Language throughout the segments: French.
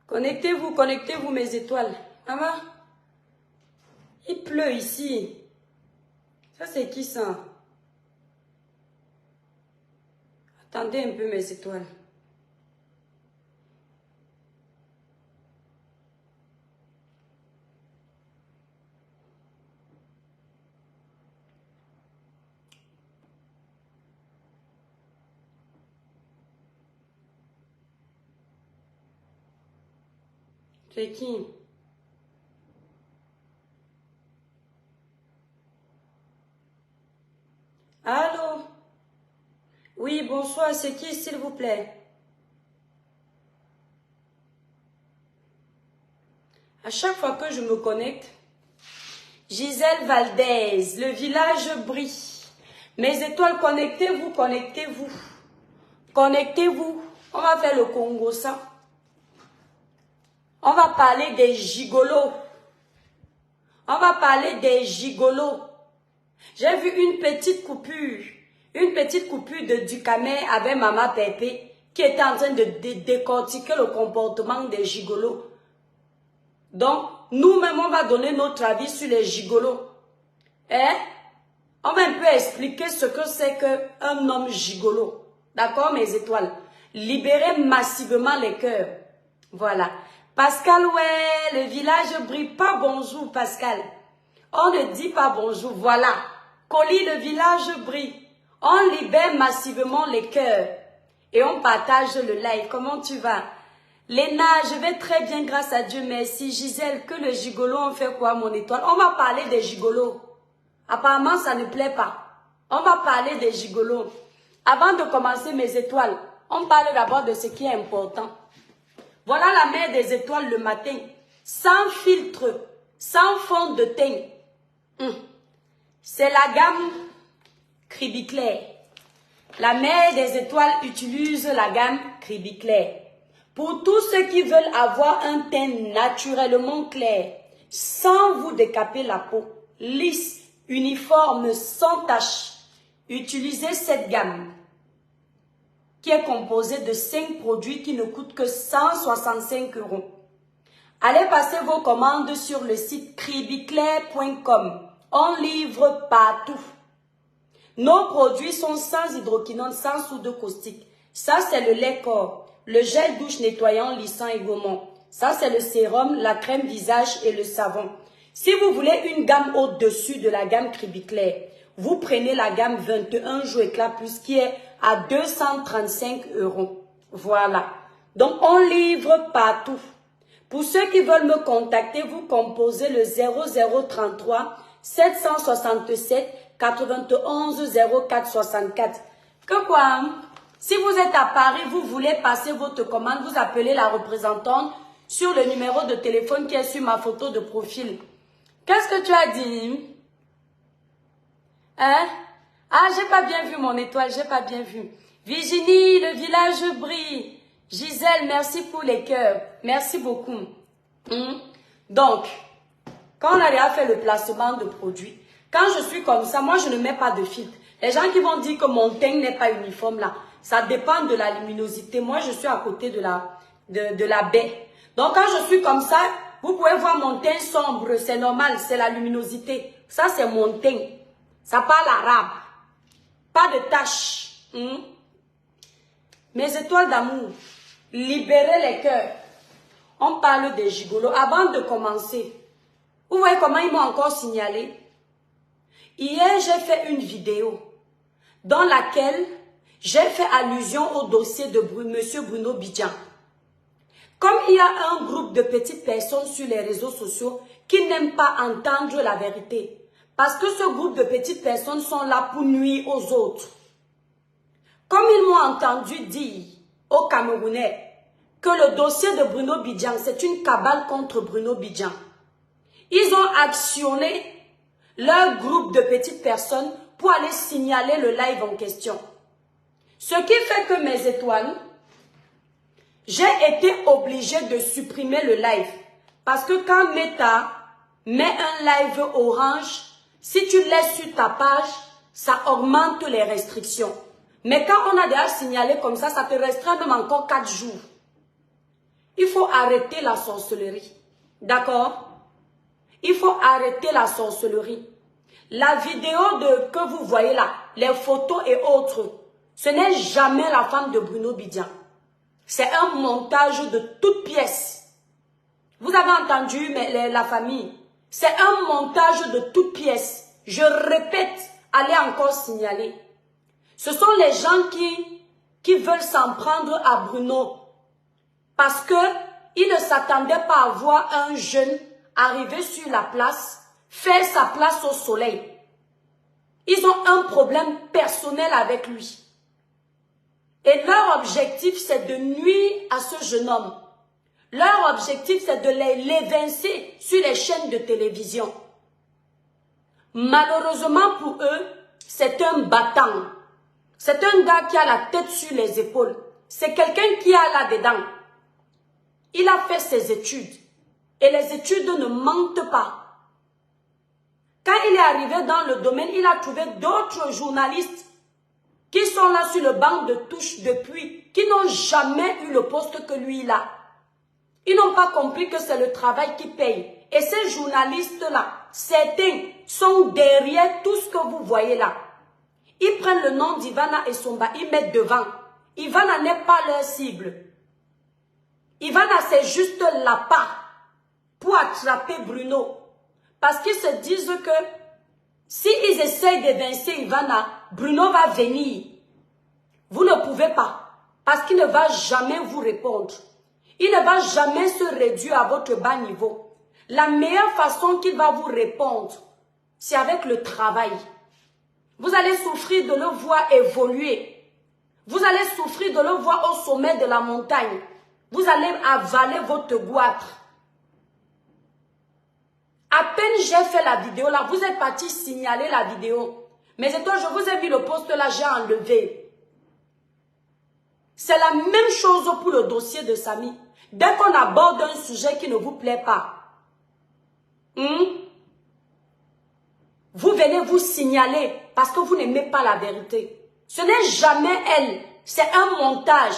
Connectez-vous mes étoiles. Ça va? Il pleut ici. Ça c'est qui ça? Attendez un peu mes étoiles. C'est qui? Allô? Oui, bonsoir, c'est qui s'il vous plaît? À chaque fois que je me connecte, Gisèle Valdez, le village brille. Mes étoiles, connectez-vous, connectez-vous. Connectez-vous. On va faire le Congo ça. On va parler des gigolos. On va parler des gigolos. J'ai vu une petite coupure de Ducamel avec Maman Pépé qui était en train de décortiquer le comportement des gigolos. Donc, nous-mêmes, on va donner notre avis sur les gigolos. Hein? On va un peu expliquer ce que c'est qu'un homme gigolo. D'accord, mes étoiles? Libérez massivement les cœurs. Voilà. Pascal, ouais, le village brille. Pas bonjour, Pascal. On ne dit pas bonjour. Voilà. Colis, le village brille. On libère massivement les cœurs. Et on partage le live. Comment tu vas? Léna, je vais très bien, grâce à Dieu, merci. Gisèle, que le gigolo, on fait quoi, mon étoile? On va parler des gigolos. Apparemment, ça ne plaît pas. On va parler des gigolos. Avant de commencer mes étoiles, on parle d'abord de ce qui est important. Voilà la mère des étoiles le matin. Sans filtre, sans fond de teint. C'est la gamme Cribiclair. La mère des étoiles utilise la gamme Cribiclair. Pour tous ceux qui veulent avoir un teint naturellement clair, sans vous décaper la peau, lisse, uniforme, sans tache, utilisez cette gamme qui est composée de 5 produits qui ne coûtent que 165 €. Allez passer vos commandes sur le site cribiclair.com. On livre partout. Nos produits sont sans hydroquinone, sans soude caustique. Ça, c'est le lait corps. Le gel douche nettoyant, lissant et gommant. Ça, c'est le sérum, la crème visage et le savon. Si vous voulez une gamme au-dessus de la gamme Cribiclair, vous prenez la gamme 21 jours éclat plus qui est à 235 €. Voilà. Donc, on livre partout. Pour ceux qui veulent me contacter, vous composez le 0033 767 91 04 64. Que quoi, hein? Si vous êtes à Paris, vous voulez passer votre commande, vous appelez la représentante sur le numéro de téléphone qui est sur ma photo de profil. Qu'est-ce que tu as dit? Hein? Ah, j'ai pas bien vu mon étoile, j'ai pas bien vu. Virginie, le village brille. Gisèle, merci pour les cœurs. Merci beaucoup. Donc, quand on a déjà fait le placement de produits, quand je suis comme ça, moi je ne mets pas de filtre. Les gens qui vont dire que mon teint n'est pas uniforme là, ça dépend de la luminosité. Moi je suis à côté de la baie. Donc quand je suis comme ça, vous pouvez voir mon teint sombre, c'est normal, c'est la luminosité. Ça c'est mon teint. Ça parle arabe. Pas de taches. Mes étoiles d'amour, libérez les cœurs. On parle des gigolos. Avant de commencer, vous voyez comment ils m'ont encore signalé? Hier, j'ai fait une vidéo dans laquelle j'ai fait allusion au dossier de M. Bruno Bidjan. Comme il y a un groupe de petites personnes sur les réseaux sociaux qui n'aiment pas entendre la vérité, parce que ce groupe de petites personnes sont là pour nuire aux autres. Comme ils m'ont entendu dire aux Camerounais que le dossier de Bruno Bidjan, c'est une cabale contre Bruno Bidjan, ils ont actionné leur groupe de petites personnes pour aller signaler le live en question. Ce qui fait que mes étoiles, j'ai été obligée de supprimer le live. Parce que quand Meta met un live orange, si tu laisses sur ta page, ça augmente les restrictions. Mais quand on a déjà signalé comme ça te restreint même encore 4 jours. il faut arrêter la sorcellerie. D'accord? Il faut arrêter la sorcellerie. La vidéo que vous voyez là, les photos et autres, ce n'est jamais la femme de Bruno Bidjan. C'est un montage de toutes pièces. Vous avez entendu la famille? C'est un montage de toutes pièces. Je répète, allez encore signaler. Ce sont les gens qui veulent s'en prendre à Bruno. Parce qu'ils ne s'attendaient pas à voir un jeune arriver sur la place, faire sa place au soleil. Ils ont un problème personnel avec lui. Et leur objectif, c'est de nuire à ce jeune homme. Leur objectif, c'est de l'évincer sur les chaînes de télévision. Malheureusement pour eux, c'est un battant. C'est un gars qui a la tête sur les épaules. C'est quelqu'un qui a là-dedans. Il a fait ses études. Et les études ne mentent pas. Quand il est arrivé dans le domaine, il a trouvé d'autres journalistes qui sont là sur le banc de touche depuis, qui n'ont jamais eu le poste que lui il a. Ils n'ont pas compris que c'est le travail qui paye. Et ces journalistes-là, certains sont derrière tout ce que vous voyez là. Ils prennent le nom d'Ivana et Somba, ils mettent devant. Ivana n'est pas leur cible. Ivana, c'est juste l'appât pour attraper Bruno. Parce qu'ils se disent que s'ils essayent d'évincer Ivana, Bruno va venir. Vous ne pouvez pas. Parce qu'il ne va jamais vous répondre. Il ne va jamais se réduire à votre bas niveau. La meilleure façon qu'il va vous répondre, c'est avec le travail. Vous allez souffrir de le voir évoluer. Vous allez souffrir de le voir au sommet de la montagne. Vous allez avaler votre goitre. À peine j'ai fait la vidéo là, vous êtes parti signaler la vidéo. Mais étoiles, je vous ai vu le poste là, j'ai enlevé. C'est la même chose pour le dossier de Samy. Dès qu'on aborde un sujet qui ne vous plaît pas, vous venez vous signaler parce que vous n'aimez pas la vérité. Ce n'est jamais elle, c'est un montage.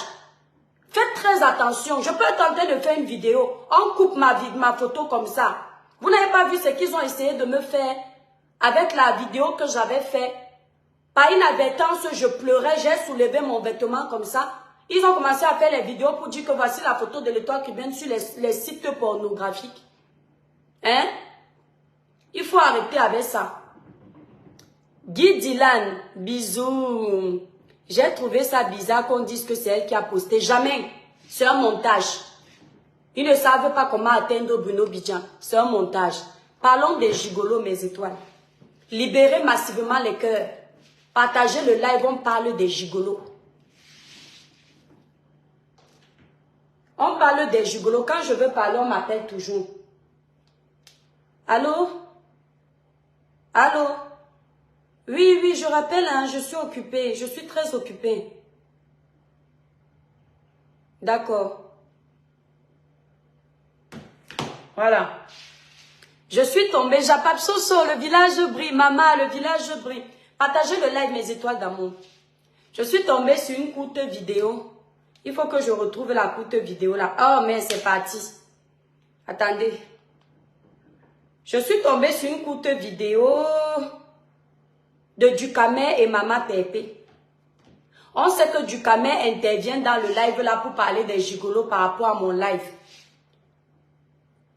Faites très attention, je peux tenter de faire une vidéo, on coupe ma photo comme ça. Vous n'avez pas vu ce qu'ils ont essayé de me faire avec la vidéo que j'avais fait. Par inadvertance, je pleurais, j'ai soulevé mon vêtement comme ça. Ils ont commencé à faire les vidéos pour dire que voici la photo de l'étoile qui vient sur les sites pornographiques. Hein? Il faut arrêter avec ça. Guy Dylan, bisous. J'ai trouvé ça bizarre qu'on dise que c'est elle qui a posté. Jamais. C'est un montage. Ils ne savent pas comment atteindre Bruno Bidjan. C'est un montage. Parlons des gigolos, mes étoiles. Libérez massivement les cœurs. Partagez le live, on parle des gigolos. On parle des gigolos. Quand je veux parler, on m'appelle toujours. Allô? Allô? Oui, oui, je rappelle, hein, je suis occupée. Je suis très occupée. D'accord. Voilà. Je suis tombée. Japap Soso, le village brille. Maman, le village brille. Partagez le live, mes étoiles d'amour. Je suis tombée sur une courte vidéo. Il faut que je retrouve la courte vidéo là. Oh, mais c'est parti. Attendez. Je suis tombée sur une courte vidéo de Ducamé et Mama Pépé. On sait que Ducamé intervient dans le live là pour parler des gigolos par rapport à mon live.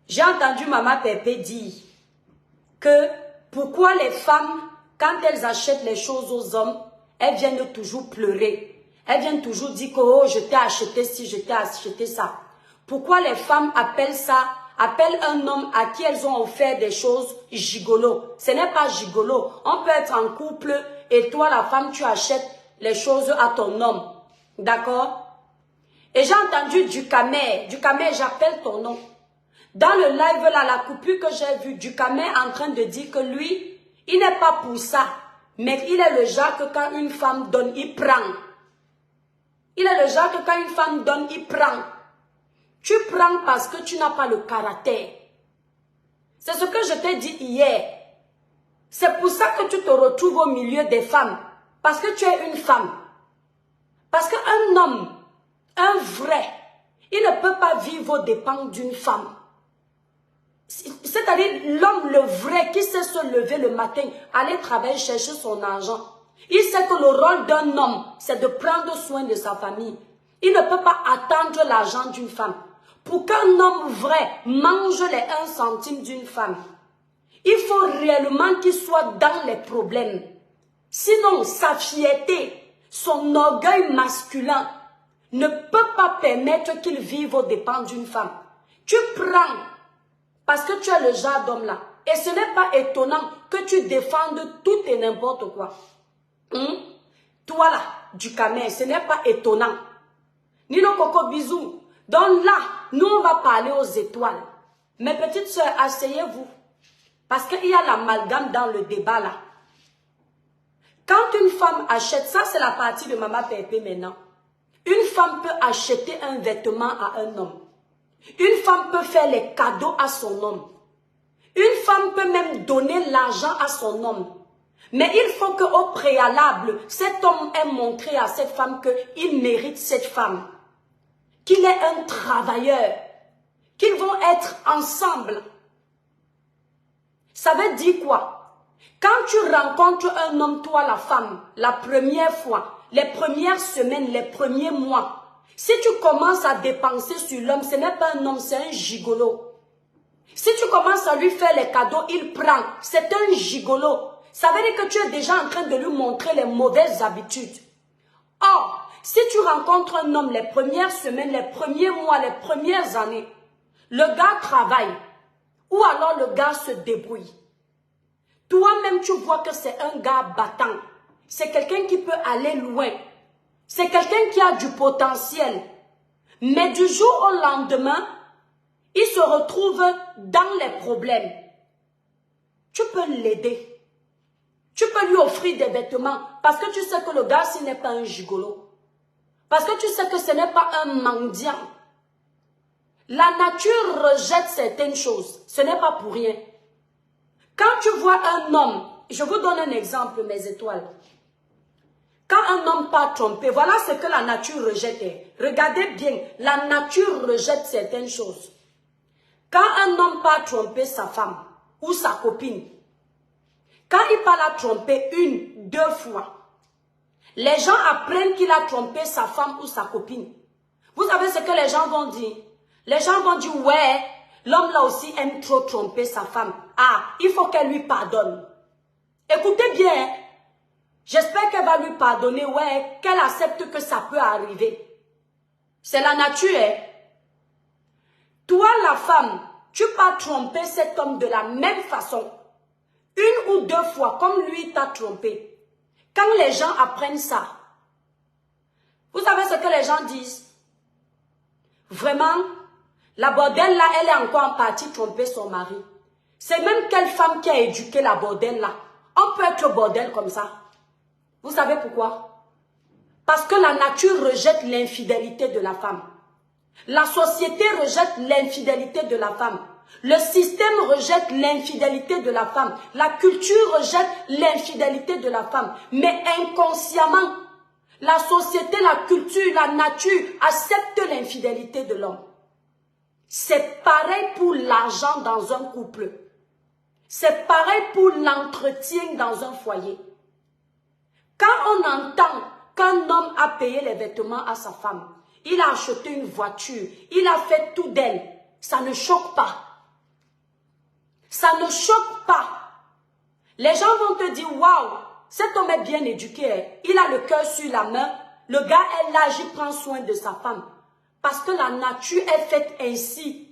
J'ai entendu Mama Pépé dire que pourquoi les femmes, quand elles achètent les choses aux hommes, elles viennent toujours pleurer. Elles viennent toujours dire que oh, je t'ai acheté ci, je t'ai acheté ça. Pourquoi les femmes appellent ça, appellent un homme à qui elles ont offert des choses gigolo? Ce n'est pas gigolo. On peut être en couple et toi, la femme, tu achètes les choses à ton homme. D'accord? Et j'ai entendu Ducamé. Ducamé, j'appelle ton nom. Dans le live là, la coupure que j'ai vue, Ducamé est en train de dire que lui, il n'est pas pour ça. Mais il est le genre que quand une femme donne, il prend. Il est le genre que quand une femme donne, il prend. Tu prends parce que tu n'as pas le caractère. C'est ce que je t'ai dit hier. C'est pour ça que tu te retrouves au milieu des femmes. Parce que tu es une femme. Parce qu'un homme, un vrai, Il ne peut pas vivre aux dépens d'une femme. C'est-à-dire l'homme, le vrai, qui sait se lever le matin, aller travailler, chercher son argent. Il sait que le rôle d'un homme, c'est de prendre soin de sa famille. Il ne peut pas attendre l'argent d'une femme. Pour qu'un homme vrai mange les 1 centime d'une femme, il faut réellement qu'il soit dans les problèmes. Sinon, sa fierté, son orgueil masculin ne peut pas permettre qu'il vive aux dépens d'une femme. Tu prends, parce que tu es le genre d'homme là. Et ce n'est pas étonnant que tu défendes tout et n'importe quoi. Toi là, du Cameroun, ce n'est pas étonnant. Nino Coco bisous. Donc là, nous on va parler aux étoiles. Mes petites soeurs, asseyez-vous. Parce qu'il y a l'amalgame dans le débat là. Quand une femme achète, ça c'est la partie de Maman Pépé maintenant. Une femme peut acheter un vêtement à un homme. Une femme peut faire les cadeaux à son homme. Une femme peut même donner l'argent à son homme. Mais il faut qu'au préalable, cet homme ait montré à cette femme qu'il mérite cette femme. Qu'il est un travailleur. Qu'ils vont être ensemble. Ça veut dire quoi? Quand tu rencontres un homme, toi la femme, la première fois, les premières semaines, les premiers mois, si tu commences à dépenser sur l'homme, ce n'est pas un homme, c'est un gigolo. Si tu commences à lui faire les cadeaux, il prend, c'est un gigolo. Ça veut dire que tu es déjà en train de lui montrer les mauvaises habitudes. Or, si tu rencontres un homme les premières semaines, les premiers mois, les premières années, le gars travaille, ou alors le gars se débrouille. Toi-même, tu vois que c'est un gars battant. C'est quelqu'un qui peut aller loin. C'est quelqu'un qui a du potentiel. Mais du jour au lendemain, il se retrouve dans les problèmes. Tu peux l'aider. Tu peux lui offrir des vêtements parce que tu sais que le gars, ce n'est pas un gigolo. Parce que tu sais que ce n'est pas un mendiant. La nature rejette certaines choses. Ce n'est pas pour rien. Quand tu vois un homme, je vous donne un exemple, mes étoiles. Quand un homme part tromper, voilà ce que la nature rejette. Regardez bien, la nature rejette certaines choses. Quand un homme part tromper sa femme ou sa copine, quand il part la tromper 1, 2 fois, les gens apprennent qu'il a trompé sa femme ou sa copine. Vous savez ce que les gens vont dire? Les gens vont dire, ouais, l'homme là aussi aime trop tromper sa femme. Ah, il faut qu'elle lui pardonne. Écoutez bien, j'espère qu'elle va lui pardonner, ouais, qu'elle accepte que ça peut arriver. C'est la nature, hein. Toi, la femme, tu peux tromper cet homme de la même façon. 1 ou 2 fois, comme lui t'a trompé. Quand les gens apprennent ça, vous savez ce que les gens disent? Vraiment, la bordelle là, elle est encore en partie tromper son mari. C'est même quelle femme qui a éduqué la bordelle là. On peut être bordel comme ça. Vous savez pourquoi? Parce que la nature rejette l'infidélité de la femme. La société rejette l'infidélité de la femme. Le système rejette l'infidélité de la femme. La culture rejette l'infidélité de la femme. Mais inconsciemment, la société, la culture, la nature accepte l'infidélité de l'homme. C'est pareil pour l'argent dans un couple. C'est pareil pour l'entretien dans un foyer. Quand on entend qu'un homme a payé les vêtements à sa femme, il a acheté une voiture, il a fait tout d'elle, ça ne choque pas. Ça ne choque pas. Les gens vont te dire, waouh, cet homme est bien éduqué, il a le cœur sur la main, le gars est là, il prend soin de sa femme. Parce que la nature est faite ainsi.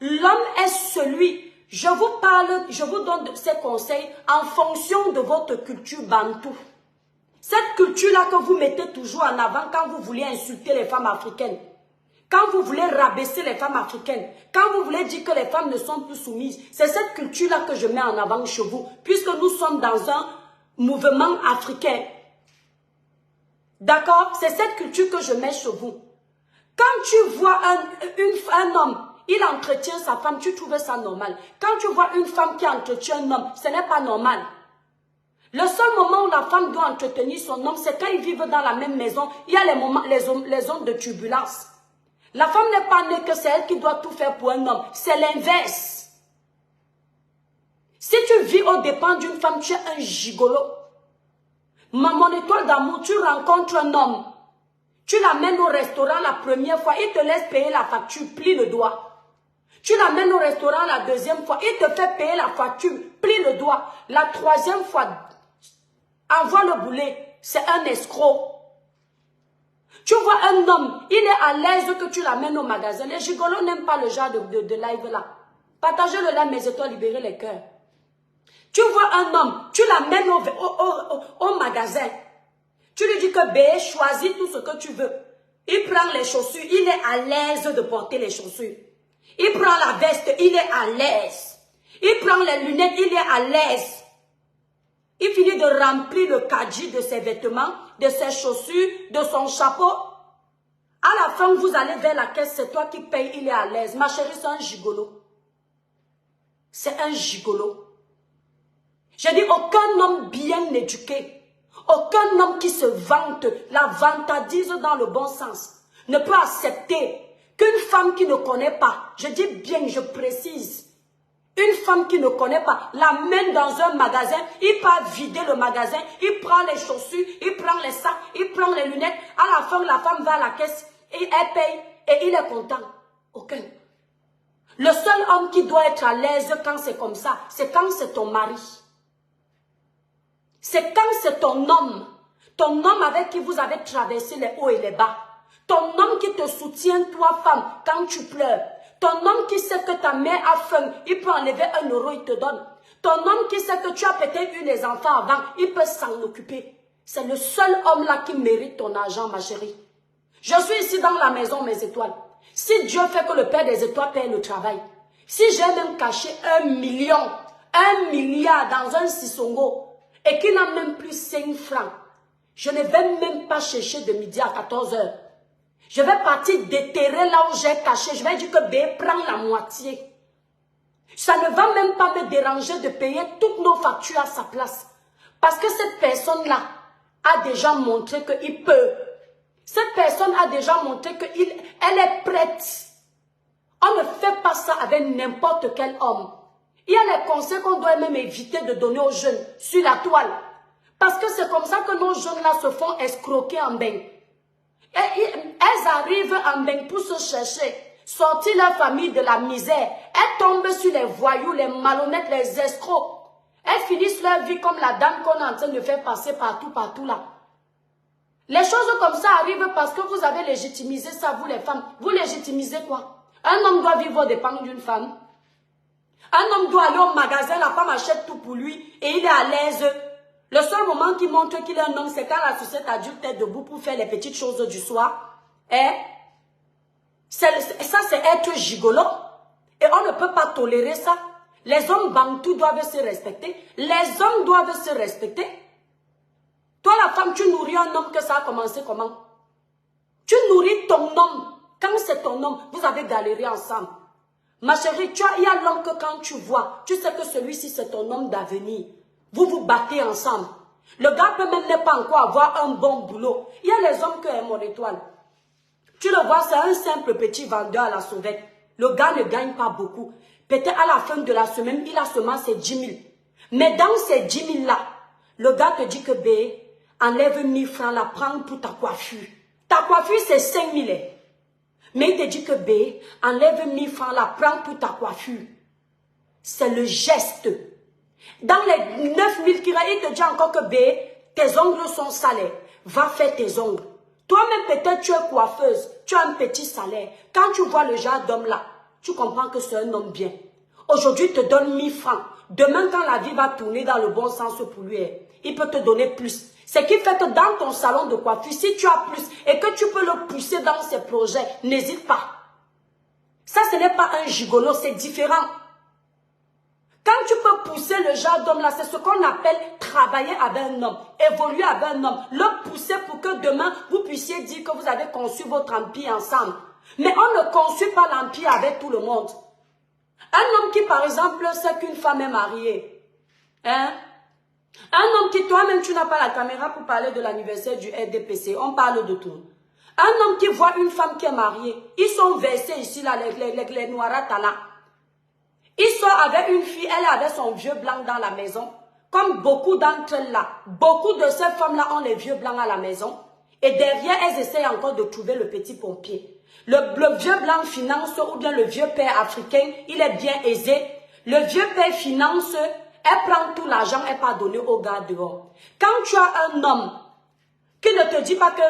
L'homme est celui, je vous parle, je vous donne ces conseils en fonction de votre culture bantou. Cette culture-là que vous mettez toujours en avant quand vous voulez insulter les femmes africaines, quand vous voulez rabaisser les femmes africaines, quand vous voulez dire que les femmes ne sont plus soumises, c'est cette culture-là que je mets en avant chez vous, puisque nous sommes dans un mouvement africain. D'accord? C'est cette culture que je mets chez vous. Quand tu vois un homme, il entretient sa femme, tu trouves ça normal. Quand tu vois une femme qui entretient un homme, ce n'est pas normal. Le seul moment où la femme doit entretenir son homme, c'est quand ils vivent dans la même maison. Il y a les moments, les zones de turbulence. La femme n'est pas née que c'est elle qui doit tout faire pour un homme. C'est l'inverse. Si tu vis aux dépens d'une femme, tu es un gigolo. Mon étoile d'amour, tu rencontres un homme. Tu l'amènes au restaurant la première fois, il te laisse payer la facture, plie le doigt. Tu l'amènes au restaurant la deuxième fois, il te fait payer la facture, plie le doigt. La troisième fois, envoie le boulet, c'est un escroc. Tu vois un homme, il est à l'aise que tu l'amènes au magasin. Les gigolos n'aiment pas le genre de live là. Partagez-le là, mes étoiles, libérez les cœurs. Tu vois un homme, tu l'amènes au magasin. Tu lui dis que B, choisis tout ce que tu veux. Il prend les chaussures, il est à l'aise de porter les chaussures. Il prend la veste, il est à l'aise. Il prend les lunettes, il est à l'aise. Il finit de remplir le caddie de ses vêtements, de ses chaussures, de son chapeau. À la fin, vous allez vers la caisse, c'est toi qui payes, il est à l'aise. Ma chérie, c'est un gigolo. C'est un gigolo. Je dis, aucun homme bien éduqué, aucun homme qui se vante, la vantardise dans le bon sens, ne peut accepter qu'une femme qui ne connaît pas, je dis bien, je précise, une femme qui ne connaît pas, l'amène dans un magasin, il part vider le magasin, il prend les chaussures, il prend les sacs, il prend les lunettes. À la fin, la femme va à la caisse et elle paye et il est content. Aucun. Le seul homme qui doit être à l'aise quand c'est comme ça, c'est quand c'est ton mari. C'est quand c'est ton homme avec qui vous avez traversé les hauts et les bas. Ton homme qui te soutient, toi femme, quand tu pleures. Ton homme qui sait que ta mère a faim, il peut enlever 1 euro, il te donne. Ton homme qui sait que tu as peut-être eu les enfants avant, il peut s'en occuper. C'est le seul homme là qui mérite ton argent, ma chérie. Je suis ici dans la maison, mes étoiles. Si Dieu fait que le Père des étoiles paye le travail, si j'ai même caché 1 million, 1 milliard dans un sissongo, et qu'il n'a même plus 5 francs, je ne vais même pas chercher de midi à 14 h. Je vais partir déterrer là où j'ai caché. Je vais dire que B prend la moitié. Ça ne va même pas me déranger de payer toutes nos factures à sa place. Parce que cette personne-là a déjà montré qu'il peut. Cette personne a déjà montré qu'elle est prête. On ne fait pas ça avec n'importe quel homme. Il y a les conseils qu'on doit même éviter de donner aux jeunes sur la toile. Parce que c'est comme ça que nos jeunes-là se font escroquer en bain. Elles arrivent en bain pour se chercher, sortir leur famille de la misère. Elles tombent sur les voyous, les malhonnêtes, les escrocs. Elles finissent leur vie comme la dame qu'on est en train de faire passer partout là. Les choses comme ça arrivent parce que vous avez légitimisé ça, vous les femmes. Vous légitimisez quoi? Un homme doit vivre aux dépens d'une femme. Un homme doit aller au magasin, la femme achète tout pour lui et il est à l'aise. Le seul moment qui montre qu'il est un homme, c'est quand la sucette adulte est debout pour faire les petites choses du soir. Ça, c'est être gigolo. Et on ne peut pas tolérer ça. Les hommes bantous doivent se respecter. Les hommes doivent se respecter. Toi, la femme, tu nourris un homme que ça a commencé comment? Tu nourris ton homme. Quand c'est ton homme, vous avez galéré ensemble. Ma chérie, il y a l'homme que quand tu vois, tu sais que celui-ci, c'est ton homme d'avenir. Vous vous battez ensemble. Le gars peut même ne pas encore avoir un bon boulot. Il y a les hommes qui aiment mon étoile. Tu le vois, c'est un simple petit vendeur à la sauvette. Le gars ne gagne pas beaucoup. Peut-être à la fin de la semaine, il a seulement ses 10 000. Mais dans ces 10 000 là, le gars te dit que B, enlève 1000 francs, la prends pour ta coiffure. Ta coiffure, c'est 5 000. Mais il te dit que B, enlève 1000 francs, la prends pour ta coiffure. C'est le geste. Dans les 9 000 qu'il a, il te dit encore que B, tes ongles sont salés. Va faire tes ongles. Toi-même, peut-être, tu es coiffeuse. Tu as un petit salaire. Quand tu vois le genre d'homme-là, tu comprends que c'est un homme bien. Aujourd'hui, il te donne 1000 francs. Demain, quand la vie va tourner dans le bon sens pour lui, il peut te donner plus. Ce qui fait que dans ton salon de coiffure, si tu as plus et que tu peux le pousser dans ses projets, n'hésite pas. Ça, ce n'est pas un gigolo, c'est différent. Quand tu peux pousser le genre d'homme-là, c'est ce qu'on appelle travailler avec un homme, évoluer avec un homme, le pousser pour que demain, vous puissiez dire que vous avez conçu votre empire ensemble. Mais on ne conçut pas l'empire avec tout le monde. Un homme qui, par exemple, sait qu'une femme est mariée. Hein? Un homme qui, toi-même, tu n'as pas la caméra pour parler de l'anniversaire du RDPC. On parle de tout. Un homme qui voit une femme qui est mariée, ils sont versés ici, là, les noirattas là. Il sort avec une fille, elle avait son vieux blanc dans la maison. Comme beaucoup d'entre elles là, beaucoup de ces femmes-là ont les vieux blancs à la maison. Et derrière, elles essayent encore de trouver le petit pompier. Le vieux blanc finance, ou bien le vieux père africain, il est bien aisé. Le vieux père finance, elle prend tout l'argent, elle pas donné au gars dehors. Quand tu as un homme qui ne te dit pas que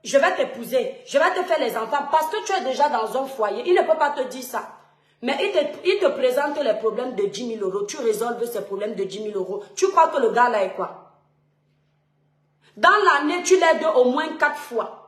je vais t'épouser, je vais te faire les enfants, parce que tu es déjà dans un foyer, il ne peut pas te dire ça. Mais il te présente les problèmes de 10 000 euros, tu résolves ces problèmes de 10 000 euros. Tu crois que le gars là est quoi? Dans l'année, tu l'aides au moins 4 fois.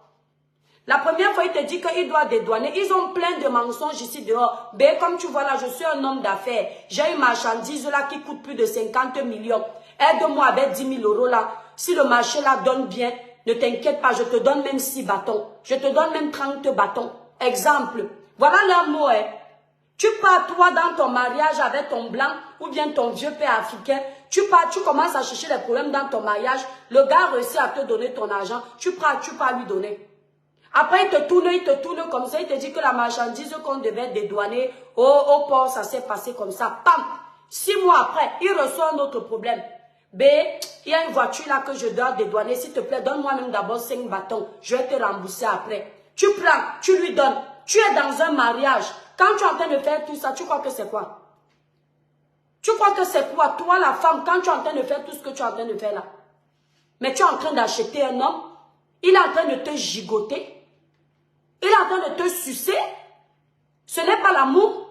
La première fois, il te dit qu'il doit dédouaner. Ils ont plein de mensonges ici dehors. Ben, comme tu vois là, je suis un homme d'affaires. J'ai une marchandise là qui coûte plus de 50 millions. Aide-moi avec 10 000 euros là. Si le marché là donne bien, ne t'inquiète pas, je te donne même 6 bâtons. Je te donne même 30 bâtons. Exemple. Voilà leur mot, hein. Tu pars toi dans ton mariage avec ton blanc ou bien ton vieux père africain. Tu pars, tu commences à chercher les problèmes dans ton mariage. Le gars réussit à te donner ton argent. Tu pars lui donner. Après, il te tourne comme ça. Il te dit que la marchandise qu'on devait dédouaner au port, ça s'est passé comme ça. Pam! 6 mois après, il reçoit un autre problème. B, il y a une voiture là que je dois dédouaner. S'il te plaît, donne-moi même d'abord 5 bâtons. Je vais te rembourser après. Tu prends, tu lui donnes. Tu es dans un mariage. Quand tu es en train de faire tout ça, tu crois que c'est quoi? Tu crois que c'est quoi? Toi, la femme, quand tu es en train de faire tout ce que tu es en train de faire là. Mais tu es en train d'acheter un homme. Il est en train de te gigoter. Il est en train de te sucer. Ce n'est pas l'amour.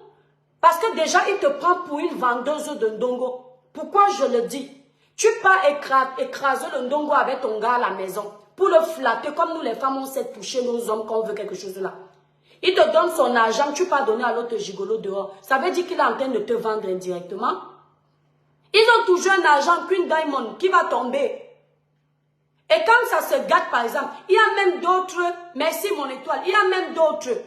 Parce que déjà, il te prend pour une vendeuse de ndongo. Pourquoi je le dis? Tu pars écraser le ndongo avec ton gars à la maison. Pour le flatter, comme nous les femmes, on sait toucher nos hommes quand on veut quelque chose là. Il te donne son argent, tu peux donner à l'autre gigolo dehors. Ça veut dire qu'il est en train de te vendre indirectement. Ils ont toujours un argent, Queen Diamond, qui va tomber. Et quand ça se gâte, par exemple, il y a même d'autres, merci mon étoile, il y a même d'autres.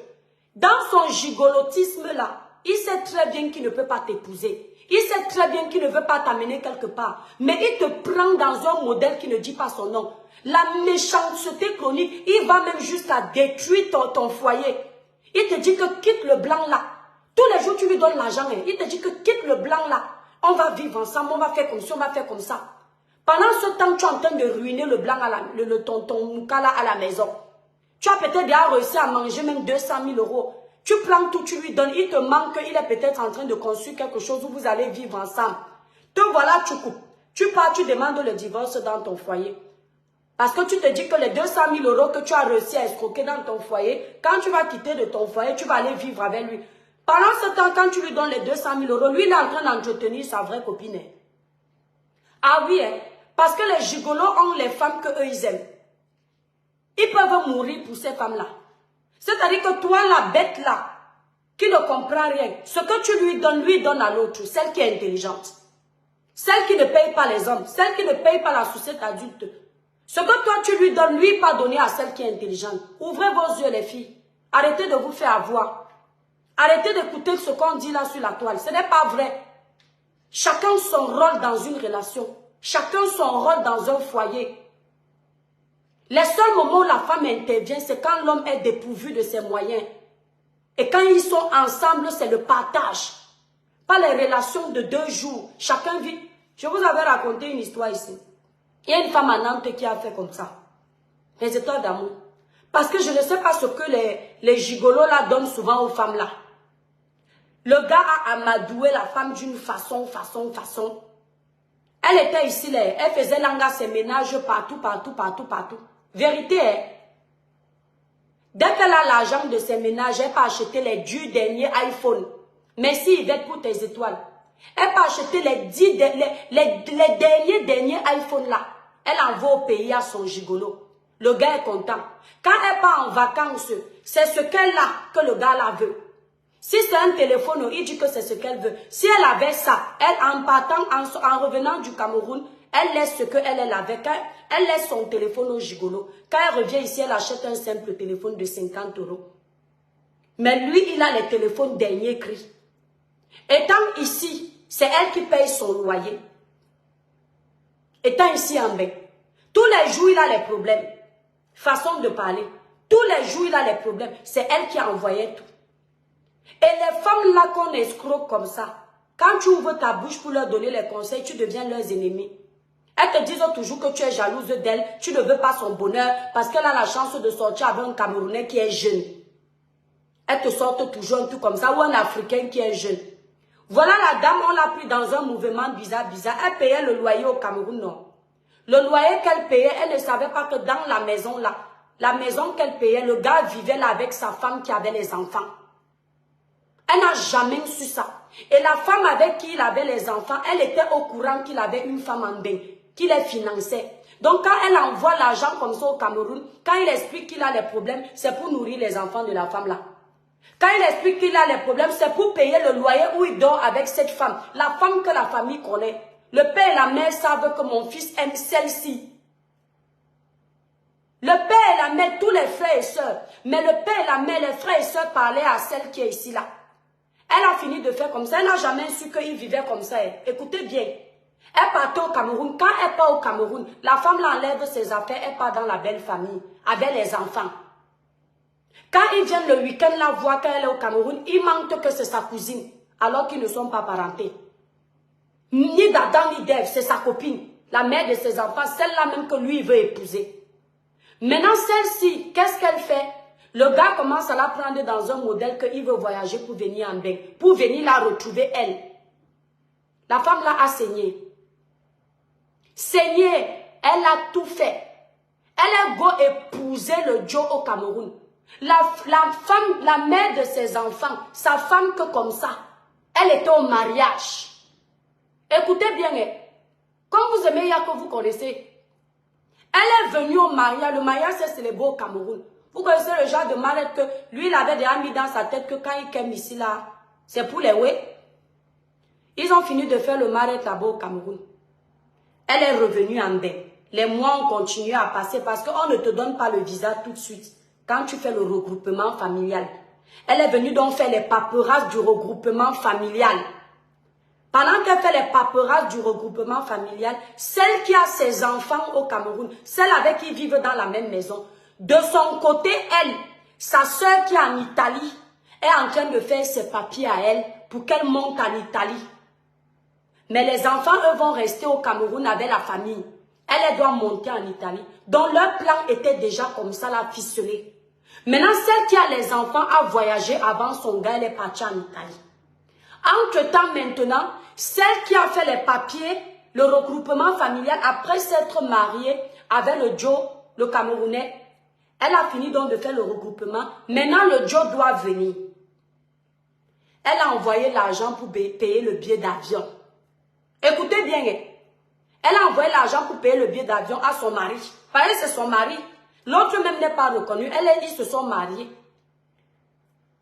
Dans son gigolotisme là, il sait très bien qu'il ne peut pas t'épouser. Il sait très bien qu'il ne veut pas t'amener quelque part. Mais il te prend dans un modèle qui ne dit pas son nom. La méchanceté chronique, il va même jusqu'à détruire ton foyer. Il te dit que quitte le blanc là. Tous les jours, tu lui donnes l'argent. Il te dit que quitte le blanc là. On va vivre ensemble, on va faire comme ça, on va faire comme ça. Pendant ce temps, tu es en train de ruiner le blanc, ton moukala à la maison. Tu as peut-être déjà réussi à manger même 200 000 euros. Tu prends tout, tu lui donnes. Il te manque, il est peut-être en train de construire quelque chose où vous allez vivre ensemble. Te voilà, tu coupes. Tu pars, tu demandes le divorce dans ton foyer. Parce que tu te dis que les 200 000 euros que tu as réussi à escroquer dans ton foyer, quand tu vas quitter de ton foyer, tu vas aller vivre avec lui. Pendant ce temps, quand tu lui donnes les 200 000 euros, lui, il est en train d'entretenir sa vraie copine. Ah oui, hein? Parce que les gigolos ont les femmes qu'eux, ils aiment. Ils peuvent mourir pour ces femmes-là. C'est-à-dire que toi, la bête là, qui ne comprend rien, ce que tu lui donne à l'autre, celle qui est intelligente. Celle qui ne paye pas les hommes, celle qui ne paye pas la société adulte. Ce que toi, tu lui donnes, lui, pas donner à celle qui est intelligente. Ouvrez vos yeux, les filles. Arrêtez de vous faire avoir. Arrêtez d'écouter ce qu'on dit là sur la toile. Ce n'est pas vrai. Chacun son rôle dans une relation. Chacun son rôle dans un foyer. Les seuls moments où la femme intervient, c'est quand l'homme est dépourvu de ses moyens. Et quand ils sont ensemble, c'est le partage. Pas les relations de 2 jours. Chacun vit. Je vous avais raconté une histoire ici. Il y a une femme à Nantes qui a fait comme ça. Les histoires d'amour. Parce que je ne sais pas ce que les gigolos là donnent souvent aux femmes là. Le gars a amadoué la femme d'une façon. Elle était ici, là, elle faisait l'anga ses ménages partout. Vérité, hein? Dès qu'elle a l'argent de ses ménages, elle peut acheter les 10 derniers iPhones. Merci Yvette pour tes étoiles. Elle peut acheter les derniers iPhones là. Elle envoie au pays à son gigolo. Le gars est content. Quand elle part en vacances, c'est ce qu'elle a que le gars la veut. Si c'est un téléphone, il dit que c'est ce qu'elle veut. Si elle avait ça, elle en partant, en revenant du Cameroun, elle laisse ce qu'elle avait. Elle laisse son téléphone au gigolo. Quand elle revient ici, elle achète un simple téléphone de 50 euros. Mais lui, il a les téléphones dernier cri. Étant ici, c'est elle qui paye son loyer. Étant ici en bain. Tous les jours, il a les problèmes. Façon de parler. Tous les jours, il a les problèmes. C'est elle qui a envoyé tout. Et les femmes là qu'on escroque comme ça, quand tu ouvres ta bouche pour leur donner les conseils, tu deviens leurs ennemis. Elles te disent toujours que tu es jalouse d'elle, tu ne veux pas son bonheur parce qu'elle a la chance de sortir avec un Camerounais qui est jeune. Elles te sortent toujours un truc comme ça, ou un Africain qui est jeune. Voilà la dame, on l'a pris dans un mouvement bizarre. Elle payait le loyer au Cameroun, non. Le loyer qu'elle payait, elle ne savait pas que dans la maison là, la maison qu'elle payait, le gars vivait là avec sa femme qui avait les enfants. Elle n'a jamais su ça. Et la femme avec qui il avait les enfants, elle était au courant qu'il avait une femme en bain, qui les finançait. Donc quand elle envoie l'argent comme ça au Cameroun, quand il explique qu'il a les problèmes, c'est pour nourrir les enfants de la femme là. Quand il explique qu'il a les problèmes, c'est pour payer le loyer où il dort avec cette femme. La femme que la famille connaît. Le père et la mère savent que mon fils aime celle-ci. Le père et la mère, tous les frères et sœurs. Mais le père et la mère, les frères et sœurs parlaient à celle qui est ici là. Elle a fini de faire comme ça. Elle n'a jamais su qu'il vivait comme ça. Écoutez bien. Elle partait au Cameroun. Quand elle part au Cameroun, la femme l'enlève ses affaires. Elle part dans la belle famille avec les enfants. Quand ils viennent le week-end la voir quand elle est au Cameroun, il manque que c'est sa cousine, alors qu'ils ne sont pas parentés. Ni d'Adam ni d'Ève, c'est sa copine, la mère de ses enfants, celle-là même que lui veut épouser. Maintenant, celle-ci, qu'est-ce qu'elle fait? Le gars commence à la prendre dans un modèle qu'il veut voyager pour venir en bain, pour venir la retrouver elle. La femme là a saigné. Saigné, elle a tout fait. Elle a go épouser le Joe au Cameroun. La femme, la mère de ses enfants, sa femme que comme ça, elle était au mariage. Écoutez bien, comme vous aimez, il y a que vous connaissez. Elle est venue au mariage. Le mariage s'est célébré au Cameroun. Vous connaissez le genre de mariage que lui, il avait déjà mis dans sa tête que quand il quitte ici, là, c'est pour les ouais. Ils ont fini de faire le mariage là-bas au Cameroun. Elle est revenue en bain. Les mois ont continué à passer parce qu'on ne te donne pas le visa tout de suite. Quand tu fais le regroupement familial. Elle est venue donc faire les paperasses du regroupement familial. Pendant qu'elle fait les paperasses du regroupement familial, celle qui a ses enfants au Cameroun, celle avec qui ils vivent dans la même maison, de son côté, elle, sa soeur qui est en Italie, est en train de faire ses papiers à elle pour qu'elle monte en Italie. Mais les enfants, eux, vont rester au Cameroun avec la famille. Elle doit monter en Italie. Donc leur plan était déjà comme ça, la ficelée. Maintenant, celle qui a les enfants a voyagé avant son gars, elle est partie en Italie. Entre-temps, maintenant, celle qui a fait les papiers, le regroupement familial, après s'être mariée avec le Joe, le Camerounais, elle a fini donc de faire le regroupement. Maintenant, le Joe doit venir. Elle a envoyé l'argent pour payer le billet d'avion. Écoutez bien, elle a envoyé l'argent pour payer le billet d'avion à son mari. Parce que c'est son mari. L'autre même n'est pas reconnu. Elle et ils se sont mariés.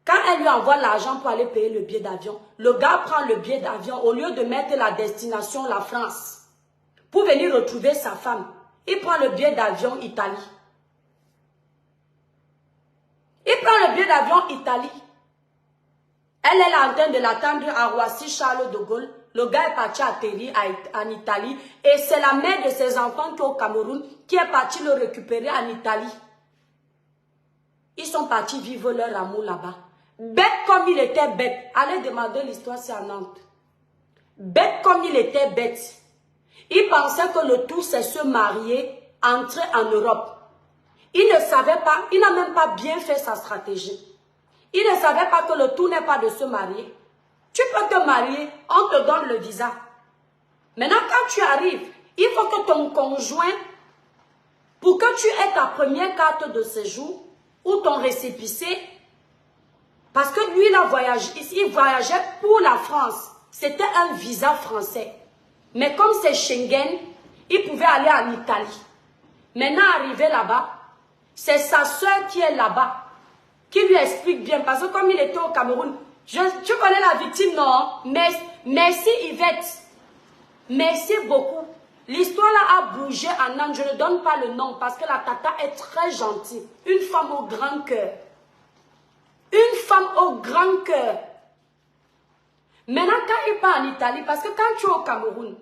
Quand elle lui envoie l'argent pour aller payer le billet d'avion, le gars prend le billet d'avion au lieu de mettre la destination la France pour venir retrouver sa femme. Il prend le billet d'avion Italie. Il prend le billet d'avion Italie. Elle est en train de l'attendre à Roissy Charles de Gaulle. Le gars est parti atterrir en Italie. Et c'est la mère de ses enfants qui est au Cameroun qui est partie le récupérer en Italie. Ils sont partis vivre leur amour là-bas. Bête comme il était bête. Allez demander l'histoire, c'est à Nantes. Bête comme il était bête. Il pensait que le tout c'est se marier, entrer en Europe. Il ne savait pas, il n'a même pas bien fait sa stratégie. Il ne savait pas que le tout n'est pas de se marier. Tu peux te marier, on te donne le visa. Maintenant, quand tu arrives, il faut que ton conjoint, pour que tu aies ta première carte de séjour, ou ton récépissé, parce que lui, il voyageait pour la France. C'était un visa français. Mais comme c'est Schengen, il pouvait aller en Italie. Maintenant, arrivé là-bas, c'est sa soeur qui est là-bas, qui lui explique bien. Parce que comme il était au Cameroun, tu connais la victime, non? Merci Yvette. Merci beaucoup. L'histoire là a bougé en Inde. Je ne donne pas le nom parce que la tata est très gentille. Une femme au grand cœur. Une femme au grand cœur. Maintenant, quand il part en Italie, parce que quand tu es au Cameroun,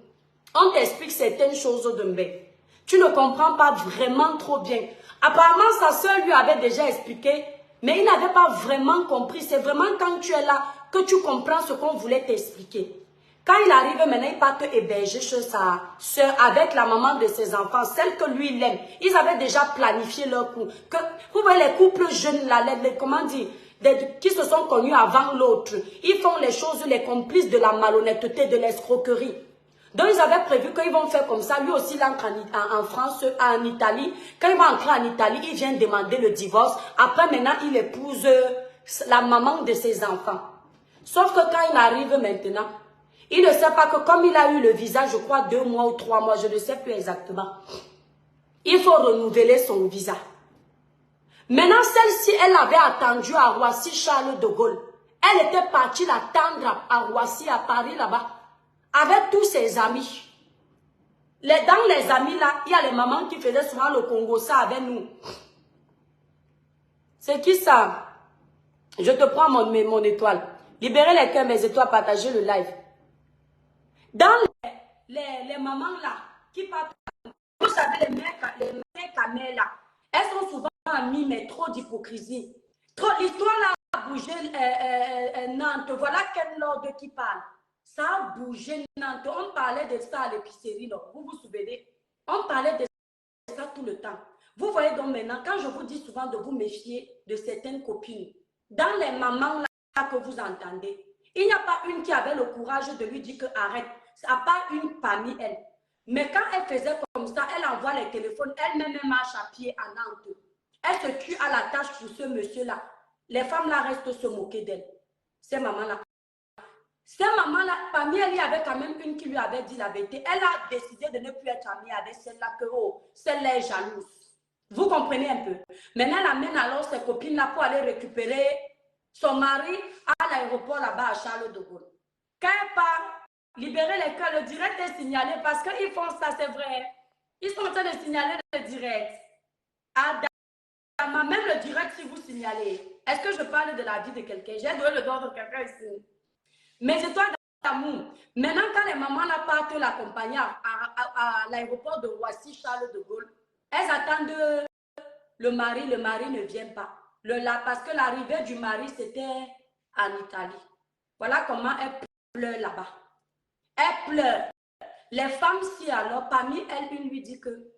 on t'explique certaines choses de Mbé. Tu ne comprends pas vraiment trop bien. Apparemment, sa soeur lui avait déjà expliqué, mais il n'avait pas vraiment compris. C'est vraiment quand tu es là que tu comprends ce qu'on voulait t'expliquer. Quand il arrive maintenant, il part te héberger chez sa soeur avec la maman de ses enfants, celle que lui il aime. Ils avaient déjà planifié leur coup. Vous voyez les couples jeunes là, comment dire, qui se sont connus avant l'autre. Ils font les choses, les complices de la malhonnêteté, de l'escroquerie. Donc ils avaient prévu qu'ils vont faire comme ça. Lui aussi il entre en France, en Italie. Quand il va entrer en Italie, il vient demander le divorce. Après maintenant, il épouse la maman de ses enfants. Sauf que quand il arrive maintenant, il ne sait pas que comme il a eu le visa, je crois 2 mois ou 3 mois, je ne sais plus exactement. Il faut renouveler son visa. Maintenant, celle-ci, elle avait attendu à Roissy Charles de Gaulle. Elle était partie l'attendre à Roissy, à Paris là-bas, avec tous ses amis. Dans les amis là, il y a les mamans qui faisaient souvent le Congo, ça avec nous. C'est qui ça? Je te prends mon étoile. Libérez les cœurs, mes étoiles, partagez le live. Dans les mamans là, qui partent, vous savez, les mères camères là, elles sont souvent amies, mais trop d'hypocrisie. L'histoire là a bougé Nantes. Voilà quel lord qui parle. Ça a bougé Nantes. On parlait de ça à l'épicerie, vous vous souvenez? On parlait de ça tout le temps. Vous voyez donc maintenant, quand je vous dis souvent de vous méfier de certaines copines, dans les mamans là que vous entendez, il n'y a pas une qui avait le courage de lui dire que arrête. À part une parmi elles. Mais quand elle faisait comme ça, elle envoie les téléphones, elle-même marche à pied à Nantes. Elle se tue à la tâche pour ce monsieur-là. Les femmes là restent se moquer d'elle. Ces mamans-là. Ces mamans-là, parmi elles, il y avait quand même une qui lui avait dit la vérité. Elle a décidé de ne plus être amie avec celle-là que, oh, celle-là est jalouse. Vous comprenez un peu? Maintenant, elle amène alors ses copines-là pour aller récupérer son mari à l'aéroport là-bas à Charles de Gaulle. Quand elle part, libérer les cœurs, le direct est signalé parce qu'ils font ça, c'est vrai. Ils sont en train de signaler le direct. Adama, même le direct, si vous signalez, est-ce que je parle de la vie de quelqu'un? J'ai donné le droit de quelqu'un ici. Mais étoiles d'amour. Maintenant, quand les mamans là partent l'accompagner à l'aéroport de Roissy, Charles de Gaulle, elles attendent le mari ne vient pas. Parce que l'arrivée du mari, c'était en Italie. Voilà comment elle pleure là-bas. Elle pleure. Les femmes, si alors, parmi elles, une lui dit que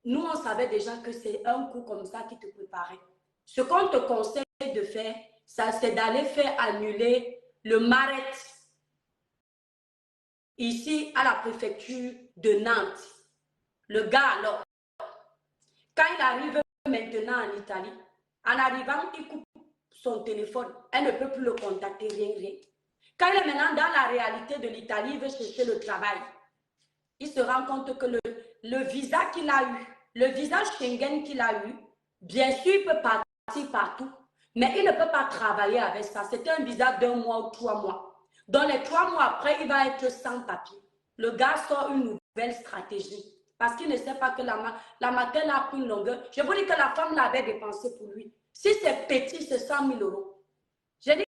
nous, on savait déjà que c'est un coup comme ça qui te préparait. Ce qu'on te conseille de faire, c'est d'aller faire annuler le maret ici à la préfecture de Nantes. Le gars, alors, quand il arrive maintenant en Italie, en arrivant, il coupe son téléphone. Elle ne peut plus le contacter, rien. Quand il est maintenant dans la réalité de l'Italie, il veut chercher le travail. Il se rend compte que le visa qu'il a eu, le visa Schengen qu'il a eu, bien sûr, il peut partir partout, mais il ne peut pas travailler avec ça. C'était un visa d'1 mois ou 3 mois. Dans les 3 mois après, il va être sans papier. Le gars sort une nouvelle stratégie parce qu'il ne sait pas que la matin a pris une longueur. Je vous dis que la femme l'avait dépensé pour lui. Si c'est petit, c'est 100 000 euros. Je dis,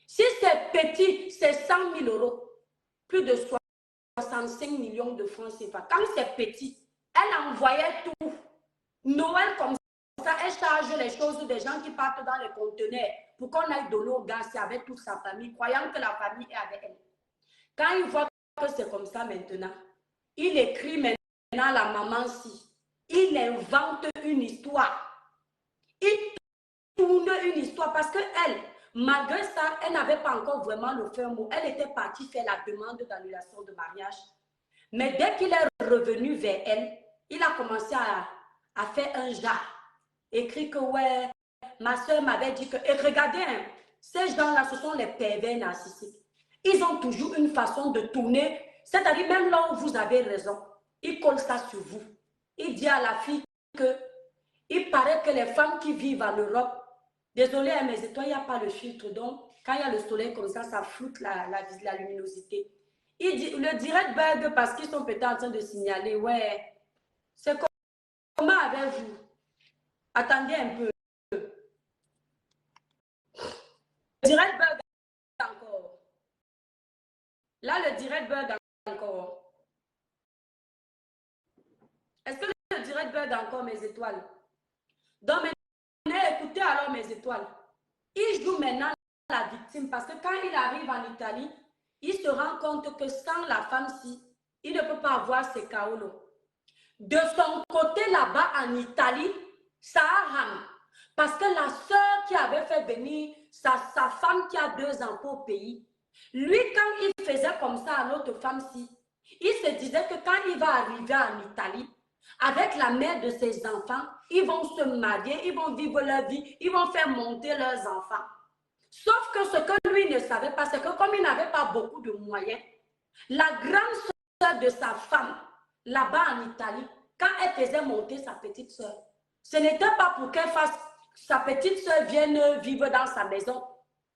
si c'est petit, c'est 100 000 euros. Plus de 65 millions de francs CFA. Quand c'est petit, elle envoyait tout. Noël comme ça, elle charge les choses des gens qui partent dans les conteneurs pour qu'on aille donner au gars, c'est avec toute sa famille, croyant que la famille est avec elle. Quand il voit que c'est comme ça maintenant, il écrit maintenant la maman-ci. Il invente une histoire. Il tourne une histoire parce qu'elle, malgré ça, elle n'avait pas encore vraiment le fin mot. Elle était partie faire la demande d'annulation de mariage. Mais dès qu'il est revenu vers elle, il a commencé à faire un genre. Écrit que, ouais, ma soeur m'avait dit que... Et regardez, hein, ces gens-là, ce sont les pervers narcissiques. Ils ont toujours une façon de tourner. C'est-à-dire, même là où vous avez raison, ils collent ça sur vous. Il dit à la fille que il paraît que les femmes qui vivent en Europe, désolé, hein, mais toi, il n'y a pas le filtre. Donc, quand il y a le soleil comme ça floute la luminosité. Il dit, le direct bug parce qu'ils sont peut-être en train de signaler, ouais, c'est comment avez-vous? Attendez un peu. Le direct bug encore. Là, le direct bug encore. Est-ce que le direct bug encore? encore mes étoiles. Donc maintenant, écoutez alors mes étoiles. Il joue maintenant la victime parce que quand il arrive en Italie, il se rend compte que sans la femme-ci, il ne peut pas avoir ses kaolos. De son côté là-bas en Italie, ça a rame. Parce que la sœur qui avait fait venir sa femme qui a 2 enfants au pays, lui, quand il faisait comme ça à notre femme-ci, il se disait que quand il va arriver en Italie, avec la mère de ses enfants, ils vont se marier, ils vont vivre leur vie, ils vont faire monter leurs enfants. Sauf que ce que lui ne savait pas, c'est que comme il n'avait pas beaucoup de moyens, la grande sœur de sa femme, là-bas en Italie, quand elle faisait monter sa petite sœur, ce n'était pas pour qu'elle fasse, sa petite sœur vienne vivre dans sa maison.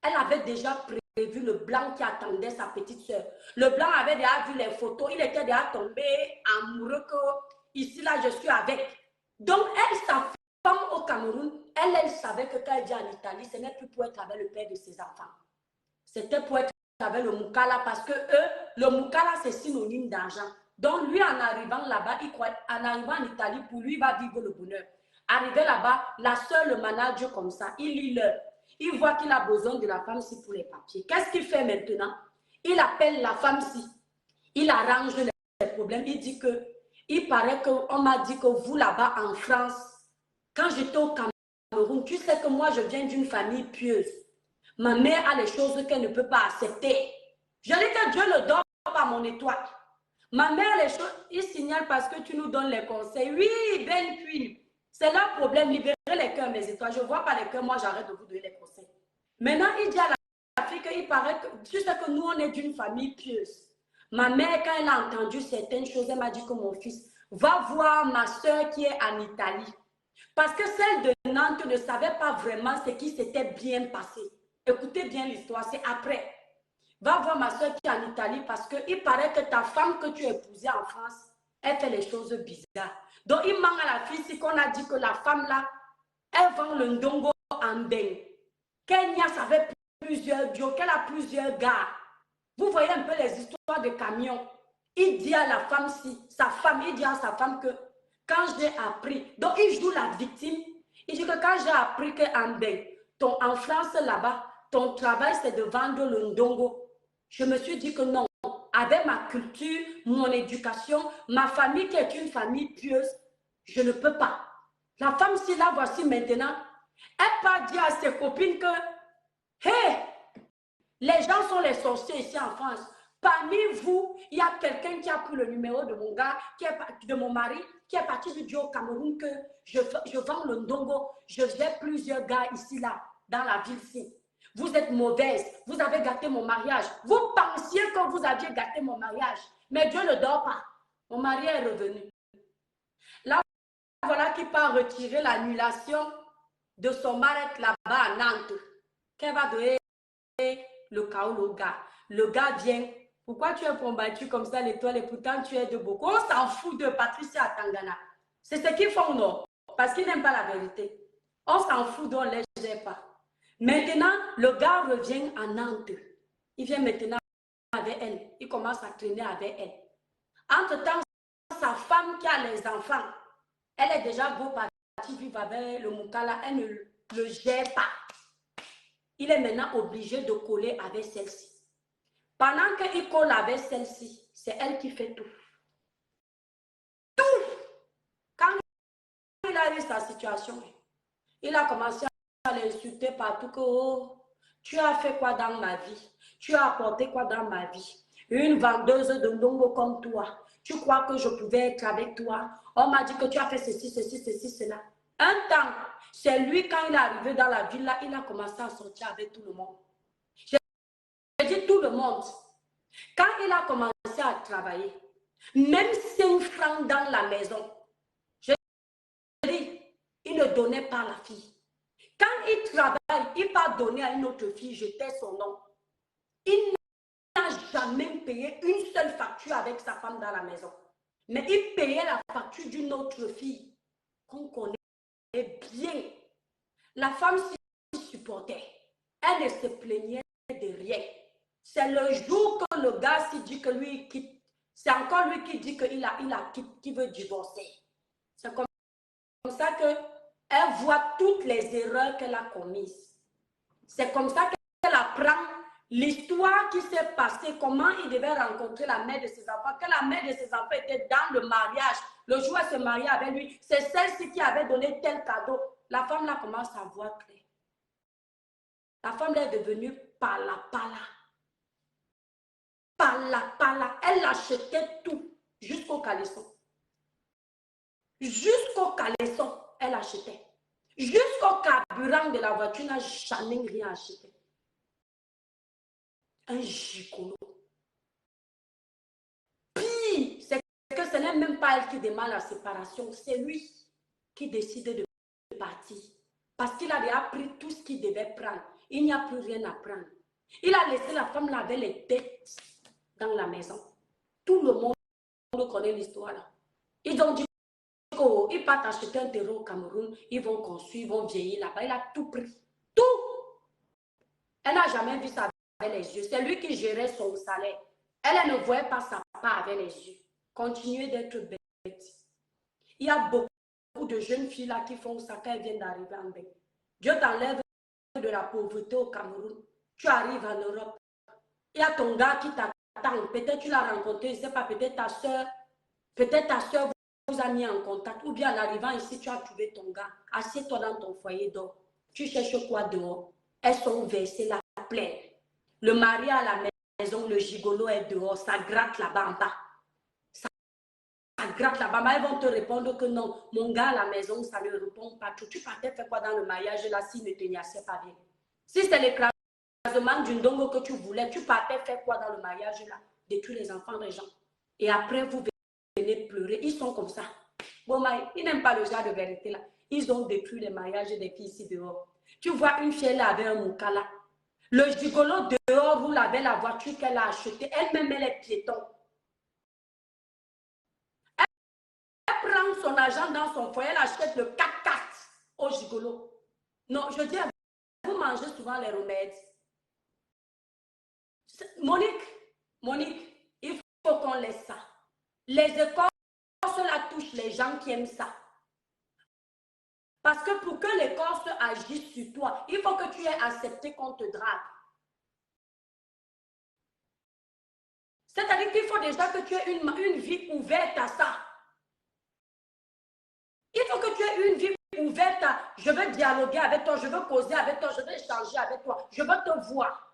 Elle avait déjà prévu le blanc qui attendait sa petite sœur. Le blanc avait déjà vu les photos, il était déjà tombé amoureux que ici, là, je suis avec. Donc, elle, sa femme au Cameroun, elle savait que quand elle vient en Italie, ce n'est plus pour être avec le père de ses enfants. C'était pour être avec le Moukala parce que eux, le Moukala, c'est synonyme d'argent. Donc, lui, en arrivant là-bas, il croit, en arrivant en Italie, pour lui, il va vivre le bonheur. Arrivé là-bas, la soeur le manage comme ça, il lit l'heure. Il voit qu'il a besoin de la femme-ci pour les papiers. Qu'est-ce qu'il fait maintenant? Il appelle la femme-ci. Il arrange les problèmes. Il dit que, il paraît qu'on m'a dit que vous là-bas en France, quand j'étais au Cameroun, tu sais que moi je viens d'une famille pieuse. Ma mère a les choses qu'elle ne peut pas accepter. Je dis que Dieu ne dort pas mon étoile. Ma mère, les choses, il signale parce que tu nous donnes les conseils. Oui, belle puis. C'est leur problème. Libérez les cœurs, mes étoiles. Je ne vois pas les cœurs, moi j'arrête de vous donner les conseils. Maintenant, il dit à la fille qu'il paraît que tu sais que nous, on est d'une famille pieuse. Ma mère, quand elle a entendu certaines choses, elle m'a dit que mon fils, va voir ma soeur qui est en Italie. Parce que celle de Nantes ne savait pas vraiment ce qui s'était bien passé. Écoutez bien l'histoire, c'est après. Va voir ma soeur qui est en Italie parce qu'il paraît que ta femme que tu as épousée en France, elle fait les choses bizarres. Donc, il manque à la fille, c'est qu'on a dit que la femme là, elle vend le ndongo en beng. Qu'elle n'y a avec plusieurs dios, qu'elle a plusieurs gars. Vous voyez un peu les histoires de camions. Il dit à la femme, sa femme, il dit à sa femme que quand j'ai appris, donc il joue la victime, il dit que quand j'ai appris qu'en beng, en France là-bas, ton travail c'est de vendre le ndongo. Je me suis dit que non, avec ma culture, mon éducation, ma famille qui est une famille pieuse, je ne peux pas. La femme, si là, voici maintenant, elle part dire à ses copines que, hé, les gens sont les sorciers ici en France. Parmi vous, il y a quelqu'un qui a pris le numéro de mon gars, de mon mari, qui est parti du au Cameroun, que je vends le ndongo. Je gère plusieurs gars ici, là, dans la ville-ci. Vous êtes mauvaise, vous avez gâté mon mariage. Vous pensiez que vous aviez gâté mon mariage, mais Dieu ne dort pas. Mon mari est revenu. Là, voilà qui part retirer l'annulation de son mari là-bas à Nantes. Qu'elle va donner le chaos au gars. Le gars vient. Pourquoi tu es combattu comme ça l'étoile et pourtant tu es de beaucoup? On s'en fout de Patricia Tangana. C'est ce qu'ils font, non? Parce qu'ils n'aiment pas la vérité. On s'en fout, donc on ne les gère pas. Maintenant, le gars revient à Nantes. Il vient maintenant avec elle. Il commence à traîner avec elle. Entre-temps, sa femme qui a les enfants, elle est déjà beau partie vivre avec le Moukala. Elle ne le gère pas. Il est maintenant obligé de coller avec celle-ci. Pendant qu'il colle avec celle-ci, c'est elle qui fait tout. Tout! Quand il a eu sa situation, il a commencé à l'insulter partout que oh, tu as fait quoi dans ma vie? Tu as apporté quoi dans ma vie? Une vendeuse de ndongo comme toi. Tu crois que je pouvais être avec toi? On m'a dit que tu as fait ceci, ceci, ceci, cela. Un temps, c'est lui, quand il est arrivé dans la ville, là, il a commencé à sortir avec tout le monde. J'ai dit tout le monde. Quand il a commencé à travailler, même 5 francs dans la maison, je dis, il ne donnait pas à la fille. Quand il travaille, il va donner à une autre fille, jeter son nom. Il n'a jamais payé une seule facture avec sa femme dans la maison. Mais il payait la facture d'une autre fille qu'on connaît bien. La femme s'y supportait. Elle ne se plaignait de rien. C'est le jour que le gars s'y dit que lui quitte. C'est encore lui qui dit qu'il veut divorcer. C'est comme ça qu'elle voit toutes les erreurs qu'elle a commises. C'est comme ça qu'elle apprend l'histoire qui s'est passée, comment il devait rencontrer la mère de ses enfants, que la mère de ses enfants était dans le mariage. Le jour où elle se mariait avec lui, c'est celle-ci qui avait donné tel cadeau. La femme là commence à voir clair. La femme là est devenue pala. Elle achetait tout, jusqu'au caleçon. Jusqu'au caleçon, elle achetait. Jusqu'au carburant de la voiture, n'a jamais rien acheté. Un gigolo. Pire, c'est que ce n'est même pas elle qui demande la séparation, c'est lui qui décide de partir. Parce qu'il a déjà pris tout ce qu'il devait prendre. Il n'y a plus rien à prendre. Il a laissé la femme là avec les dettes dans la maison. Tout le monde connaît l'histoire là. Ils ont dit qu'ils partent acheter un terreau au Cameroun, ils vont construire, ils vont vieillir là-bas. Il a tout pris. Tout. Elle n'a jamais vu ça avec les yeux. C'est lui qui gérait son salaire. Elle ne voyait pas sa part avec les yeux. Continuez d'être bête. Il y a beaucoup de jeunes filles là qui font ça quand elles viennent d'arriver en Belgique. Dieu t'enlève de la pauvreté au Cameroun. Tu arrives en Europe. Il y a ton gars qui t'attend. Peut-être tu l'as rencontré, je ne sais pas, peut-être ta soeur vous a mis en contact. Ou bien en arrivant ici, tu as trouvé ton gars. Assieds-toi dans ton foyer d'or. Tu cherches quoi dehors? Elles sont versées la pleine. Le mari à la maison, le gigolo est dehors. Ça gratte là-bas en bas. Ça gratte là-bas. Elles vont te répondre que non, mon gars à la maison, ça ne répond pas. Tu partais faire quoi dans le mariage là s'il ne te niassait pas bien? Si c'est l'écrasement d'une dongo que tu voulais, tu partais faire quoi dans le mariage là? Détruire les enfants des gens. Et après, vous venez pleurer. Ils sont comme ça. Bon, ils n'aiment pas le genre de vérité là. Ils ont détruit les mariages des filles ici dehors. Tu vois une fille là avec un moukala. Le gigolo dehors roule avec la voiture qu'elle a achetée. Elle-même, elle est piéton. Elle prend son argent dans son foyer, elle achète le 4x4 au gigolo. Non, je dis à vous, mangez souvent les remèdes. Monique, il faut qu'on laisse ça. Les écoles, cela touche les gens qui aiment ça. Parce que pour que les Corses agissent sur toi, il faut que tu aies accepté qu'on te drague. C'est-à-dire qu'il faut déjà que tu aies une vie ouverte à ça. Il faut que tu aies une vie ouverte à je veux dialoguer avec toi, je veux causer avec toi, je veux échanger avec toi, je veux te voir.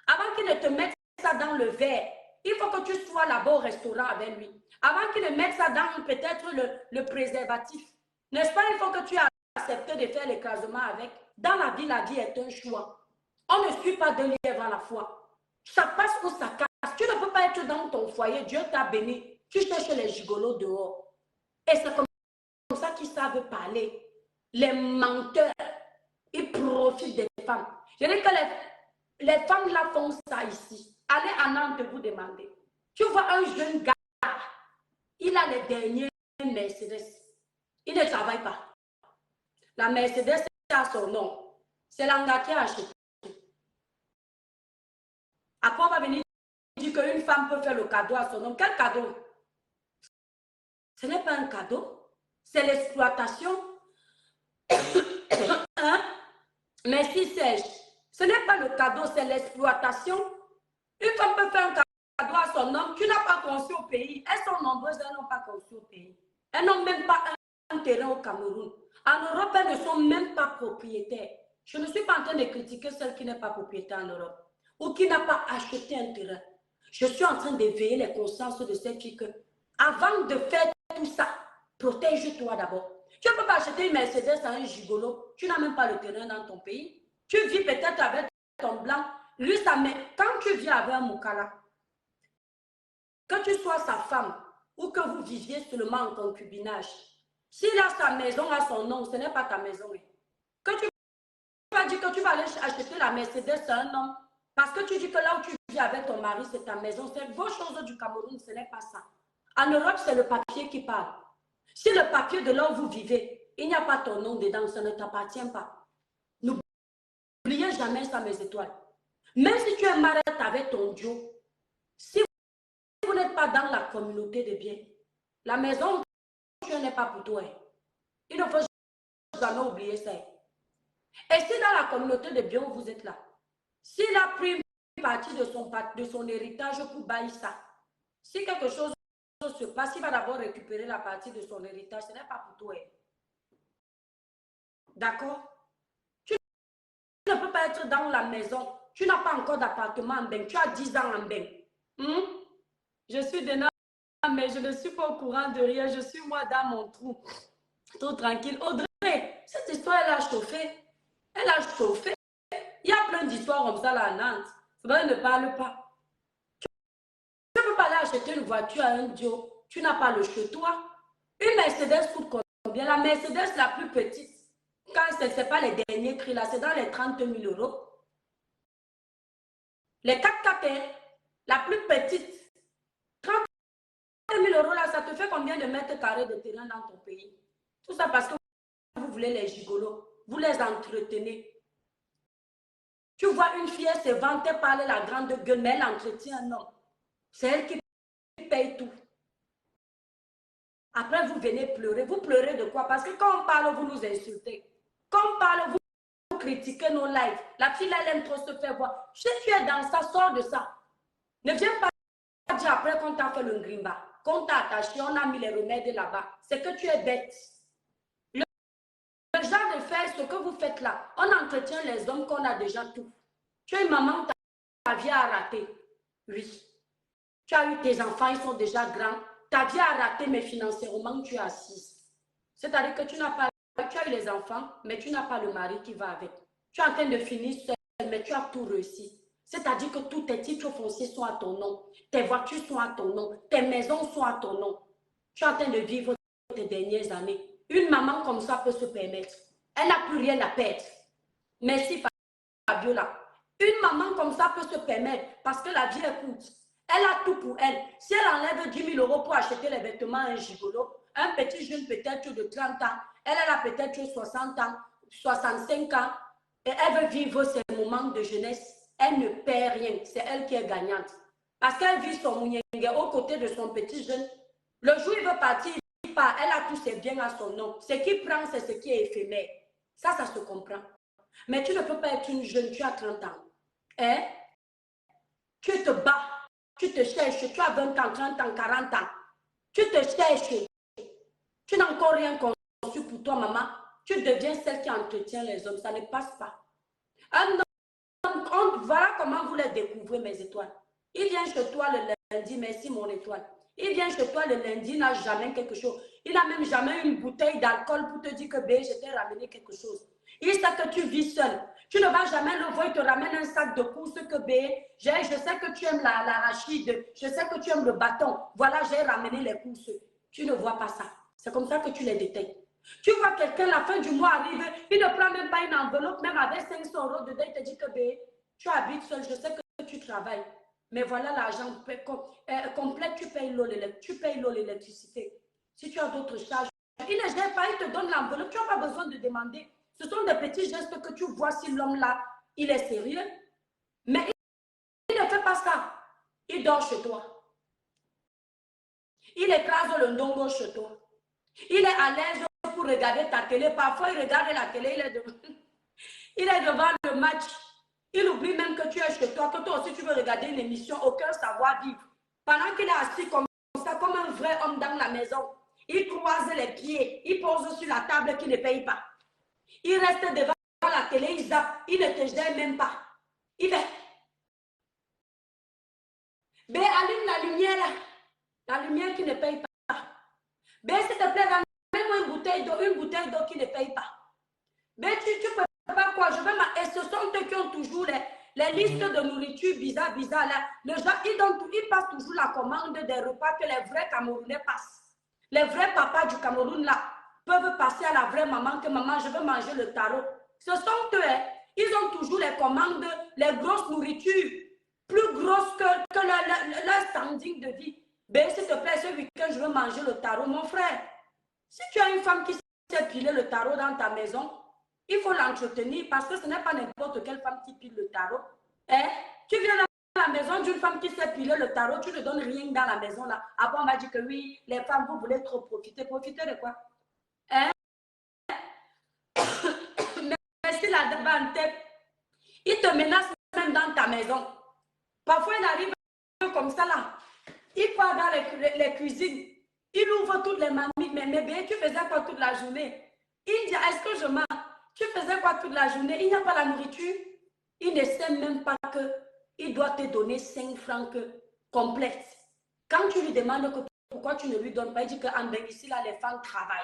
Avant qu'il ne te mette ça dans le verre, il faut que tu sois là-bas au restaurant avec lui. Avant qu'il ne mette ça dans peut-être le préservatif. N'est-ce pas, il faut que tu aies accepté de faire l'écrasement avec. Dans la vie est un choix. On ne suit pas de lièvre à la fois. Ça passe ou ça casse. Tu ne peux pas être dans ton foyer, Dieu t'a béni. Tu cherches les gigolos dehors. Et c'est comme ça qu'ils savent parler. Les menteurs, ils profitent des femmes. Je dis que les femmes là font ça ici. Allez à Nantes vous demander. Tu vois un jeune gars, il a les derniers Mercedes. Il ne travaille pas. La Mercedes, c'est à son nom. C'est l'anga qui a acheté. Après, on va venir dire qu'une femme peut faire le cadeau à son nom. Quel cadeau? Ce n'est pas un cadeau. C'est l'exploitation. Hein? Merci Serge. Ce n'est pas le cadeau, c'est l'exploitation. Une femme peut faire un cadeau à son homme. Tu n'as pas conçu au pays. Elles sont nombreuses, elles n'ont pas conçu au pays. Elles n'ont même pas un terrain au Cameroun. En Europe, elles ne sont même pas propriétaires. Je ne suis pas en train de critiquer celle qui n'est pas propriétaire en Europe ou qui n'a pas acheté un terrain. Je suis en train d'éveiller les consciences de cette fille que, avant de faire tout ça, protège-toi d'abord. Tu ne peux pas acheter une Mercedes à un gigolo. Tu n'as même pas le terrain dans ton pays. Tu vis peut-être avec ton blanc. Lui, ça met. Quand tu vis avec un moukala, que tu sois sa femme ou que vous viviez seulement en concubinage, s'il a sa maison à son nom, ce n'est pas ta maison. Que tu vas dire que tu vas aller acheter la Mercedes à un homme parce que tu dis que là où tu vis avec ton mari, c'est ta maison. C'est vos choses du Cameroun, ce n'est pas ça. En Europe, c'est le papier qui parle. Si le papier de là où vous vivez, il n'y a pas ton nom dedans, ça ne t'appartient pas. N'oubliez jamais ça, mes étoiles. Même si tu es marié avec ton Dieu, si vous n'êtes pas dans la communauté de biens, la maison où tu n'es pas pour toi. Il ne faut jamais oublier ça. Et si dans la communauté de bien où vous êtes là, s'il a pris une partie de son héritage pour bailler ça, si quelque chose se passe, il va d'abord récupérer la partie de son héritage. Ce n'est pas pour toi. D'accord? Tu ne peux pas être dans la maison. Tu n'as pas encore d'appartement en bain. Tu as 10 ans en bain. Je suis de mais je ne suis pas au courant de rien. Je suis moi dans mon trou. Tout tranquille. Audrey, cette histoire, elle a chauffé. Elle a chauffé. Il y a plein d'histoires comme ça là à Nantes. Faudrait ne parle pas. Tu ne peux pas aller acheter une voiture à un Dio. Tu n'as pas le chez toi. Une Mercedes coûte combien? La Mercedes la plus petite, quand ce n'est pas les derniers cris là, c'est dans les 30 000 euros. Les 4x4, la plus petite, 30 000 euros là, ça te fait combien de mètres carrés de terrain dans ton pays? Tout ça parce que vous voulez les gigolos, vous les entretenez. Tu vois une fille, elle se vantait parler la grande gueule, mais elle entretient un homme. C'est elle qui paye tout. Après, vous venez pleurer. Vous pleurez de quoi? Parce que quand on parle, vous nous insultez. Quand on parle, vous critiquez nos lives. La fille, elle aime trop se faire voir. Si tu es dans ça, sors de ça. Ne viens pas dire après qu'on t'a fait le grimba, qu'on t'a attaché, on a mis les remèdes là-bas. C'est que tu es bête. Le genre de faire ce que vous faites là, on entretient les hommes qu'on a déjà tout. Tu es une maman, ta vie a raté. Oui. Tu as eu tes enfants, ils sont déjà grands. Ta vie a raté, mais financièrement, tu es assise. C'est-à-dire que tu as eu les enfants, mais tu n'as pas le mari qui va avec. Tu es en train de finir seul, mais tu as tout réussi. C'est-à-dire que tous tes titres fonciers sont à ton nom. Tes voitures sont à ton nom. Tes maisons sont à ton nom. Tu es en train de vivre tes dernières années. Une maman comme ça peut se permettre. Elle n'a plus rien à perdre. Merci Fabiola. Une maman comme ça peut se permettre parce que la vie est courte. Elle a tout pour elle. Si elle enlève 10 000 euros pour acheter les vêtements à un gigolo, un petit jeune peut-être de 30 ans, elle a peut-être 60 ans, 65 ans, et elle veut vivre ses moments de jeunesse. Elle ne perd rien. C'est elle qui est gagnante. Parce qu'elle vit son mouniengue aux côtés de son petit jeune. Le jour où il veut partir, il part. Elle a tous ses biens à son nom. Ce qu'il prend, c'est ce qui est éphémère. Ça se comprend. Mais tu ne peux pas être une jeune, tu as 30 ans. Hein? Tu te bats. Tu te cherches, tu as 20 ans, 30 ans, 40 ans. Tu te cherches. Tu n'as encore rien conçu pour toi, maman. Tu deviens celle qui entretient les hommes. Ça ne passe pas. Un homme, voilà comment vous les découvrez, mes étoiles. Il vient chez toi le lundi, merci mon étoile. Il vient chez toi le lundi, il n'a jamais quelque chose. Il n'a même jamais une bouteille d'alcool pour te dire que bé, je t'ai ramené quelque chose. Il sait que tu vis seul. Tu ne vas jamais le voir, il te ramène un sac de courses que bé, je sais que tu aimes l'arachide, je sais que tu aimes le bâton. Voilà, j'ai ramené les courses. Tu ne vois pas ça. C'est comme ça que tu les détectes. Tu vois quelqu'un, la fin du mois arrive, il ne prend même pas une enveloppe, même avec 500 euros dedans, il te dit que bé, tu habites seul, je sais que tu travailles. Mais voilà l'argent complet, tu payes l'eau, l'électricité. Si tu as d'autres charges, il ne gère pas, il te donne l'enveloppe, tu n'as pas besoin de demander. Ce sont des petits gestes que tu vois si l'homme là, il est sérieux. Mais il ne fait pas ça. Il dort chez toi. Il écrase le ndongo chez toi. Il est à l'aise pour regarder ta télé. Parfois, il regarde la télé, il est devant le match. Il oublie même que tu es chez toi, que toi aussi tu veux regarder une émission, aucun savoir-vivre. Pendant qu'il est assis comme ça, comme un vrai homme dans la maison, il croise les pieds, il pose sur la table qu'il ne paye pas. Il reste devant la télé, il zappe, il ne te gère même pas. Il est. Mais allume la lumière là. La lumière qui ne paye pas. Mais s'il te plaît, ramène-moi une bouteille d'eau qui ne paye pas. Mais tu peux pas quoi, et ce sont eux qui ont toujours les listes de nourriture bizarre là. Le genre, ils passent toujours la commande des repas que les vrais Camerounais passent. Les vrais papas du Cameroun là peuvent passer à la vraie maman que maman, je veux manger le tarot. Ce sont eux, ils ont toujours les commandes, les grosses nourritures, plus grosses que leur standing de vie. Ben, s'il te plaît, ce week-end, je veux manger le tarot. Mon frère, si tu as une femme qui sait piler le tarot dans ta maison, il faut l'entretenir parce que ce n'est pas n'importe quelle femme qui pile le tarot. Hein? Tu viens dans la maison d'une femme qui sait piler le tarot, tu ne donnes rien dans la maison là. Après, on va dire que oui, les femmes, vous voulez trop profiter. Profiter de quoi? Hein? ici là-bas en tête. Il te menace même dans ta maison. Parfois, il arrive comme ça là. Il part dans les cuisines. Il ouvre toutes les mamies. Mais bébé, tu faisais quoi toute la journée? Il dit, est-ce que je mens? Tu faisais quoi toute la journée? Il n'y a pas la nourriture. Il ne sait même pas qu'il doit te donner 5 francs complètes. Quand tu lui demandes que pourquoi tu ne lui donnes pas, il dit qu'en Bénissi, là, les femmes travaillent.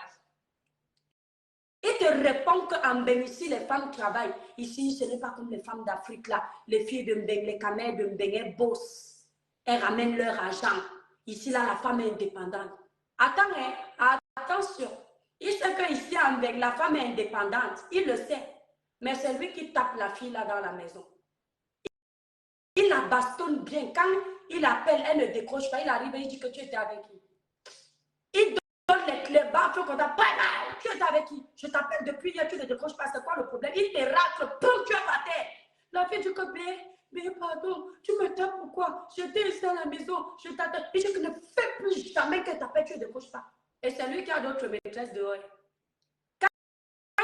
Il te répond qu'en Bénissi, les femmes travaillent. Ici, ce n'est pas comme les femmes d'Afrique, là. Les filles de Mbeng, les camels de Mbeng, elles bossent. Elles ramènent leur argent. Ici, là, la femme est indépendante. Attends, hein? Attention. Il sait qu'ici, en Mbeng, la femme est indépendante. Il le sait. Mais c'est lui qui tape la fille, là, dans la maison. Il la bastonne bien. Quand il appelle, elle ne décroche pas. Il arrive et il dit que tu étais avec qui? Il donne les clés bas, tu étais avec qui? Je t'appelle depuis hier, tu ne décroches pas. C'est quoi le problème? Il te rate, poum, tu es par terre. La fille dit que, mais pardon, tu me tapes pourquoi? J'étais ici à la maison, je t'attends. Il dit que ne fais plus jamais qu'elle t'appelle, tu ne décroches pas. Et c'est lui qui a d'autres maîtresses dehors. Quand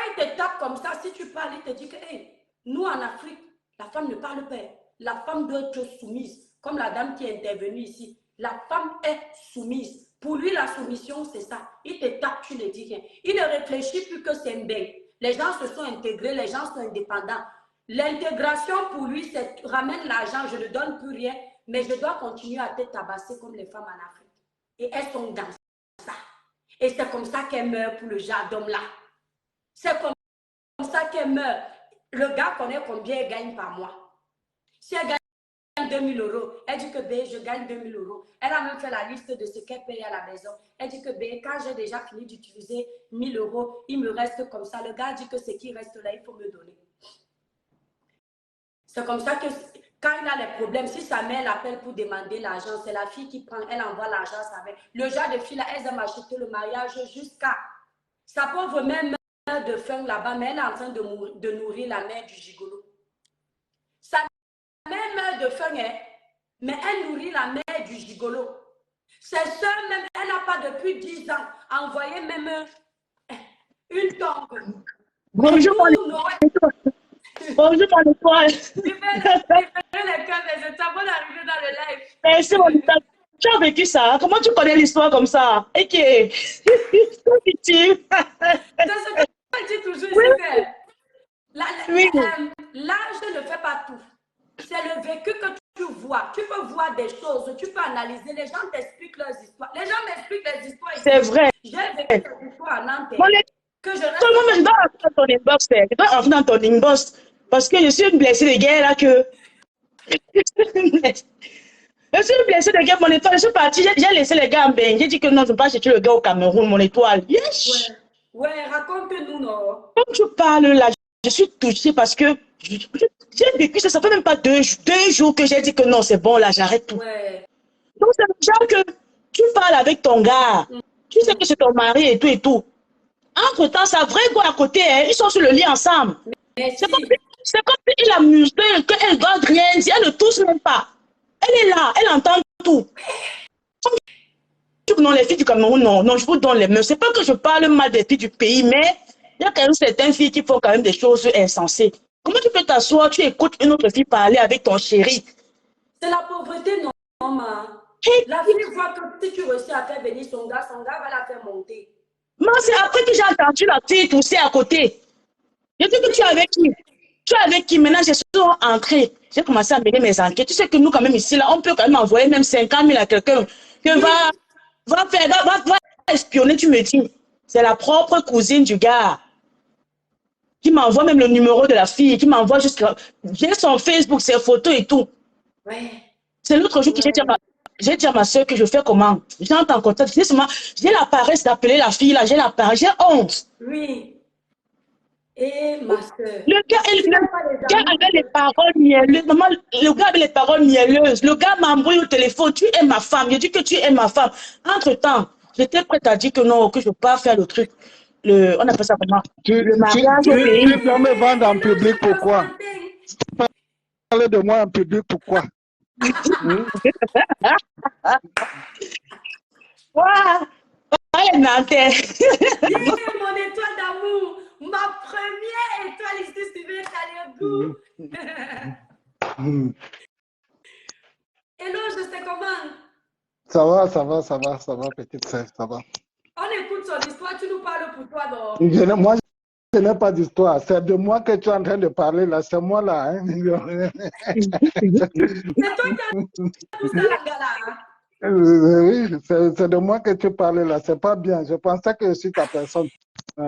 il te tape comme ça, si tu parles, il te dit que, hey, nous en Afrique, la femme ne parle pas. La femme doit être soumise. Comme la dame qui est intervenue ici. La femme est soumise. Pour lui, la soumission, c'est ça. Il te tape, tu ne dis rien. Il ne réfléchit plus que c'est un bain. Les gens se sont intégrés, les gens sont indépendants. L'intégration, pour lui, c'est ramène l'argent, je ne donne plus rien, mais je dois continuer à te tabasser comme les femmes en Afrique. Et elles sont dans ça. Et c'est comme ça qu'elles meurent pour le genre d'homme-là. C'est comme ça qu'elles meurent. Le gars connaît combien elle gagne par mois. Si elle gagne 2 000 €, elle dit que je gagne 2 000 €. Elle a même fait la liste de ce qu'elle paye à la maison. Elle dit que quand j'ai déjà fini d'utiliser 1 000 €, il me reste comme ça. Le gars dit que ce qui reste là, il faut me donner. C'est comme ça que quand il a les problèmes, si sa mère l'appelle pour demander l'argent, c'est la fille qui prend, elle envoie l'argent à sa mère. Le genre de fille là, elles aiment acheter le mariage jusqu'à sa pauvre mère meurt de faim là-bas, mais elle est en train de nourrir la mère du gigolo. Sa mère meurt de faim, hein, mais elle nourrit la mère du gigolo. Ses soeurs même, elle n'a pas depuis 10 ans envoyé même une tombe. Bonjour, bonjour, mon étoile. Tu fais les cœurs des états, bonne arrivée dans le live. Merci, mon étoile. Tu as vécu ça? Comment tu connais l'histoire comme ça? Ok. C'est ce que je dis toujours ici. Oui. L'âge ne fait pas tout. C'est le vécu que tu vois. Tu peux voir des choses, tu peux analyser. Les gens t'expliquent leurs histoires. Les gens m'expliquent les histoires. C'est vrai. J'ai vécu des histoires en Nantes. Tout le monde doit entrer dans ton inbox. Je dois entrer dans ton inbox. Parce que je suis une blessée de guerre là que. Je suis une blessée de guerre, mon étoile. Je suis partie, j'ai laissé les gars en bain. J'ai dit que non, je ne vais pas chercher le gars au Cameroun, mon étoile. Yes. Ouais, raconte-nous, non. Comme tu parles là, je suis touchée parce que j'ai vécu ça. Ça fait même pas 2 jours que j'ai dit que non, c'est bon, là, j'arrête tout. Ouais. Donc, c'est le genre que tu parles avec ton gars. Tu sais que c'est ton mari et tout et tout. Entre-temps, sa vraie go à côté, hein, ils sont sur le lit ensemble. C'est comme s'il a musclé, qu'elle ne doit rien dire, elle ne touche même pas. Elle est là, elle entend tout. Non, les filles du Cameroun, non, je vous donne les mains. C'est pas que je parle mal des filles du pays, mais il y a quand même certaines filles qui font quand même des choses insensées. Comment tu peux t'asseoir, tu écoutes une autre fille parler avec ton chéri? C'est la pauvreté, non, maman. La fille voit que si tu réussis à faire venir son gars va la faire monter. Moi, c'est après que j'ai entendu la fille tousser à côté. Je dis que tu es avec qui? Tu es avec qui? Maintenant, je suis entrée. J'ai commencé à mener mes enquêtes. Tu sais que nous, quand même, ici, là, on peut quand même envoyer même 50 000 à quelqu'un que va espionner, tu me dis. C'est la propre cousine du gars qui m'envoie même le numéro de la fille, qui m'envoie jusqu'à... J'ai son Facebook, ses photos et tout. Ouais. C'est l'autre jour que j'ai dit à ma soeur que je fais comment? J'entends en contact. J'ai la paresse d'appeler la fille là, j'ai la paresse, j'ai honte. Oui. Et ma soeur. Le gars avait les paroles mielleuses. Maman, le gars avait les paroles mielleuses. Le gars m'a embrouillé au téléphone. Tu es ma femme. J'ai dit que tu es ma femme. Entre-temps, j'étais prête à dire que non, que je ne peux pas faire le truc. On appelle ça comment? Le mariage au pays. Tu peux me vendre en public, pourquoi? Parle de moi en public, pourquoi? Waouh! Elle est nantais. Mon étoile d'amour. Ma première étoile ici sur Talergou. Hello, je sais comment. Ça va, petite sœur, ça va. On écoute son histoire, tu nous parles pour toi, donc. Moi, je n'ai pas d'histoire. C'est de moi que tu es en train de parler là. C'est moi là. Hein? C'est toi qui as poussé la gala. Oui, c'est de moi que tu parles là. C'est pas bien. Je pensais que je suis ta personne. Est-ce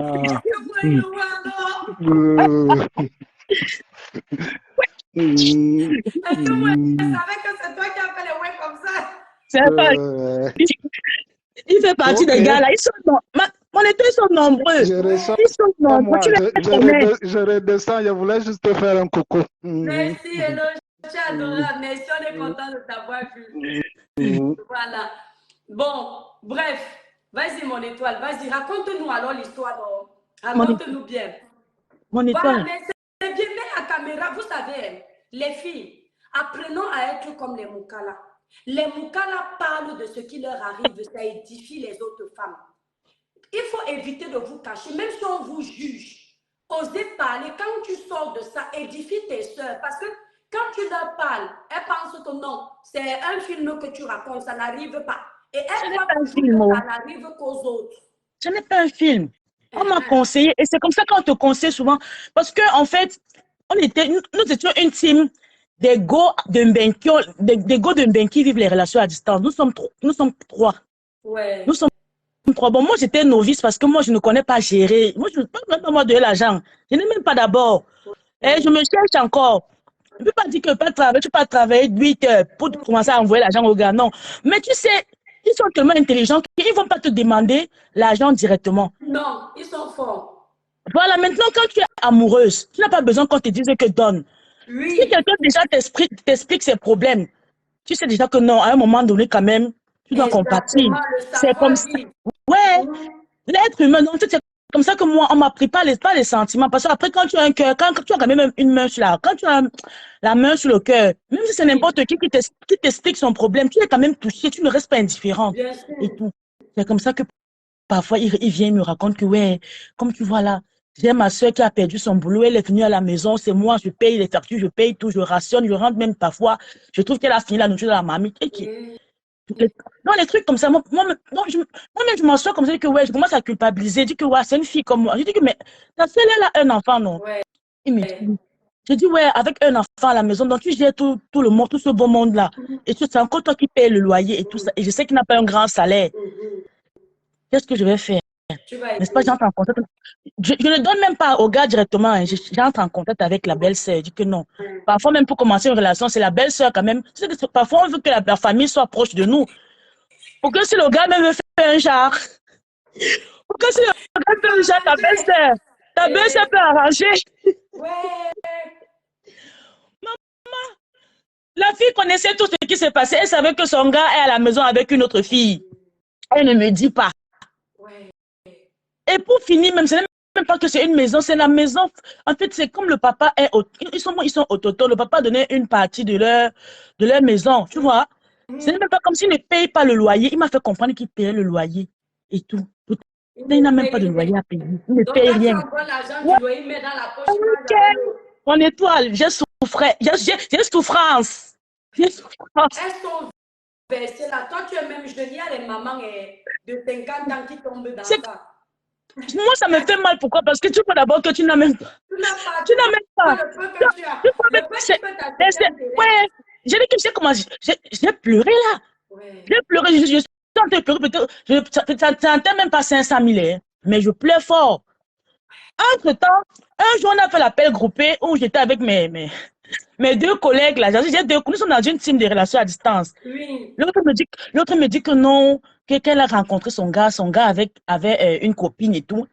que moi, je savais que c'est toi qui as fait les ouais comme ça? C'est pas... Il fait partie des gars là. Ils sont ils sont nombreux. Ils sont nombreux. Je redescends. Je voulais juste te faire un coucou. Merci, hello. Tu es adorable. Merci, on est content de t'avoir vu. Voilà. Bon, bref. Vas-y, mon étoile. Vas-y, raconte-nous alors l'histoire. Raconte-nous bien. Mon étoile. Voilà, mais c'est bien, mais la caméra, vous savez, les filles, apprenons à être comme les Moukala. Les Moukala parlent de ce qui leur arrive, ça édifie les autres femmes. Il faut éviter de vous cacher, même si on vous juge. Osez parler, quand tu sors de ça, édifie tes soeurs. Parce que quand tu leur parles, elles pensent que non, c'est un film que tu racontes, ça n'arrive pas. Et elles voient que ça n'arrive qu'aux autres. Ce n'est pas un film. On m'a conseillé, et c'est comme ça qu'on te conseille souvent. Parce qu'en fait, nous étions une team des go de Mbenki qui vivent les relations à distance. Nous sommes trois. Ouais. Nous sommes trois. Bon, moi, j'étais novice parce que moi, je ne connais pas gérer. Moi, je ne peux même pas donner l'argent. Je n'ai même pas d'abord. Et je me cherche encore. Je ne peux pas dire que tu ne peux pas travailler 8 heures pour commencer à envoyer l'argent aux gars. Non. Mais tu sais, ils sont tellement intelligents qu'ils ne vont pas te demander l'argent directement. Non, ils sont forts. Voilà, maintenant, quand tu es amoureuse, tu n'as pas besoin qu'on te dise que donne. Oui. Si quelqu'un déjà t'explique ses problèmes, tu sais déjà que non, à un moment donné, quand même, tu dois compatir. C'est comme ça. Ouais, l'être humain, donc c'est comme ça que moi, on m'a pris pas les sentiments. Parce qu'après, quand tu as un cœur, quand tu as quand même une main sur quand tu as la main sur le cœur, même si c'est n'importe qui t'explique son problème, tu es quand même touché, tu ne restes pas indifférent. Et tout. C'est comme ça que parfois, il vient, il me raconte que, ouais, comme tu vois là, j'ai ma soeur qui a perdu son boulot, elle est venue à la maison, c'est moi, je paye les factures, je paye tout, je rationne, je rentre même parfois, je trouve qu'elle a fini la nourriture de la marmite. Non, les trucs comme ça, moi-même, je m'assois comme ça, que ouais, je commence à culpabiliser, je dis que ouais, c'est une fille comme moi. Je dis que, mais ta soeur, elle a un enfant, non? Ouais. Il me dit, je dis, ouais, avec un enfant à la maison, donc tu gères tout le monde, tout ce beau monde-là. Et c'est encore toi qui payes le loyer et tout ça. Et je sais qu'il n'a pas un grand salaire. Qu'est-ce que je vais faire? N'est-ce pas, j'entre en contact. Je ne donne même pas au gars directement, hein. J'entre en contact avec la belle-sœur. Je dis que non. Parfois, même pour commencer une relation, c'est la belle-sœur quand même. Parfois, on veut que la famille soit proche de nous. Pour que si le gars même veut faire un genre, pour que si le gars fait un genre, ta belle-sœur peut arranger. Ouais. Maman, la fille connaissait tout ce qui s'est passé. Elle savait que son gars est à la maison avec une autre fille. Elle ne me dit pas. Ouais. Et pour finir, même, ce n'est même pas que c'est une maison, c'est la maison. En fait, c'est comme le papa est, ils sont autonomes. Le papa donnait une partie de leur maison, tu vois. Ce n'est même pas comme s'il ne paye pas le loyer. Il m'a fait comprendre qu'il payait le loyer et tout. Il n'a même pas de loyer à payer. Il ne paye rien. Mon étoile, j'ai souffert. J'ai souffrance. J'ai souffrance. Elles sont versées là. Toi, tu es même jeune. Il y a les mamans de 50 ans qui tombent dans ça. Moi, ça me fait mal. Pourquoi? Parce que tu vois d'abord que tu n'as même pas. Tu n'as même pas. Ouais. J'ai dit que j'ai commencé. J'ai pleuré là. Ouais. J'ai pleuré. Je sentais pleurer. Peut-être. Ça n'atteint même pas 500 000. Hein, mais je pleure fort. Entre-temps, un jour, on a fait l'appel groupé où j'étais avec mes deux collègues là. Nous sommes dans une team de relations à distance. Oui. L'autre me dit que non, qu'elle a rencontré son gars avait une copine et tout.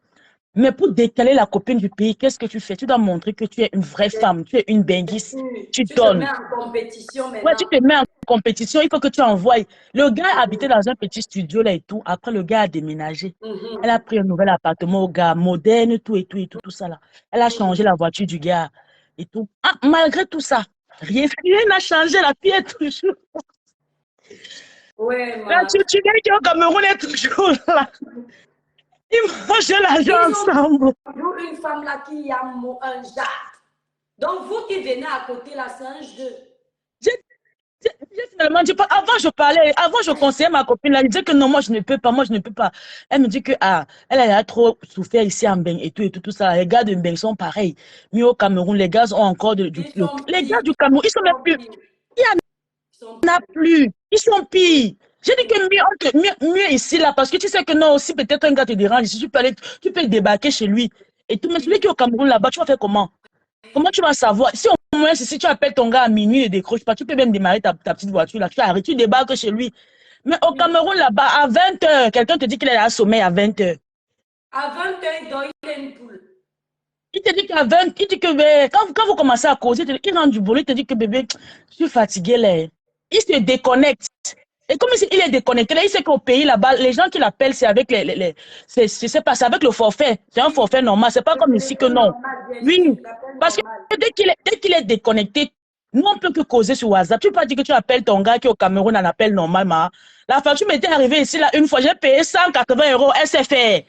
Mais pour décaler la copine du pays, qu'est-ce que tu fais? Tu dois montrer que tu es une vraie femme, tu es une benguisse. Tu donnes. Tu te mets en compétition maintenant. Ouais, tu te mets en compétition, il faut que tu envoies. Le gars habitait dans un petit studio là et tout. Après, le gars a déménagé. Elle a pris un nouvel appartement au gars, moderne, tout ça là. Elle a changé la voiture du gars et tout. Ah, malgré tout ça, rien n'a changé, la fille est toujours. Ouais, la Tchouchouguette qui est au Cameroun est toujours là. Ils mangent l'argent Ils ensemble. ont toujours une femme là qui a un genre. Donc, vous qui venez à côté là, c'est un jeu. Finalement dit, avant je parlais, avant je conseillais ma copine, elle disait que non, moi je ne peux pas, moi je ne peux pas. Elle me dit que elle a trop souffert ici en Mbeng et tout ça. Les gars de Mbeng sont pareils. Mais au Cameroun, les gars ont encore Ils sont les gars pires. du Cameroun, ils sont même plus, il Ils sont n'y en a pires. plus, ils sont pires. J'ai dit que mieux ici là, parce que tu sais que non, si peut-être un gars te dérange, si tu peux débarquer chez lui et tout, mais celui qui est au Cameroun là-bas, tu vas faire comment? Comment tu vas savoir? Si au moins, si tu appelles ton gars à minuit et décroche pas, tu peux même démarrer ta petite voiture là, tu arrêtes, tu débarques chez lui. Mais au Cameroun là-bas, à 20h, quelqu'un te dit qu'il est à sommeil à 20h. À 20h, il dort, il est une poule. Il te dit qu'à 20, il dit que quand vous commencez à causer, il rentre du boulot, il te dit que bébé, je suis fatigué là. Il se déconnecte. Et comme il est déconnecté, là, il sait qu'au pays là-bas, les gens qui l'appellent, c'est avec c'est c'est avec le forfait. C'est un forfait normal. C'est pas Le comme ici que téléphone non. normal, bien Oui. sûr, l'appel Parce que normal. dès qu'il est déconnecté, nous, on peut que causer sur WhatsApp. Tu peux pas dire que tu appelles ton gars qui est au Cameroun en appel normal, ma. La facture m'était arrivée ici, là, une fois, j'ai payé 180 € SFR.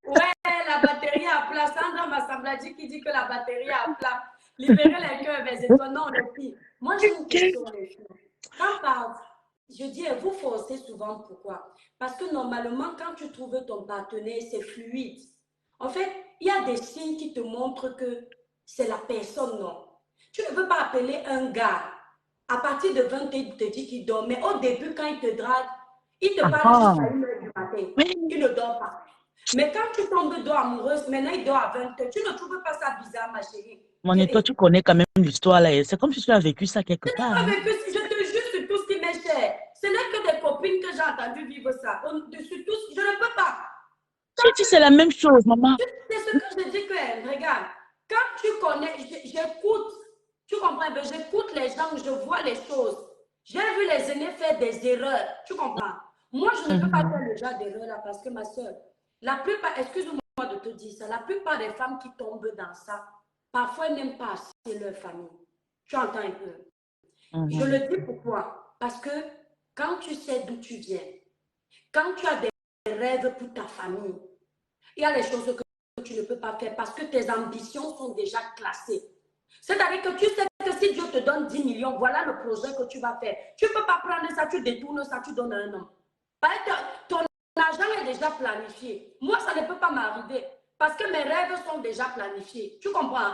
Ouais, la batterie à plat. Sandra Massambladi qui dit que la batterie à plat. Libérer les cœurs, mais c'est toi. Non, les filles. Moi, j'ai une question, les filles. Je dis, vous forcez souvent, pourquoi? Parce que normalement, quand tu trouves ton partenaire, c'est fluide. En fait, il y a des signes qui te montrent que c'est la personne, non. Tu ne peux pas appeler un gars. À partir de 20 ans, il te dit qu'il dort. Mais au début, quand il te drague, il te parle jusqu'à 1h du matin. Il ne dort pas. Mais quand tu tombes d'eau amoureuse, maintenant il dort à 20h, tu ne trouves pas ça bizarre, ma chérie? Mon et toi, tu connais quand même l'histoire là. C'est comme si tu as vécu ça quelque part. Hein? Je te jure sur tout ce qui m'est cher. Ce n'est que des copines que j'ai entendu vivre ça. Sur tout, je ne peux pas. Tu dis c'est la même chose, maman. C'est ce que je dis que, regarde, quand tu connais, j'écoute, tu comprends, j'écoute les gens, je vois les choses. J'ai vu les aînés faire des erreurs, tu comprends? Moi, je ne peux pas faire le genre d'erreur là parce que ma soeur, la plupart, excuse-moi de te dire ça, la plupart des femmes qui tombent dans ça, parfois elles n'aiment pas assez leur famille. Tu entends un peu? Je le dis pourquoi? Parce que quand tu sais d'où tu viens, quand tu as des rêves pour ta famille, il y a les choses que tu ne peux pas faire parce que tes ambitions sont déjà classées. C'est-à-dire que tu sais que si Dieu te donne 10 millions, voilà le projet que tu vas faire. Tu ne peux pas prendre ça, tu détournes ça, tu donnes à un homme. Ton argent est déjà planifié. Moi, ça ne peut pas m'arriver parce que mes rêves sont déjà planifiés. Tu comprends?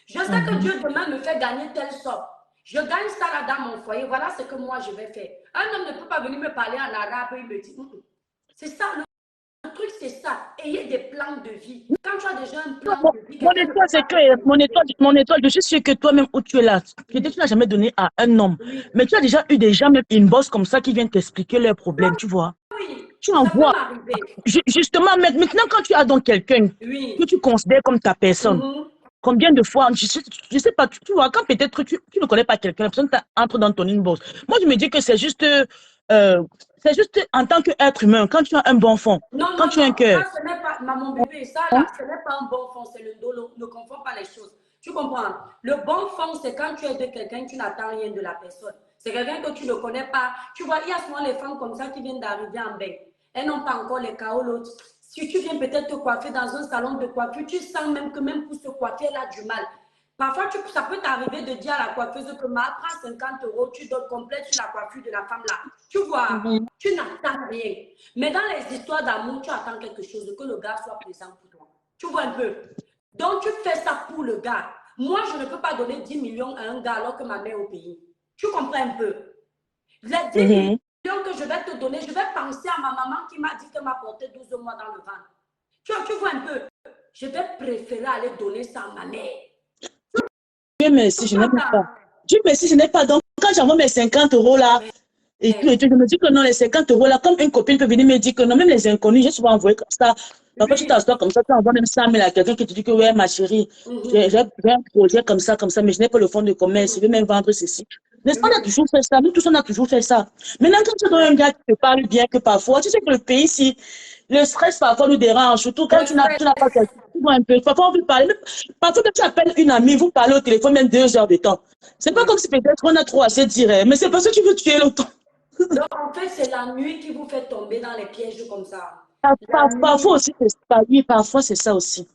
Je sais que Dieu demain me fait gagner telle sorte. Je gagne ça là dans mon foyer. Voilà ce que moi je vais faire. Un homme ne peut pas venir me parler en arabe et il me dit, c'est ça le truc, c'est ça. Ayez des plans de vie. Quand tu as déjà un plan de vie, Mon étoile, c'est que, mon étoile, je suis sûre que toi-même où tu es là, tu n'as jamais donné à un homme. Oui. Mais tu as déjà eu des gens, même une boss comme ça, qui viennent t'expliquer leurs problèmes, tu vois. Oui, tu en vois. Justement, maintenant, quand tu as donc quelqu'un que tu considères comme ta personne, combien de fois, je sais pas, tu vois, quand peut-être tu ne connais pas quelqu'un, la personne entre dans ton inbox. Moi, je me dis que c'est juste en tant qu'être humain, quand tu as un bon fond, quand tu as un cœur. Ça, ce n'est pas, maman bébé, ça là, ce n'est pas un bon fond, c'est le dos, ne confonds pas les choses. Tu comprends? Le bon fond, c'est quand tu es de quelqu'un, tu n'attends rien de la personne. C'est quelqu'un que tu ne connais pas. Tu vois, il y a souvent les femmes comme ça qui viennent d'arriver en bain. Elles n'ont pas encore les chaos, l'autre. Si tu viens peut-être te coiffer dans un salon de coiffure, tu sens même que même pour se coiffer, elle a du mal. Parfois, ça peut t'arriver de dire à la coiffeuse que prends 50 €, tu donnes complète sur la coiffure de la femme là. Tu vois, tu n'attends rien. Mais dans les histoires d'amour, tu attends quelque chose, que le gars soit présent pour toi. Tu vois un peu. Donc, tu fais ça pour le gars. Moi, je ne peux pas donner 10 millions à un gars alors que ma mère est au pays. Tu comprends un peu? Les 10 millions que je vais te donner, je vais penser à ma maman qui m'a dit qu'elle m'a porté 12 mois dans le ventre. Tu vois un peu? Je vais préférer aller donner ça à ma mère. Dieu merci, je n'ai pas. Dieu merci, je n'ai pas. Donc, quand j'envoie mes 50 € là, et tout, je me dis que non, les 50 € là, comme une copine peut venir me dire que non, même les inconnus, j'ai souvent envoyé comme ça. Parfois, tu t'assois comme ça, tu envoies même 100 000 à quelqu'un qui te dit que ouais, ma chérie, j'ai un projet comme ça, mais je n'ai pas le fonds de commerce, je vais même vendre ceci. N'est-ce pas, on a toujours fait ça, nous tous, on a toujours fait ça. Maintenant, quand tu as un gars qui te parle bien, que parfois, tu sais que le pays, si le stress parfois nous dérange, surtout quand tu n'as pas quelqu'un, tu vois un peu, parfois on veut parler, parfois quand tu appelles une amie, vous parlez au téléphone même 2 heures de temps. C'est pas comme si peut-être on a trop à se dire, mais c'est parce que tu veux tuer le temps. Donc, en fait, c'est la nuit qui vous fait tomber dans les pièges comme ça. La Parfois nuit, aussi, c'est ça. Oui, parfois, c'est ça aussi.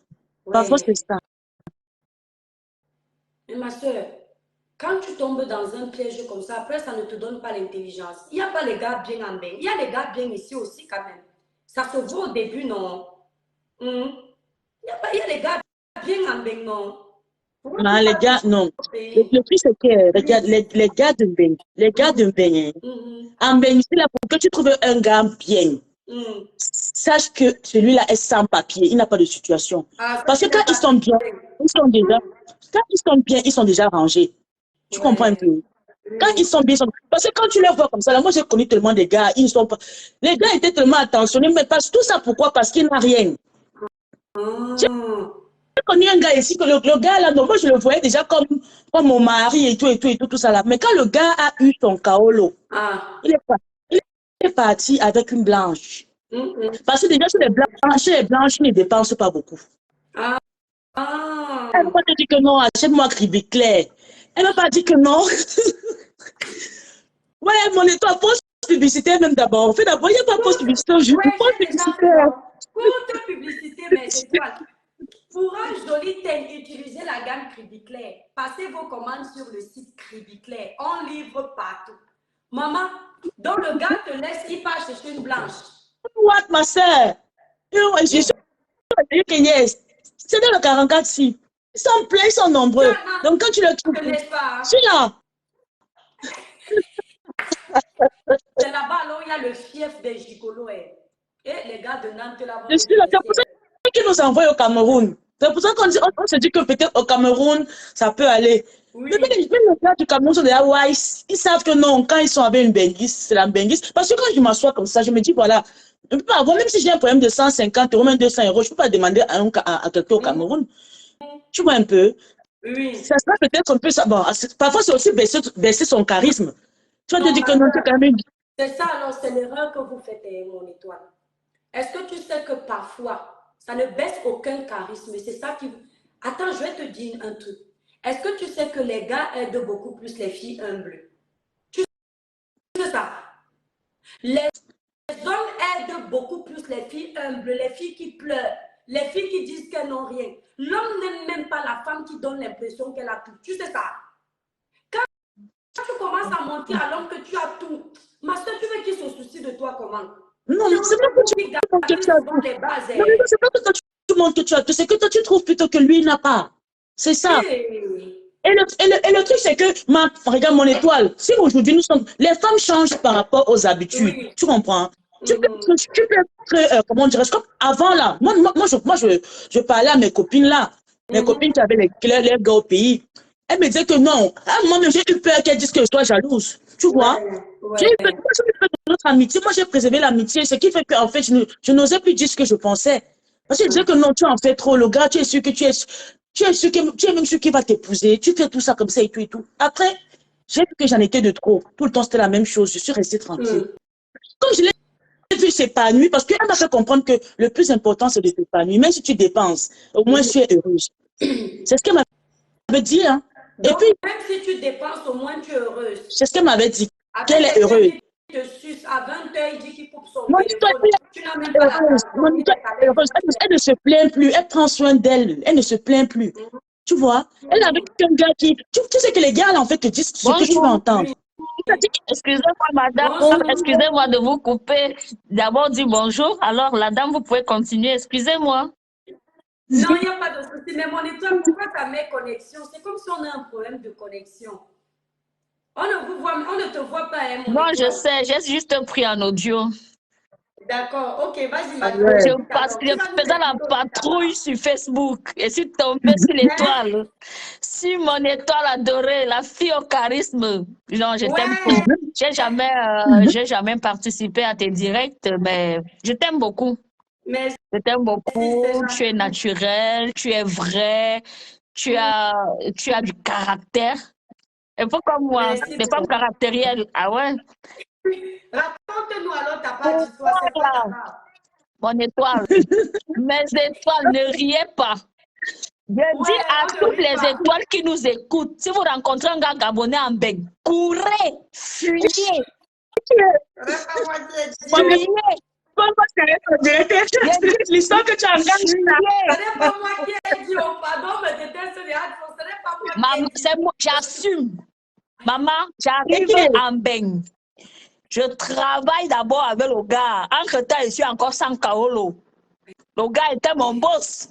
Parfois, c'est ouais. ça. Mais ma soeur, quand tu tombes dans un piège comme ça, après, ça ne te donne pas l'intelligence. Il n'y a pas les gars bien en bain. Il y a les gars bien ici aussi quand même. Ça se voit au début, non? Hmm. Il y a les gars bien en bain, non? Vous ne Ah, pouvez les pas gars, toujours non. Le payer. truc, c'est que, Oui. regarde, les gars de Mbeng, les gars Mhm, de Mbeng, mhm, en Mbeng, ici, là, pour que tu trouves un gars bien, mhm. sache que celui-là est sans papier, il n'a pas de situation. Ah, Parce que ça, il n'a quand ils pas sont bien, de... ils sont déjà, quand ils sont bien, ils sont déjà rangés. Tu comprends un Ouais. peu? Quand ils Oui. sont bien, ils sont... Parce que quand tu les vois comme ça, là, moi j'ai connu tellement de gars, ils sont pas... Les gars étaient tellement attentionnés, mais parce tout ça pourquoi? Parce qu'il n'a rien. J'ai Ah, connu un gars ici, que le gars là, non, moi je le voyais déjà comme mon mari tout ça là. Mais quand le gars a eu son kaolo, ah. il est, il est parti avec une blanche. Mhm. Parce que déjà, chez les blanches, ils ne dépensent pas beaucoup. Ah, Elle ah. m'a dit que non, achète-moi Cribi Clair. Elle m'a pas dit que non. Ouais, mon étoile, poste publicitaire même d'abord. Fais d'abord, il n'y a pas poste publicitaire, je Ouais, poste j'ai déjà fait publicitaire. ça. Courte publicité, mes étoiles. Pour un joli thème, utilisez la gamme Cribiclair. Passez vos commandes sur le site Cribiclair. On livre partout. Maman, donc le gars te laisse, il part chercher une blanche. What, ma soeur? Je suis que yes. C'est dans le 44 ci. Ils sont pleins, ils sont Tu nombreux. as Donc quand tu le trouves, te laisse pas. je Hein? suis là. C'est là-bas, alors il y a le fief des gigolos. Eh. Et les gars de Nantes là vont Je te suis là. C'est pour délaisser. ça qu'ils nous envoient au Cameroun. C'est pour ça on se dit que peut-être au Cameroun, ça peut aller. Mais Oui, les gars du Cameroun sont déjà, ouais, ils savent que non, quand ils sont avec une benguise, c'est la benguise. Parce que quand je m'assois comme ça, je me dis, voilà, je ne peux pas avoir, même si j'ai un problème de 150 euros, même 200 euros, je ne peux pas demander à quelqu'un au Cameroun. Tu vois un peu. oui. Ça sera peut-être un peu ça. Bon, parfois, c'est aussi baisser son charisme. Tu vas te Non, dire que ma non, tu es soeur, quand même. c'est ça, alors c'est l'erreur que vous faites, mon étoile. Est-ce que tu sais que parfois, ça ne baisse aucun charisme? C'est ça qui... Attends, je vais te dire un truc. Est-ce que tu sais que les gars aident beaucoup plus les filles humbles? Tu sais ça? Les hommes aident beaucoup plus les filles humbles, les filles qui pleurent, les filles qui disent qu'elles n'ont rien. L'homme n'aime même pas la femme qui donne l'impression qu'elle a tout. Tu sais ça? Quand tu commences à mentir à l'homme que tu as tout, ma soeur, tu veux qu'il se soucie de toi comment? Non, C'est c'est aussi pas que vous qui tu montres que gâtez tu as souvent tout. les bases. Non, mais c'est pas que toi, tu montres que tu as tout. C'est que toi, tu trouves plutôt que lui n'a pas. C'est ça. Hey. Et le truc, c'est que, regarde mon étoile. Si aujourd'hui, les femmes changent par rapport aux habitudes. Oui. Tu comprends? Mhm. Tu peux être, comment dirais-je, comme avant là. Je parlais à mes copines là. Mes Mhm. copines qui avaient les gars au pays. Elles me disaient que non. Moi-même, j'ai eu peur qu'elles disent que je sois jalouse. Tu vois? Ouais, J'ai eu peur ouais. de notre amitié. Moi, j'ai préservé l'amitié. Ce qui fait qu'en fait, je n'osais plus dire ce que je pensais. Parce que je disais que non, tu en fais trop. Le gars, tu es sûr que tu es même sûr qu'il va t'épouser. Tu fais tout ça comme ça et tout et tout. Après, j'ai vu que j'en étais de trop. Tout le temps, c'était la même chose. Je suis restée tranquille. Mhm. Comme je l'ai vu s'épanouir, parce qu'elle m'a fait comprendre que le plus important, c'est de s'épanouir. Même si tu dépenses, au moins Oui. tu es heureuse. C'est ce qu'elle m'avait dit. Hein. Et Donc, puis, même si tu dépenses, au moins tu es heureuse. c'est ce qu'elle m'avait dit. Qu'elle Avec est quelqu'un heureuse. qui te suce à 20 heures, il dit qu'il coupe son Mon histoire, téléphone. Tu n'as même elle pas est la heureuse. Mon tension ni histoire les est câlins. heureuse. Elle ne se plaint plus. Elle prend soin d'elle. Elle ne se plaint plus. Tu vois? Elle est avec un gars qui. Tu sais que les gars, là, en fait, te disent ce que tu vas Bonjour. entendre. Oui. Excusez-moi, madame. Bonjour. Excusez-moi de vous couper. D'abord, dit bonjour. Alors, la dame, vous pouvez continuer. Excusez-moi. Non, il n'y a pas de souci. Mais mon étoile, pourquoi ta mes connexion? C'est comme si on a un problème de connexion. On ne vous voit, on ne te voit pas, hein, mon Non, je étoile. sais. J'ai juste pris en audio. D'accord. Ok, vas-y, Ah ma Je, ouais. chérie. Alors, je tu vas nous faisais la expliquer aussi là-bas. patrouille sur Facebook et suis tombée sur Hein? l'étoile. Sur mon étoile adorée, la fille au charisme. Non, je t'aime trop. Ouais. J'ai jamais participé à tes directs, mais je t'aime beaucoup. Merci, Je t'aime c'est beaucoup. Tu es gentil. naturel, tu es vrai, tu as, tu as du caractère. Un peu comme moi, Merci des femmes beaucoup. caractérielles. Ah ouais? Raconte-nous alors ta part d'histoire. C'est quoi ta Voilà, part? mon étoile. Mes étoiles, ne riez pas. Je dis Ouais, à on ne toutes rit les pas. étoiles qui nous écoutent, si vous rencontrez un gars gabonais en bec, courez, fuyez. C'est pas moi qui ai dit. Moi, l'histoire que tu engages là. Ce n'est pas moi qui ai dit, oh pardon, mais c'était ce ce n'est pas moi qui ai dit. C'est moi, j'assume. Maman, j'arrive en beigne. Je travaille d'abord avec le gars. Entre-temps, je suis encore sans Kaolo. Le gars était mon boss.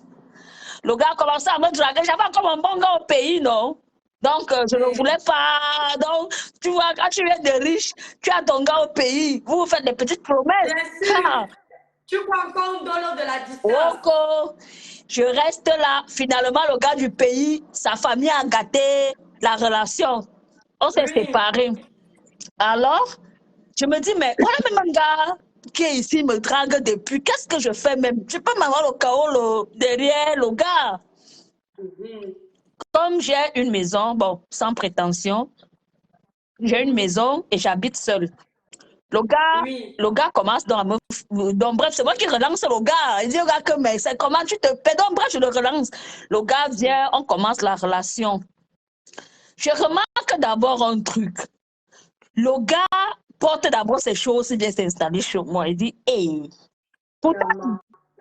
Le gars a commencé à me draguer. J'avais encore un bon gars au pays, non? Donc, je ne voulais pas. Donc, tu vois, quand tu viens de riche, tu as ton gars au pays. Vous vous faites des petites promesses. Bien sûr. Tu vois encore un dollar de la distance. Oko, je reste là. Finalement, le gars du pays, sa famille a gâté la relation. On s'est séparés. Alors, je me dis, mais voilà même un gars qui est ici, me drague depuis. Qu'est-ce que je fais même? Je peux m'avoir le chaos derrière le gars. Comme j'ai une maison, bon, sans prétention, j'ai une maison et j'habite seule. Le gars commence donc à me... Donc, bref, c'est moi qui relance le gars. Il dit au gars que, mais c'est comment tu te paies? Donc, bref, je le relance. Le gars vient, on commence la relation. Je remarque d'abord un truc. Le gars porte d'abord ses choses, il vient s'installer chez moi. Il dit, hey, pourtant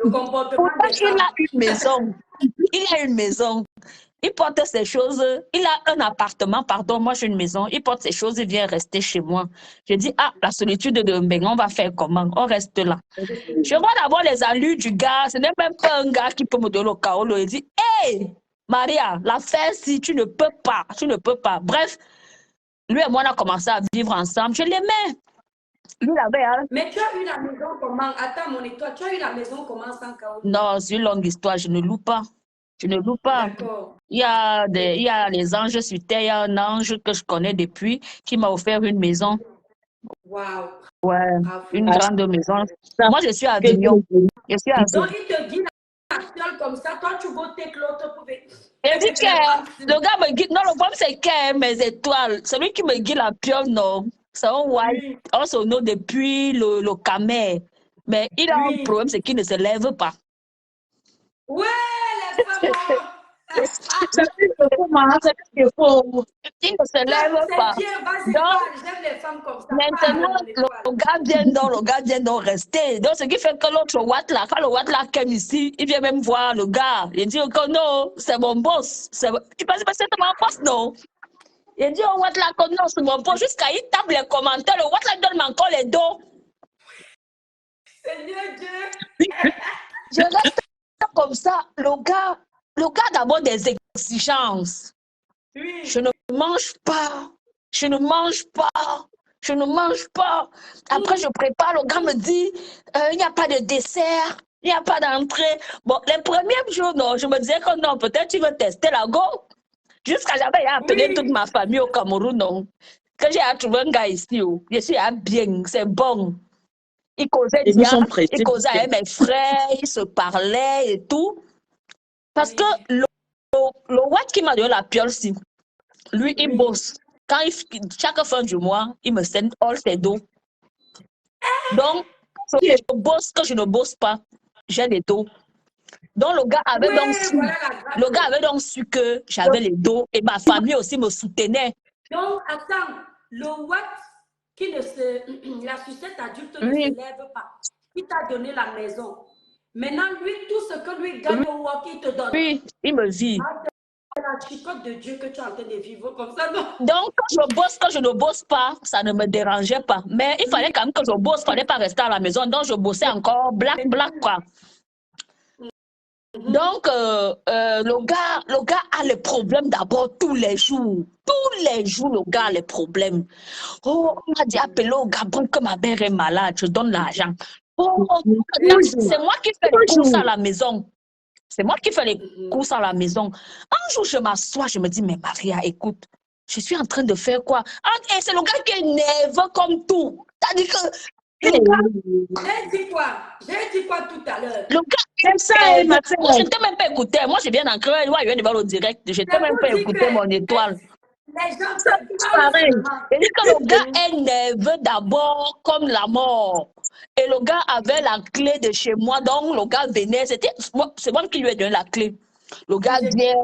il a une maison. Il a une maison. Il porte ses choses. Il a un appartement, pardon, moi j'ai une maison. Il porte ses choses, il vient rester chez moi. Je dis, ah, la solitude de Mbeng, on va faire comment? On reste là. Je vois d'abord les allures du gars. Ce n'est même pas un gars qui peut me donner le chaos. Il dit, hey, Maria, l'affaire, si tu ne peux pas, tu ne peux pas. Bref, lui et moi, on a commencé à vivre ensemble. Je l'aimais. Lui, avait, hein? Mais tu as eu la maison comment? Attends, mon étoile, tu as eu la maison comment sans chaos? Non, c'est une longue histoire. Je ne loue pas. Je ne loue pas. Il y a les anges sur terre. Il y a un ange que je connais depuis qui m'a offert une maison. Waouh. Ouais, une grande maison. Moi, je suis à Avignon. Je suis à Donc, il te guide la fiole comme ça. Toi, tu vas take l'autre pour... Il dit que le gars me guide. Non, le problème, c'est que mes étoiles. Celui qui me guide la piole, non. C'est un white. On se nomme depuis le Camer. Mais il a un problème, c'est qu'il ne se lève pas. Ouais, les femmes. C'est il faut. Il ne se lève pas. Donc, j'aime les femmes comme ça. Maintenant, le gars vient donc rester. Donc, ce qui fait que l'autre Watt là, quand le Watt là vient ici, il vient même voir le gars. Il dit que non, c'est mon boss. Tu penses que c'est mon boss, non? Il dit au Watt là que non, c'est mon boss. Jusqu'à il tape les commentaires. Le Watt là donne encore les dos. Seigneur Dieu. Je reste comme ça. Le gars d'abord des exigences. Je ne mange pas. Je ne mange pas. Je ne mange pas. Après, je prépare. Le gars me dit, il n'y a pas de dessert. Il n'y a pas d'entrée. Bon, les premiers jours, non, je me disais que non, peut-être tu veux tester la go. Jusqu'à j'avais appelé toute ma famille au Cameroun, non. Que j'ai trouvé un gars ici. Je suis bien, c'est bon. Il causait bien. Il causait avec mes frères. Il se parlait et tout. Parce que le Watt qui m'a donné la piole, si, lui, il bosse. Quand chaque fin du mois, il me send all ses dos. Donc, je bosse, quand je ne bosse pas, j'ai les dos. Donc, le gars avait donc su que j'avais les dos et ma famille aussi me soutenait. Donc, attends, le Watt qui ne se... La sucette adulte ne se lève pas. Il t'a donné la maison. Maintenant, lui, tout ce que lui gagne au Watt, il te donne. Oui, il me vit. C'est la chicotte de Dieu que tu es en train de vivre comme ça, non? Donc, quand je ne bosse pas, ça ne me dérangeait pas. Mais il fallait quand même que je bosse, il ne fallait pas rester à la maison. Donc, je bossais encore black, quoi. Donc, le gars a les problèmes d'abord tous les jours. Tous les jours, le gars a les problèmes. Oh, on m'a dit, appelez au Gabon que ma mère est malade, je donne l'argent. Oh, c'est moi qui fais les courses à la maison. C'est moi qui fais les courses à la maison. Un jour, je m'assois, je me dis, mais Maria, écoute, je suis en train de faire quoi? Et c'est le gars qui est nerveux comme tout. T'as dit que... J'ai dit quoi? J'ai dit quoi tout à l'heure? Le gars, c'est ça, moi, je ne t'ai même pas écouté. Moi, je viens d'entrer, je viens de voir le direct. Je ne t'ai même pas écouté mon étoile. Les gens sont pareil. Et dit que le gars est nerveux d'abord comme la mort. Et le gars avait la clé de chez moi, donc le gars venait, c'est moi qui lui ai donné la clé. Le gars vient,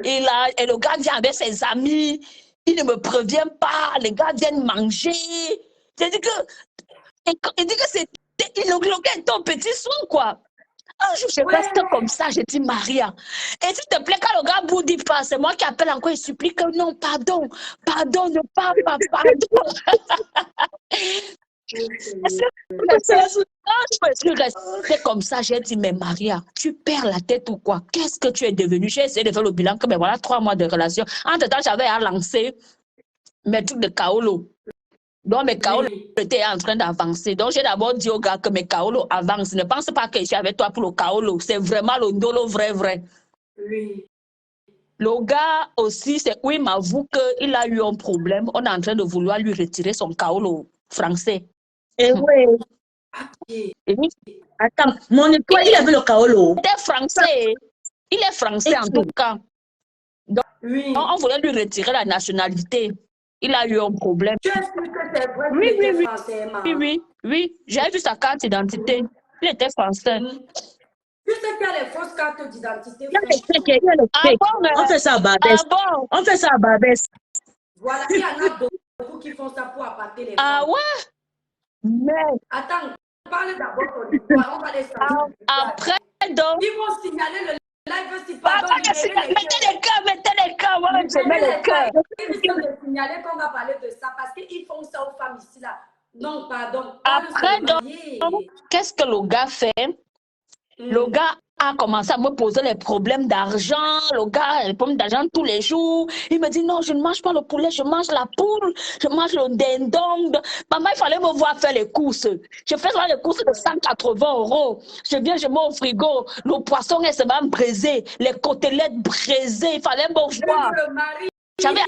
et le gars vient avec ses amis, il ne me prévient pas, les gars viennent manger. Il dit que c'était le gars ton petit soin, quoi. Un jour, je reste comme ça, je dis Maria. Et s'il te plaît, quand le gars bout dit pas, c'est moi qui appelle encore et supplie que non, pardon, ne pas, pardon. Quand je suis restée comme ça, j'ai dit, mais Maria, tu perds la tête ou quoi? Qu'est-ce que tu es devenue? J'ai essayé de faire le bilan, que ben voilà, 3 mois de relation. Entre-temps, j'avais à lancer mes trucs de Kaolo. Donc, mes Kaolo étaient en train d'avancer. Donc, j'ai d'abord dit au gars que mes Kaolo avancent. Ne pense pas que je suis avec toi pour le Kaolo. C'est vraiment le Ndolo vrai. Oui. Le gars aussi, il m'avoue qu'il a eu un problème. On est en train de vouloir lui retirer son Kaolo français. Et ouais. Et Attends, mon étoile, il avait le Kaolo. Il était français. Il est français en tout cas. Donc, oui. on voulait lui retirer la nationalité. Il a eu un problème. Tu es sûr que c'est vrai qu'il était français, maman? Oui. J'ai vu sa carte d'identité. Il était français. Tu sais qu'il y a les fausses cartes d'identité. On fait ça à Barbès. On fait ça à Barbès. Voilà, il y en a beaucoup qui font ça pour appâter les femmes. Ah ouais? Mais... Attends, parle d'abord ton histoire. On va les savoir. Après, donc... Ils vont signaler le live si pas mettez les cœurs. Moi, je mets les cœurs. Ils risquent de signaler qu'on va parler de ça parce qu'ils font ça aux femmes ici, là. Non, pardon. Après, donc, qu'est-ce que le gars fait? Le gars a commencé à me poser les problèmes d'argent. Le gars a les problèmes d'argent tous les jours. Il me dit non, je ne mange pas le poulet, je mange la poule, je mange le dindon. Maman, il fallait me voir faire les courses. Je fais les courses de 180 €. Je viens, je mets au frigo. Le poisson est seulement brisé, les côtelettes brisées. Il fallait me voir. J'avais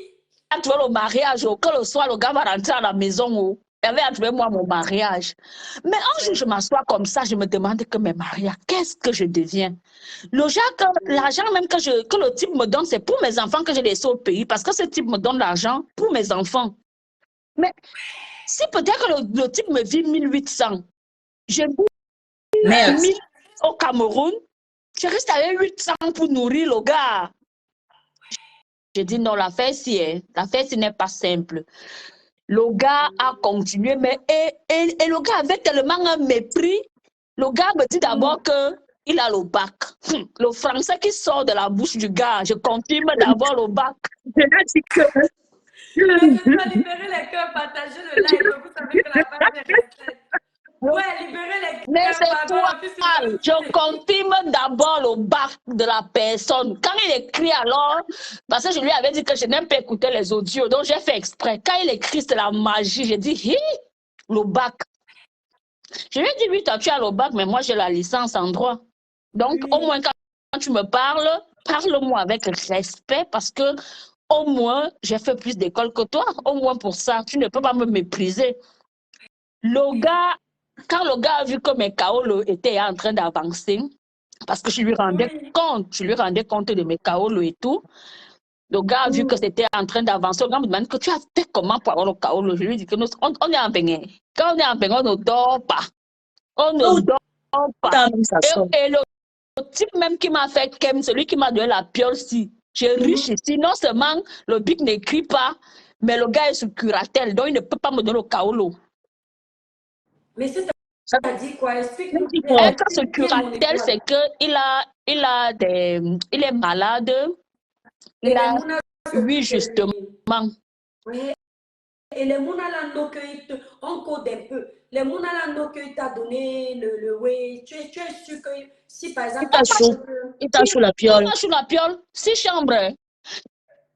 trouvé le mariage. Que le soir, le gars va rentrer à la maison. Il avait trouvé moi mon mariage. Mais un jour, je m'assois comme ça, je me demande que mes Maria, qu'est-ce que je deviens? L'argent même que le type me donne, c'est pour mes enfants que j'ai laissé au pays, parce que ce type me donne l'argent pour mes enfants. Mais si peut-être que le type me vit 1800, je vis 1000 au Cameroun, je reste avec 800 pour nourrir le gars. Je dis non, l'affaire ci n'est pas simple. Le gars a continué, mais et le gars avait tellement un mépris. Le gars me dit d'abord qu'il a le bac. Le français qui sort de la bouche du gars, je confirme d'abord le bac. Je dis que... Je dois libérer les cœurs, partager le live. Vous savez que la femme est restée. Ouais, libérer les cœurs. Mais c'est toi, je confirme d'abord le bac de la personne. Quand il écrit alors, parce que je lui avais dit que je n'aime pas écouter les audios, donc j'ai fait exprès. Quand il écrit, c'est la magie. J'ai dit, le bac. Je lui ai dit, oui, toi, tu as le bac, mais moi, j'ai la licence en droit. Donc, au moins, quand tu me parles, parle-moi avec respect, parce que au moins, j'ai fait plus d'école que toi. Au moins pour ça, tu ne peux pas me mépriser. Le gars, quand le gars a vu que mes Kaolo étaient en train d'avancer, parce que je lui rendais compte de mes Kaolo et tout, le gars a vu que c'était en train d'avancer. Le gars me demande que tu as fait comment pour avoir le Kaolo. Je lui dis que on est en Bénin. Quand on est en Bénin, on ne dort pas. On ne dort pas. Et le type même qui m'a fait Kem, celui qui m'a donné la piole, si j'ai riche ici, non seulement le bic n'écrit pas, mais le gars est sous curatelle, donc il ne peut pas me donner le Kaolo. Mais ça t'a dit quoi? Explique-moi. Être sous curatelle, c'est qu'il il est malade. Oui, justement. Oui. Et les Mounalando on code un peu. Les Mounalando que t'a donné le way, tu es sûr que si par exemple. Il t'a sous la piole. Il t'a sous la piole, 6 chambres.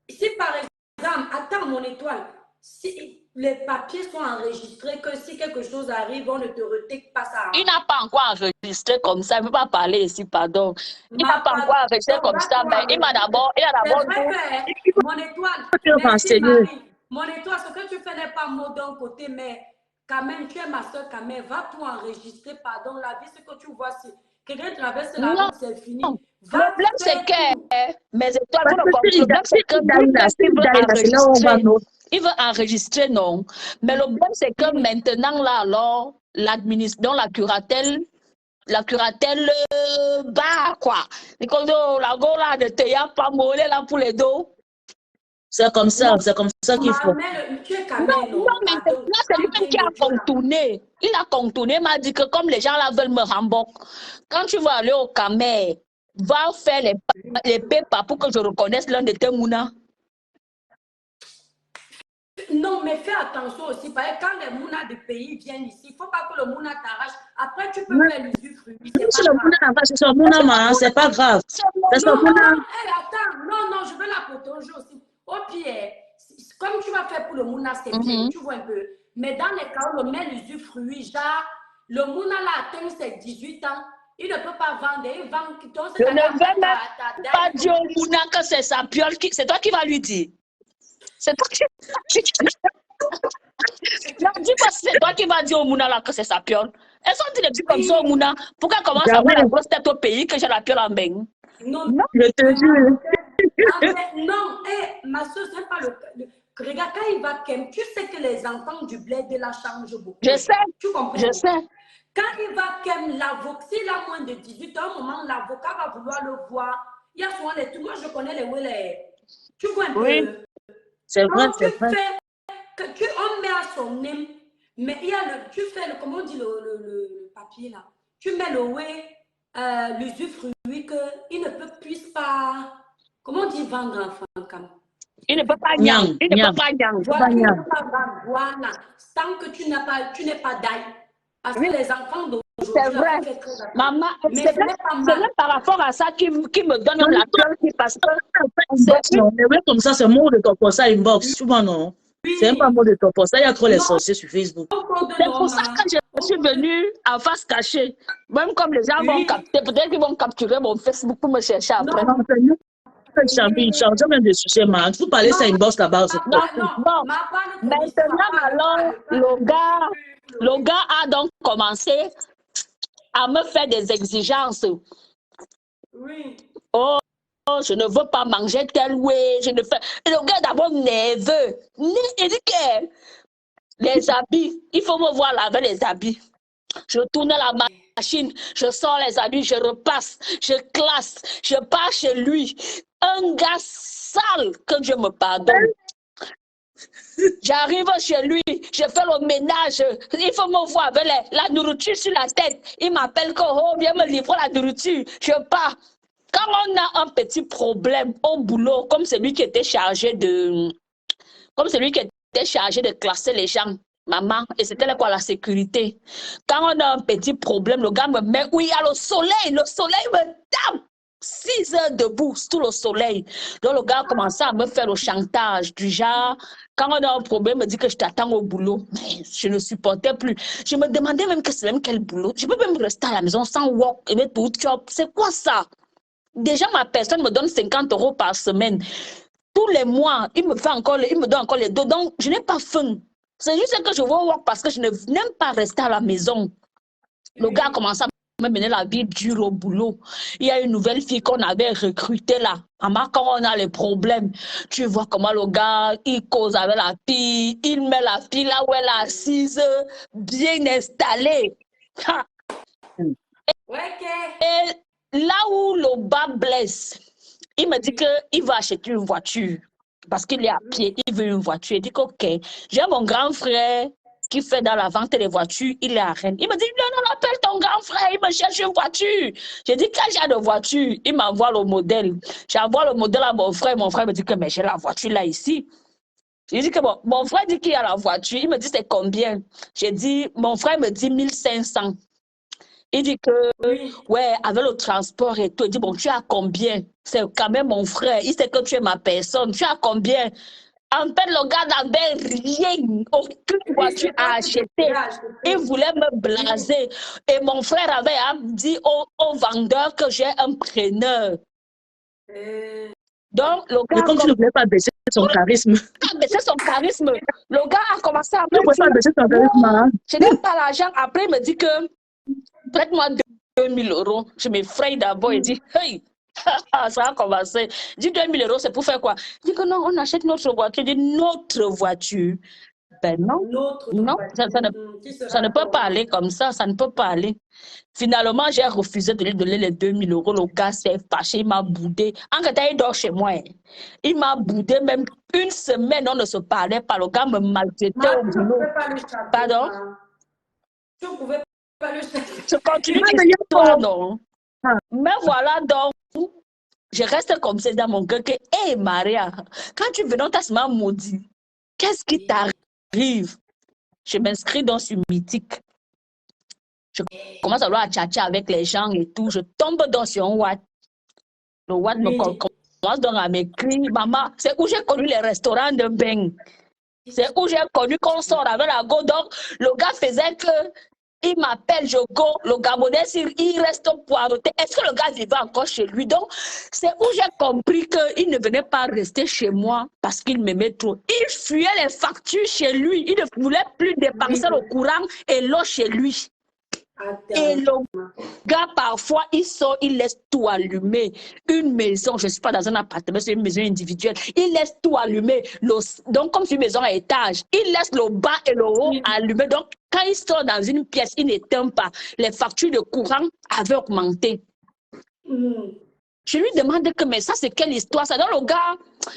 Si par exemple, attends mon étoile, si les papiers sont enregistrés, que si quelque chose arrive, on ne te retake pas ça. Il n'a pas encore enregistré comme ça, il ne veut pas parler ici, pardon. Il n'a pas encore enregistré comme ça, mais il a d'abord dit. Mon étoile, merci Marie. Mon étoile, ce que tu fais n'est pas mot d'un côté, mais quand même, tu es ma soeur quand même. Va tout enregistrer, pardon, la vie, ce que tu vois, c'est quelqu'un traverse la route, c'est fini. Le problème, c'est que mes étoiles, le problème, c'est que il veut enregistrer, non. Mais le problème, c'est que maintenant, là, alors, l'administration, la curatelle, bah, quoi. La gola de Théa, pas mollet là pour les dos. C'est comme ça qu'il faut. Tu es quand Non, même, non, non, mais pardon. là, c'est lui-même qui a contourné. Il a contourné, il m'a dit que comme les gens là veulent me rembourser, quand tu vas aller au Camer, va faire les pépas pour que je reconnaisse l'un de tes mounas. Non, mais fais attention aussi, parce que quand les mounas de pays viennent ici, il ne faut pas que le mouna t'arrache. Après, tu peux faire l'usufruit. Si le mouna arrache, c'est son mouna, c'est pas grave. C'est son mouna. Attends, non, je vais la protéger aussi. Au pire, comme tu vas faire pour le mouna, c'est bien, tu vois un peu. Mais dans les cas où on met l'usufruit, genre, le mouna là atteint ses 18 ans, il ne peut pas vendre, il vend. Je ne vais même pas dire au mouna que c'est sa piole, c'est toi qui vas lui dire. C'est toi qui... Non, dis-moi si c'est toi qui vas dire au mouna là que c'est sa piole. Elles sont dit des trucs comme ça au mouna. Pourquoi commence à avoir la grosse tête au pays que j'ai la piole en bain? Non, je te jure. Non, ma soeur, c'est pas le. Regarde, quand il va kem, tu sais que les enfants du bled de la changent beaucoup. Je sais. Tu comprends? Je sais. Quand il va kem, l'avocat, s'il a moins de 18 ans, au moment où l'avocat va vouloir le voir, il y a souvent les. Moi, je connais les. Tu vois un peu. C'est vrai, c'est vrai. On met à son nez, mais il y a tu fais comment on dit le papier là. Tu mets le l'usufruit qu'il ne puisse pas, comment on dit vendre enfant. Il ne peut pas nyang. Il ne peut pas nyang. Voilà. Tant que tu n'es pas d'ail. Parce que les enfants d'aujourd'hui, c'est vrai. Maman, c'est même par rapport à ça qui me donne la peur parce que mais comme ça, c'est mot de ton pour ça inbox. Tu vois, non? C'est même pas mot de ton pour ça. Il y a trop les sorciers sur Facebook. C'est pour ça que je suis venue en face cachée. Même comme les gens vont capter, peut-être qu'ils vont capturer mon Facebook pour me chercher après. Non, Chambi, change même de sujet, man. Tu peux parler ça inbox là-bas. Non. Maintenant, alors, le gars a donc commencé à me faire des exigences. Oui. Oh, je ne veux pas manger tel way. Je ne fais... Et le gars d'abord nerveux. Il dit que les habits, il faut me voir laver les habits. Je tourne la machine, je sors les habits, je repasse, je classe, je pars chez lui. Un gars sale, que Dieu me pardonne. J'arrive chez lui, je fais le ménage, il faut me voir avec la nourriture sur la tête. Il m'appelle que, oh, viens me livrer la nourriture. Je pars. Quand on a un petit problème au boulot, comme celui qui était chargé de classer les gens, maman, et c'était quoi la sécurité. Quand on a un petit problème, le gars me met, oui, il y a le soleil me tape. 6 heures debout sous le soleil. Donc le gars a commencé à me faire le chantage du genre, quand on a un problème, il me dit que je t'attends au boulot. Mais je ne supportais plus. Je me demandais même que c'est même quel boulot. Je peux même rester à la maison sans work et mettre tout job. C'est quoi ça? Déjà, ma personne me donne 50 € par semaine. Tous les mois, il me donne encore les deux. Donc, je n'ai pas faim. C'est juste que je veux work parce que je n'aime pas rester à la maison. Le gars a commencé à me mener la vie dure au boulot. Il y a une nouvelle fille qu'on avait recrutée là. Quand on a les problèmes, tu vois comment le gars, il cause avec la fille, il met la fille là où elle est assise, bien installée. Et là où le bas blesse, il me dit qu'il va acheter une voiture parce qu'il est à pied, il veut une voiture. Il dit que, ok, j'ai mon grand frère qui fait dans la vente des voitures, il est à Rennes. Il me dit, non, appelle ton grand frère, il me cherche une voiture. J'ai dit, quel genre de voiture? Il m'envoie le modèle. J'envoie le modèle à mon frère me dit que, mais j'ai la voiture là ici. J'ai dit que bon, mon frère dit qu'il y a la voiture. Il me dit, c'est combien? J'ai dit, mon frère me dit 1500. Il dit que, ouais, avec le transport et tout, il dit, bon, tu as combien? C'est quand même mon frère, il sait que tu es ma personne, tu as combien? En fait, le gars n'avait rien, aucune voiture à acheter. Il voulait me blaser. Et mon frère avait dit au vendeur que j'ai un preneur. Donc, le gars... Mais comme tu ne voulais pas baisser son charisme. Baisser son charisme. Le gars a commencé à me dire... Tu ne voulais pas baisser son charisme, hein? Je n'ai pas l'argent. Après, il me dit que... Prête-moi 2000 €. Je m'effraie d'abord. Il dit, hey, ça a commencé. Il dit 2000 €, c'est pour faire quoi? Il dit que non, on achète notre voiture. Il dit, notre voiture. Ben non, L'autre non, qui ça ne sera peut pas ton... aller comme ça ne peut pas aller. Finalement, j'ai refusé de lui donner les 2000 euros. Le gars s'est fâché, il m'a boudé. En fait, il dort chez moi. Hein. Il m'a boudé, même une semaine, on ne se parlait pas. Le gars me maltraitait au Tu ne boulot. pouvais pas le chasser, Pardon? ma. Tu ne pouvais pas le chasser. Je continue Ah, mais l'histoire, non? Ah, Mais voilà, donc, je reste comme ça dans mon cœur que, hé, Maria, quand tu venais, on t'a seulement maudit. Qu'est-ce qui t'arrive? Je m'inscris dans ce mythique. Je commence à vouloir tchatcher avec les gens et tout. Je tombe dans son Watt. Le Watt me commence donc à m'écrire. Maman, c'est où j'ai connu les restaurants de Beng. C'est où j'ai connu qu'on sort avec la go. Donc, le gars faisait que il m'appelle Jogo, le Gabonais, il reste poireauté. Est-ce que le gars vivait encore chez lui? Donc, c'est où j'ai compris qu'il ne venait pas rester chez moi parce qu'il m'aimait trop. Il fuyait les factures chez lui. Il ne voulait plus dépenser le courant et l'eau chez lui. Et le gars, parfois, il sort, il laisse tout allumé. Une maison, je ne suis pas dans un appartement, c'est une maison individuelle. Il laisse tout allumé. Donc, comme c'est une maison à étage, il laisse le bas et le haut allumé. Donc, quand il sort dans une pièce, il n'éteint pas. Les factures de courant avaient augmenté. Je lui demande que, mais ça, c'est quelle histoire? Ça donne le gars,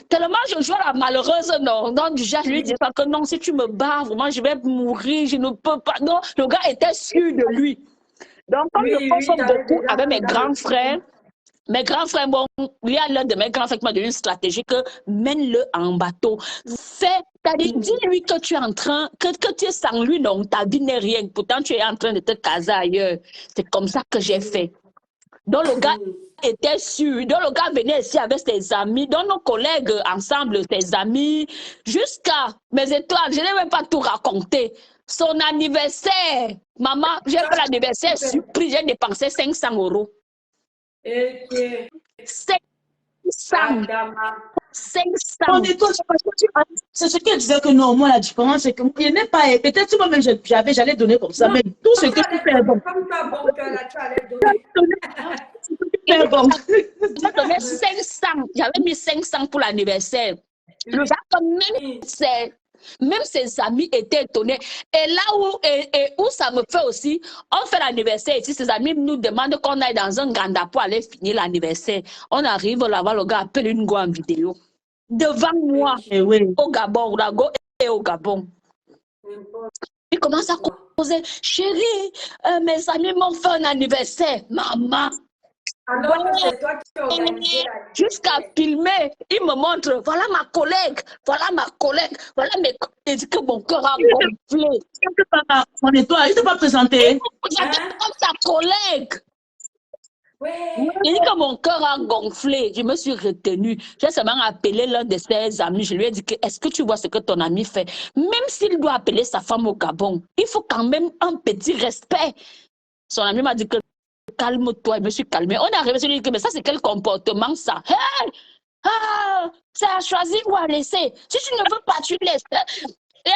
tellement je joue à la malheureuse, non. Donc, du genre, je lui dis que non, si tu me bats, vraiment, je vais mourir, je ne peux pas. Non, le gars était sûr de lui. Donc, comme je consomme beaucoup avec mes grands frères, bon, il y a l'un de mes grands frères qui m'a donné une stratégie que mène-le en bateau. Dis-lui que tu es en train, que tu es sans lui, non, ta vie n'est rien. Pourtant, tu es en train de te caser ailleurs. C'est comme ça que j'ai fait. Donc, le gars était sûr. Donc, le gars venait ici avec ses amis, donc nos collègues ensemble, ses amis, jusqu'à mes étoiles. Je n'ai même pas tout raconté. Son anniversaire, maman, j'ai fait l'anniversaire surprise, j'ai dépensé 500 euros. 500. 500. C'est ce qu'elle disait que non, moi la différence c'est que il n'est pas, peut-être moi-même j'allais donner comme ça, mais tout ce que tu fais bon. Comme tu as bon cœur, là, tu allais donner. J'ai donné 500, j'avais mis 500 pour l'anniversaire. Le gars, même ses amis étaient étonnés. Et là où ça me fait aussi, on fait l'anniversaire ici, ses amis nous demandent qu'on aille dans un ganda pour aller finir l'anniversaire. On arrive là-bas, le gars appelle une go en vidéo. Devant moi, au Gabon, et au Gabon. Il commence à causer. Chérie, mes amis m'ont fait un anniversaire. Maman. Alors que c'est toi qui as organisé la... Jusqu'à filmer, il me montre, voilà ma collègue, voilà mes... Il dit que mon cœur a gonflé. On est toi, il ne t'a pas présenté. Comme sa collègue. Ouais. Il dit que mon cœur a gonflé. Je me suis retenue. J'ai seulement appelé l'un de ses amis. Je lui ai dit que, est-ce que tu vois ce que ton ami fait? Même s'il doit appeler sa femme au Gabon, il faut quand même un petit respect. Son ami m'a dit que calme-toi, je me suis calmée. On est arrivé, je lui ai dit que mais ça c'est quel comportement ça? Hey! Ah! C'est à choisir ou à laisser. Si tu ne veux pas, tu laisses. Et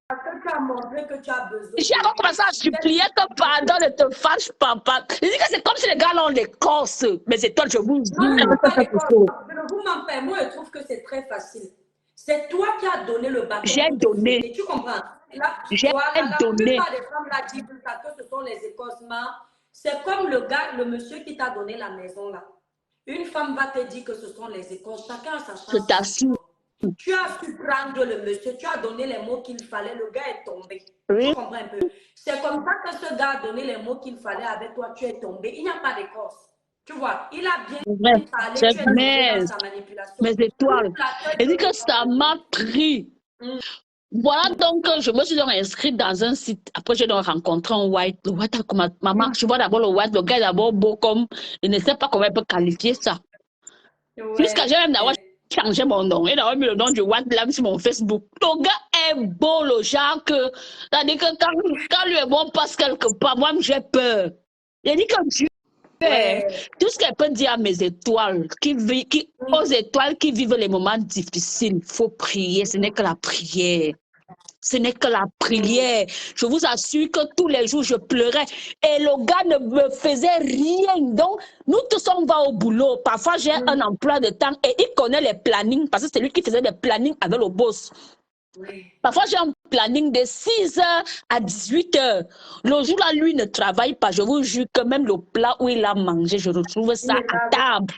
parce que tu as montré que tu as besoin. J'ai commencé à supplier que pardon, ne te fâche papa. Il dit que c'est comme si les gars l'ont les corses. Mais c'est toi, je vous dis. Non, vous m'en faites. Moi, je trouve que c'est très facile. C'est toi qui as donné le bateau. J'ai donné. Tu comprends? J'ai donné. La plupart des femmes là disent que ce sont les écossements. C'est comme le monsieur qui t'a donné la maison là. Une femme va te dire que ce sont les écoles. Chacun a sa chance. Je t'assure. Tu as su prendre le monsieur, tu as donné les mots qu'il fallait, le gars est tombé. Oui. Tu comprends un peu? C'est comme ça que ce gars a donné les mots qu'il fallait avec toi, tu es tombé. Il n'y a pas d'écorce. Tu vois, il a bien parlé, tu es tombé dans sa manipulation. Mes étoiles. Il dit que ça m'a pris. Voilà, donc je me suis donc inscrite dans un site. Après, j'ai donc rencontré un white. Le white, comme maman, je vois d'abord le white, le gars est d'abord beau comme. Il ne sait pas comment il peut qualifier ça. Jusqu'à j'ai même d'avoir changé mon nom. Il a mis le nom du white là sur mon Facebook. Le gars est beau, le genre que. C'est-à-dire que quand lui est bon, passe quelque part, moi, j'ai peur. Il dit que Dieu. Tout ce qu'elle peut dire à mes étoiles, aux étoiles qui vivent les moments difficiles, il faut prier. Ce n'est que la prière. Ce n'est que la prière. Je vous assure que tous les jours, je pleurais. Et le gars ne me faisait rien. Donc, nous tous, on va au boulot. Parfois, j'ai un emploi de temps et il connaît les plannings parce que c'est lui qui faisait des plannings avec le boss. Parfois, j'ai un planning de 6 h à 18 h. Le jour-là, lui ne travaille pas. Je vous jure que même le plat où il a mangé, je retrouve ça à table.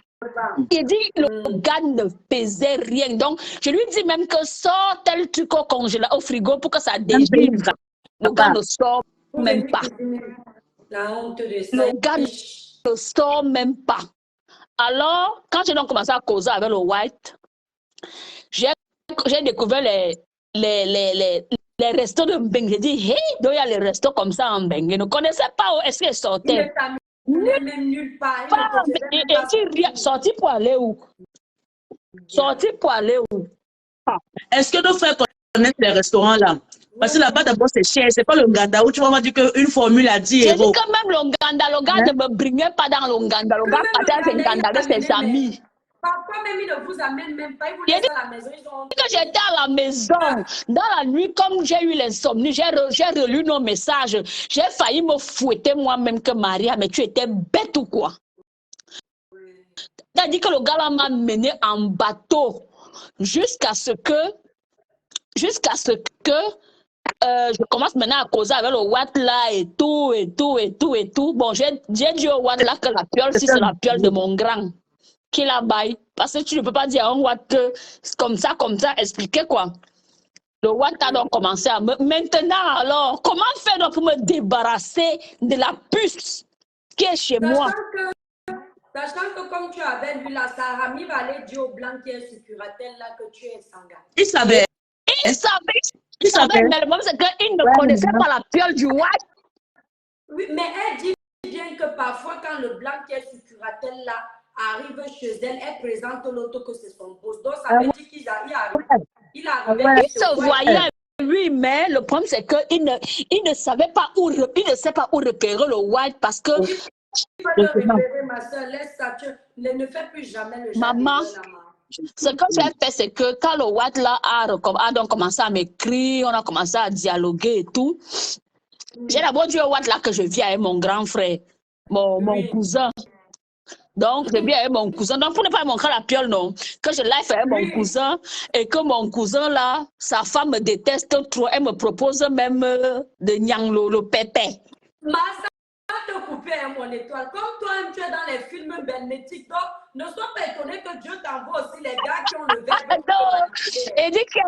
Il dit que le gars ne pesait rien. Donc, je lui dis même que sort tel truc au congélateur, au frigo pour que ça dégivre. Le gars ne sort même pas. La honte de ça. Le gars ne sort même pas. Alors, quand j'ai donc commencé à causer avec le white, j'ai découvert les restos de Mbengue. J'ai dit, hey, il y a les restos comme ça en Mbengue. Je ne connaissais pas où est-ce qu'ils sortaient. Il n'est même nulle part. Et sorti pour aller où? Sorti pour aller où? Est-ce que nos frères connaissent les restaurants là? Parce que là-bas, d'abord, c'est cher. C'est pas le Nganda où tu vas dire qu'une formule à 10 J'ai euros. dit que même le gars ne me bringuait pas dans le Nganda. Le gars partait avec Nganda avec ses amis. Parfois même, il ne vous amène même pas. Il vous laisse à la maison. Que j'étais à la maison, dans la nuit, comme j'ai eu l'insomnie, j'ai relu nos messages. J'ai failli me fouetter moi-même que Maria, mais tu étais bête ou quoi? Tu as dit que le gars là m'a mené en bateau jusqu'à ce que je commence maintenant à causer avec le Watt là et tout. Bon, j'ai dit au Watt là que la piole, si c'est la piole de mon grand, qui la baille. Parce que tu ne peux pas dire à un Watt que comme ça, expliquer quoi. Le Watt a donc commencé à me... Maintenant, alors, comment faire donc pour me débarrasser de la puce qui est chez moi? Sachant que comme tu avais lu la Sarami va aller dire au blanc qui est sur Curatel là que tu es Sanga. Il savait. Il savait, mais le problème c'est qu'il ne connaissait pas la piole du Watt. Oui, mais elle dit bien que parfois quand le blanc qui est sur Curatel là arrive chez elle, elle présente l'autre que c'est son boss. Donc ça veut dire qu'il arrive. Il se voyait, oui, mais le problème c'est qu'il ne savait pas où, il ne sait pas où repérer le White parce que. Il faut le repérer, ma soeur, laisse ça, ne fais plus jamais le genre. Maman, ce que j'ai fait, c'est que quand le White là a donc commencé à m'écrire, on a commencé à dialoguer et tout. J'ai d'abord dit au White là que je vis avec mon grand frère, mon cousin. Donc, j'ai bien avec mon cousin. Donc, pour ne pas montrer la piole, non. Que je l'ai fait avec mon cousin et que mon cousin, là, sa femme me déteste trop. Elle me propose même de nyanglo, le pépé. Ma ça te couper, mon étoile. Comme toi, tu es dans les films belmétiques. Donc, ne sois pas étonné que Dieu t'envoie aussi les gars qui ont le verbe. Et dit que,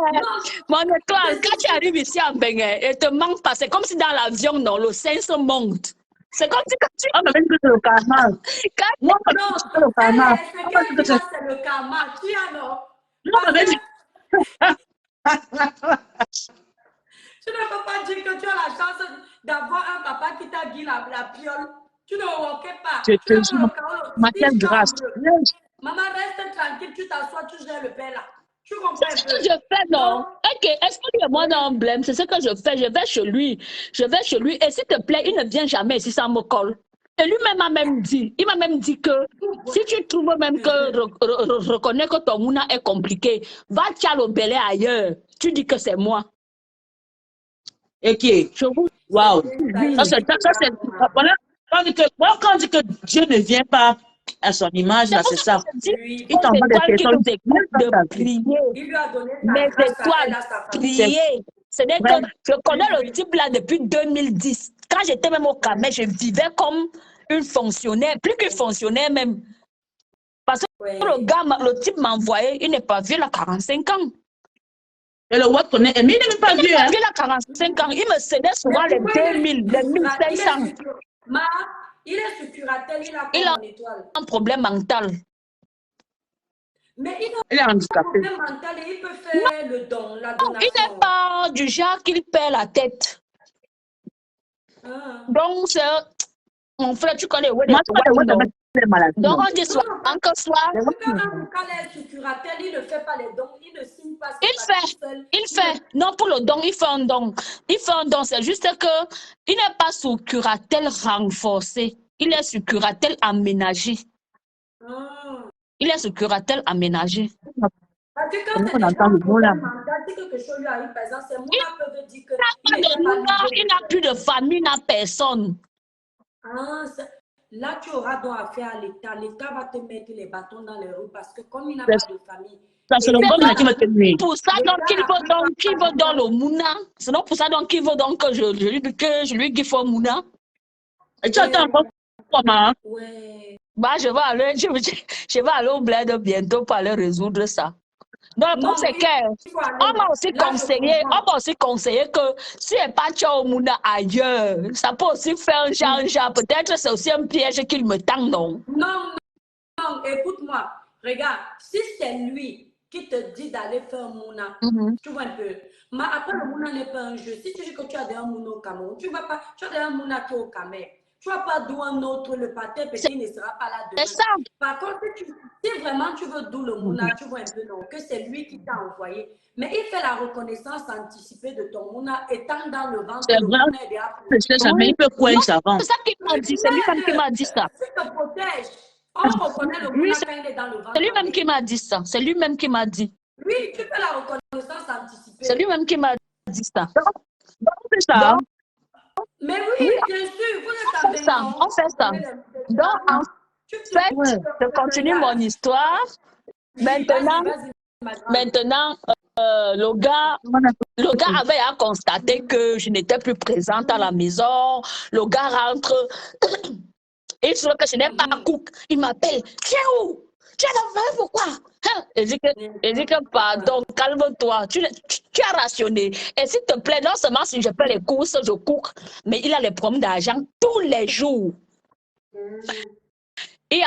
mon étoile, quand tu arrives ici en Bénin, et te manque pas. C'est comme si dans l'avion, non, le sens monte. C'est comme si quand tu... On me dit que c'est le karma. Non, c'est le karma. C'est le karma. Tu as non. Tu ne peux pas dire que tu as la chance d'avoir un papa qui t'a dit la piole. Tu ne manquais pas. Je te jure, ma quelle grâce. Maman, reste tranquille, tu t'assois, tu gères le père là. Tu comprends? C'est ce que je fais, non? Ok, est-ce que lui et moi dans un blême? C'est ce que je fais. Je vais chez lui. Et s'il te plaît, il ne vient jamais si ça me colle. Et lui-même m'a même dit, il m'a même dit que si tu trouves même que reconnais que ton mouna est compliqué, va tiens le belé ailleurs. Tu dis que c'est moi. Ok. Waouh. Quand on dit que Dieu ne vient pas à son image, là, c'est ça. Il t'envoie des personnes de prier. Il lui a donné mais étoiles, prier. C'est-à-dire que je connais le type là depuis 2010. Quand j'étais même au Cameroun, je vivais comme une fonctionnaire, plus que fonctionnaire même. Parce que le type m'a envoyé, il n'est pas vieux, il a 45 ans. Et le Watt connaît, mais il n'est même pas vieux. Il a 45 ans, il me cédait souvent les 2000, les 1500. Il est sur Curatel, il a un problème mental. Mais il est handicapé. Un problème mental et il peut faire le don, la donation. Il n'est pas du genre qu'il perd la tête. Donc, mon frère, tu connais où donc, on dit soit, encore soit. Quand il est sur Curatel, il ne fait pas les dons, il ne signe pas. Il fait. Non, pour le don, il fait un don. C'est juste que il n'est pas sous Curatel renforcé. Il est sur Curatel aménagé. Il est sur Curatel aménagé. Parce que quand on entend le mot là, si quelque chose lui arrive, par exemple, c'est Mouna peut dire que il n'a plus de famille, il n'a personne. Là, tu auras donc affaire à l'État. L'État va te mettre les bâtons dans les roues parce que comme il n'a pas de famille, Ça, c'est le bon là qui m'a tenu. Pour ça, donc, il veut dans le Mouna. Sinon, pour ça, donc, il veut donc que je lui give au Mouna. Et tu attends encore comment? Ouais. Bah, je vais aller au bled bientôt pour aller résoudre ça. Donc, le Non, problème, c'est il faut aller. qu'on m'a aussi Là, je conseillé que si elle pas au Mouna ailleurs, ça peut aussi faire un genre. Peut-être c'est aussi un piège qu'il me tend, non? Non, non, écoute-moi. Regarde, si c'est lui qui te dit d'aller faire Mouna, tu vois un peu. Mais après, le Mouna n'est pas un jeu. Si tu dis que tu as déjà un Mouna au Cameroun, tu vas pas, tu as déjà un Mouna qui est au Cameroun. Tu vas pas d'où un autre, le pâté petit ne sera pas là demain. C'est ça. Par contre, si vraiment tu veux d'où le Mouna, tu vois un peu non, que c'est lui qui t'a envoyé. Mais il fait la reconnaissance anticipée de ton Mouna étant dans le ventre. C'est vrai. C'est ça, mais il peut coincer avant. C'est ça qu'il m'a dit. C'est lui-même qui m'a dit ça. Tu te protèges. On reconnaît le Mouna quand il est dans le ventre. C'est lui-même qui m'a dit ça. C'est lui-même qui m'a dit. Oui, tu fais la reconnaissance anticipée. C'est lui-même qui m'a dit ça. C'est ça. Mais oui, bien sûr, vous êtes On fait ça. Donc, en fait, je continue mon histoire. Maintenant, le gars avait à constater que je n'étais plus présente à la maison. Le gars rentre. Et je que je n'ai pas cook. Il m'appelle. Tu es où? Tu es là, pourquoi? Et je dis que pardon, calme-toi. Tu as rationné. Et s'il te plaît, non seulement si je fais les courses, je cook, mais il a les problèmes d'argent tous les jours. Il y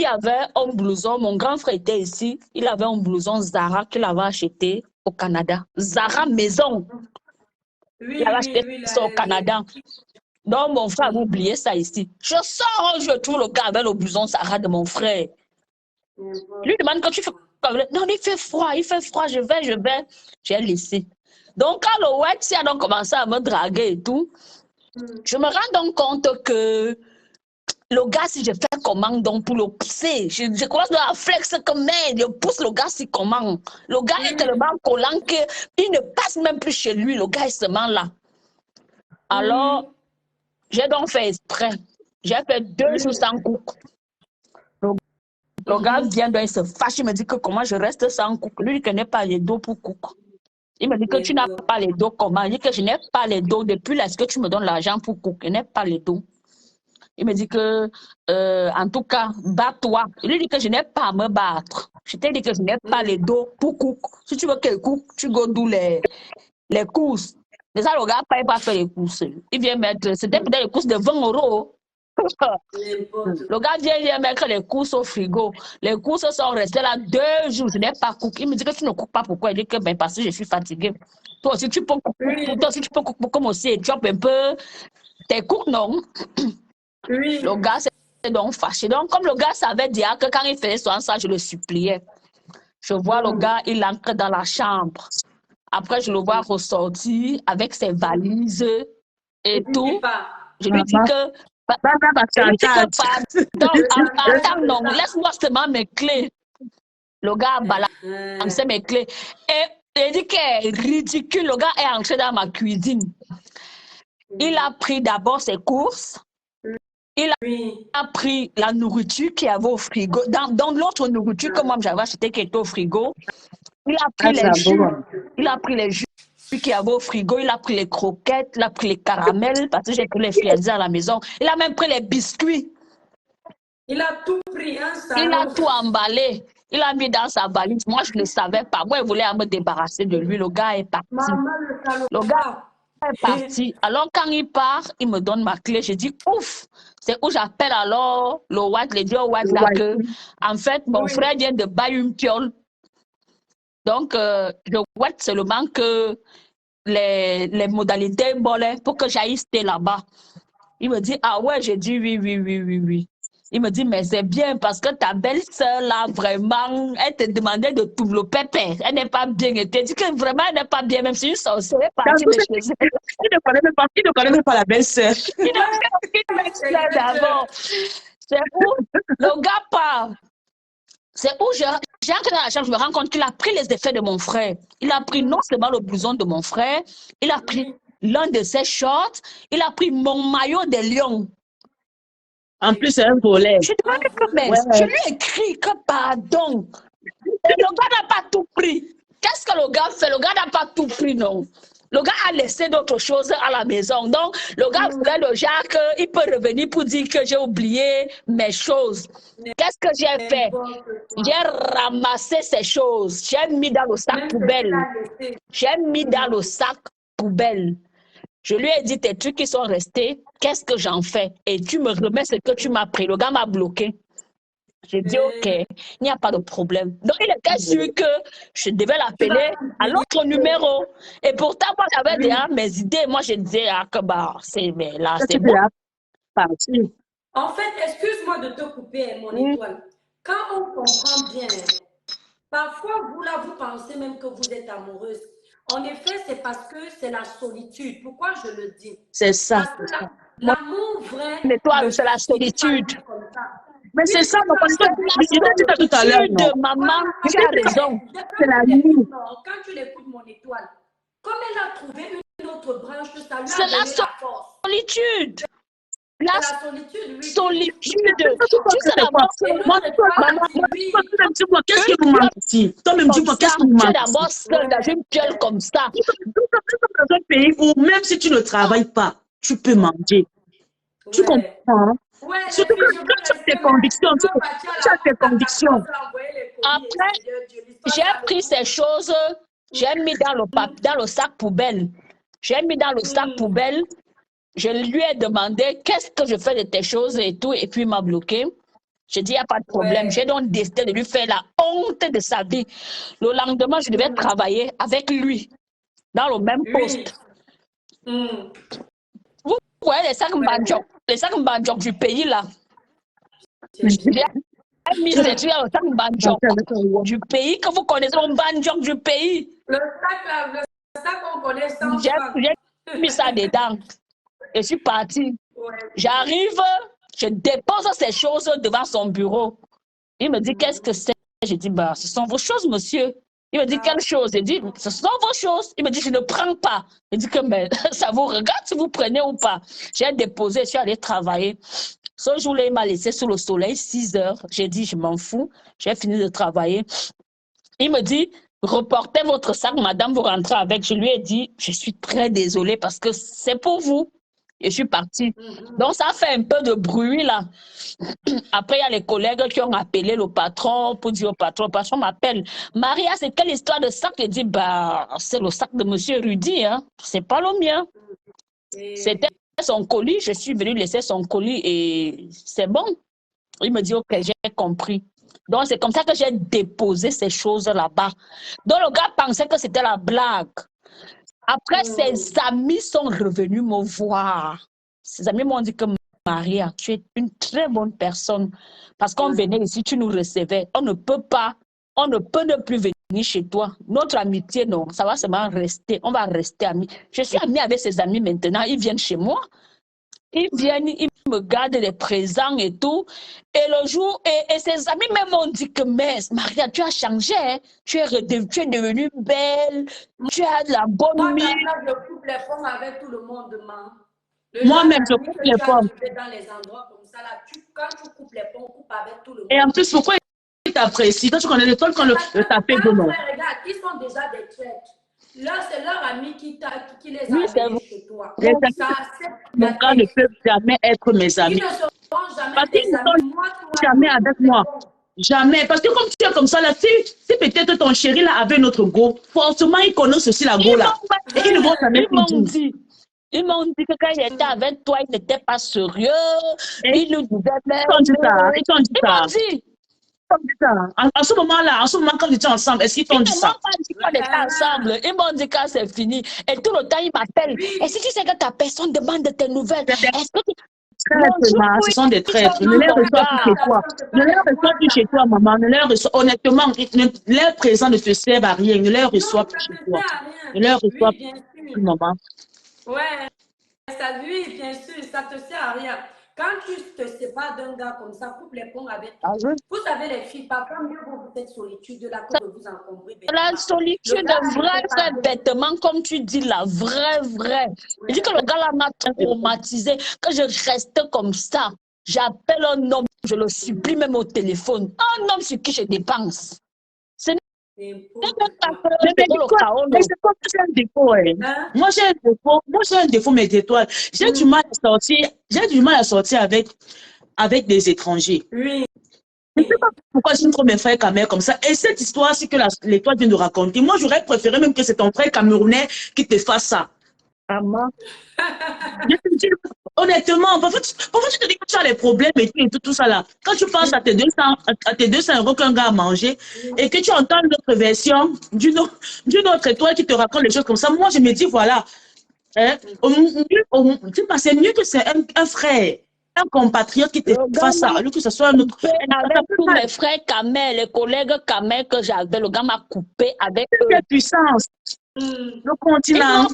avait un blouson. Mon grand frère était ici. Il avait un blouson Zara qu'il avait acheté au Canada. Zara maison. Il avait acheté ça au Canada. Donc, mon frère avait oublié ça ici. Je sors, je trouve le gars avec le blouson Zara de mon frère. Lui demande quand tu fais quoi? Non, il fait froid, je vais. J'ai laissé. Donc, quand le Wetsi a donc commencé à me draguer et tout, je me rends donc compte que le gars, si je fais commande donc pour le pousser, je commence à flex comme merde, je pousse le gars si commande. Le gars est tellement collant qu'il ne passe même plus chez lui, le gars est seulement là. Alors, j'ai donc fait exprès. J'ai fait 2 jours sans cook. Le gars vient, donc il se fâche, il me dit que comment je reste sans cook. Lui, il ne connaît pas les dos pour cook. Il me dit que tu n'as pas les dos comment? Il dit que je n'ai pas les dos. Depuis là, est-ce que tu me donnes l'argent pour cook? Je n'ai pas les dos. Il me dit que, en tout cas, bats-toi. Il lui dit que je n'ai pas à me battre. Je t'ai dit que je n'ai pas les dos pour cook. Si tu veux qu'elle cook, tu go d'où les courses. Déjà, le gars ne paye pas faire les courses. Il vient mettre, c'était peut-être les courses de 20 €. Le gars vient mettre les courses au frigo. Les courses sont restées là 2 jours. Je n'ai pas cook. Il me dit que tu ne cookes pas. Pourquoi? Il dit que ben, parce que je suis fatiguée. Toi aussi, tu peux cooker. Toi aussi, tu peux cooker comme aussi. Tu chopes un peu. Tes cooks, non? Le gars s'est donc fâché. Donc, comme le gars savait dire que quand il faisait ça, je le suppliais. Je vois le gars, il entre dans la chambre. Après, je le vois ressortir avec ses valises et tout. Je lui dis que... Attends, non, laisse-moi seulement mes clés. Le gars a balancé mes clés. Et il dit qu'il est ridicule. Le gars est entré dans ma cuisine. Il a pris d'abord ses courses. Il a pris la nourriture qu'il y avait au frigo. Dans l'autre nourriture que moi j'avais acheté qui était au frigo, il a pris les jus. Il a pris les jus qu'il y avait au frigo. Il a pris les croquettes. Il a pris les caramels parce que j'ai pris les friandises à la maison. Il a même pris les biscuits. Il a tout pris, hein, ça. Il a tout emballé. Il a mis dans sa valise. Moi, je ne le savais pas. Moi, il voulait me débarrasser de lui. Le gars est parti. Le gars est parti. Alors, quand il part, il me donne ma clé. Je dis, ouf, c'est où j'appelle alors le Watt, les deux Watt là que, en fait, mon frère vient de bailler une piole. Donc, le Watt seulement que les modalités volaient pour que j'aille rester là-bas. Il me dit, ah ouais, j'ai dit oui. Il me dit, mais c'est bien parce que ta belle-sœur, là, vraiment, elle te demandait de tout le pépé. Elle n'est pas bien. Elle te dit que vraiment, elle n'est pas bien, même si une sorcière est partie de chez elle. Il ne connaît même pas la belle-sœur. Il ne connaît pas la belle-sœur d'abord. C'est où le gars part. C'est où j'ai entré dans la chambre, je me rends compte qu'il a pris les effets de mon frère. Il a pris non seulement le blouson de mon frère, il a pris l'un de ses shorts, il a pris mon maillot des lions. En plus, c'est un volet. Je demande que je lui ai écrit que pardon. le gars n'a pas tout pris. Qu'est-ce que le gars fait? Le gars n'a pas tout pris, non. Le gars a laissé d'autres choses à la maison. Donc, le gars voulait le genre qu'il peut revenir pour dire que j'ai oublié mes choses. Qu'est-ce que j'ai fait? J'ai ramassé ces choses. J'ai mis dans le sac poubelle. J'ai mis dans le sac poubelle. Je lui ai dit, tes trucs qui sont restés, qu'est-ce que j'en fais? Et tu me remets ce que tu m'as pris. Le gars m'a bloqué. J'ai dit, OK, il n'y a pas de problème. Donc, il était sûr que je devais l'appeler à l'autre numéro. Et pourtant, moi, j'avais déjà mes idées. Moi, je disais, ah, que bah, mais là, c'est bon. En fait, excuse-moi de te couper, mon étoile. Quand on comprend bien, parfois, vous, là, vous pensez même que vous êtes amoureuse. En effet, c'est parce que c'est la solitude. Pourquoi je le dis? C'est ça. Parce que l'amour vrai... L'étoile, c'est la solitude. Mais c'est ça, mon C'est la tout à l'heure, solitude, maman, tu as raison. C'est la nuit. Quand tu l'écoutes, mon étoile, comme elle a trouvé une autre branche, ça lui a C'est donné la force. Solitude. La solitude, oui. Solitude. Tu sais d'abord, qu'est-ce que vous m'avez toi-même, dis-moi, qu'est-ce que vous m'avez dit? Tu es d'abord seule dans une gueule comme ça. Dans un pays où, même si tu ne travailles pas, tu peux manger. Tu comprends? Surtout que tu as tes convictions. Tu as tes convictions. Après, j'ai pris ces choses, j'ai mis dans le sac poubelle. J'ai mis dans le sac poubelle. Je lui ai demandé qu'est-ce que je fais de tes choses et tout, et puis il m'a bloqué. J'ai dit, il n'y a pas de problème. J'ai donc décidé de lui faire la honte de sa vie. Le lendemain, je devais travailler avec lui, dans le même poste. Vous voyez les sacs banjok du pays, là. J'ai mis ces trucs dans le sac banjok du pays, que vous connaissez, le banjok du pays. Le sac qu'on connaît sans J'ai mis ça dedans. Je suis partie. J'arrive, je dépose ces choses devant son bureau. Il me dit, qu'est-ce que c'est? Je dis, bah, ce sont vos choses, monsieur. Il me dit, quelles choses? Je dis, ce sont vos choses. Il me dit, je ne prends pas. Je dis que, mais ça vous regarde si vous prenez ou pas. J'ai déposé, je suis allée travailler. Ce jour-là, il m'a laissé sous le soleil, 6 heures. J'ai dit, je m'en fous. J'ai fini de travailler. Il me dit, reportez votre sac, madame, vous rentrez avec. Je lui ai dit, je suis très désolée parce que c'est pour vous. Et je suis partie. Donc, ça fait un peu de bruit, là. Après, il y a les collègues qui ont appelé le patron pour dire au patron. Le patron m'appelle. Maria, c'est quelle histoire de sac? Je dis, bah, c'est le sac de monsieur Rudy, hein. C'est pas le mien. C'était son colis. Je suis venue laisser son colis et c'est bon. Il me dit, OK, j'ai compris. Donc, c'est comme ça que j'ai déposé ces choses là-bas. Donc, le gars pensait que c'était la blague. Après, ses amis sont revenus me voir. Ses amis m'ont dit que Maria, tu es une très bonne personne. Parce qu'on venait ici, tu nous recevais. On ne peut ne plus venir chez toi. Notre amitié, non, ça va seulement rester. On va rester amis. Je suis amie avec ses amis maintenant. Ils viennent chez moi. Ils viennent, ils me gardent les présents et tout. Et le jour, et ses amis même m'ont dit que, mais Maria, tu as changé, hein? Tu es devenue belle, tu as de la bonne mine. Moi, je coupe les pommes avec tout le monde. Moi-même, je coupe les pommes. Dans les endroits comme ça, là, quand tu coupes les pommes, coupe avec tout le monde. Et en plus, pourquoi il t'apprécie? Toi, tu connais l'étoile quand le tapé de moi. Regarde, ils sont déjà des traites. Là, c'est leur ami qui les a amenés chez toi. Les amis ne peuvent jamais être mes amis. Ils ne seront jamais parce tes qu'ils ne amis. sont jamais avec moi. Jamais. Parce que comme tu es comme ça, là, si peut-être ton chéri là avait notre go, forcément, ils connaissent aussi la go là. Et ils ne vont jamais dire. Ils m'ont dit que quand il était avec toi, il n'était pas sérieux. Ils nous disaient... Ils t'ont dit ça. En ce moment-là, quand ils étaient ensemble, est-ce qu'ils t'ont dit ça? Ils m'ont pas dit qu'on était ensemble. Ils m'ont dit quand c'est fini. Et tout le temps, ils m'appellent. Et si tu sais que ta personne demande de tes nouvelles, est-ce que tu... Ce sont des traîtres. Ne les reçois plus chez toi. Ne les reçois plus chez toi, maman. Ne les reçois... Honnêtement, leur présent ne te sert à rien. Ne les reçois plus chez toi. Ne les reçois plus, maman. Ouais, ça, oui, bien sûr, ça te sert à rien. Quand tu te sépares d'un gars comme ça, coupe les ponts avec toi. Vous savez, les filles, parfois mieux vaut cette solitude là que de vous encombrer. La solitude, vrai bêtement, comme tu dis là, vrai. Je dis que le gars là m'a traumatisé, que je reste comme ça. J'appelle un homme, je le supplie même au téléphone. Un homme sur qui je dépense. Ce n'est N'importe quoi. Mais C'est le chaos. c'est comme j'ai un défaut. Hein? Moi, j'ai un défaut, mes étoiles. J'ai du mal à sortir avec des étrangers. Oui. Je ne sais pas pourquoi je trop mes frères camerounais comme ça. Et cette histoire, c'est que l'étoile vient de raconter. Moi, j'aurais préféré même que c'est ton frère camerounais qui te fasse ça. Maman. Honnêtement, parfois tu te dis que tu as les problèmes et tout ça là. Quand tu penses à tes 200 euros qu'un gars a mangé et que tu entends une autre version d'une autre étoile qui te raconte les choses comme ça, moi je me dis voilà, hein, c'est mieux que c'est un frère, un compatriote qui te fasse ça, alors que ce soit un autre. Avec tous mes frères camels, les collègues camels que j'avais, le gars m'a coupé avec eux. Quelle puissance, le continent.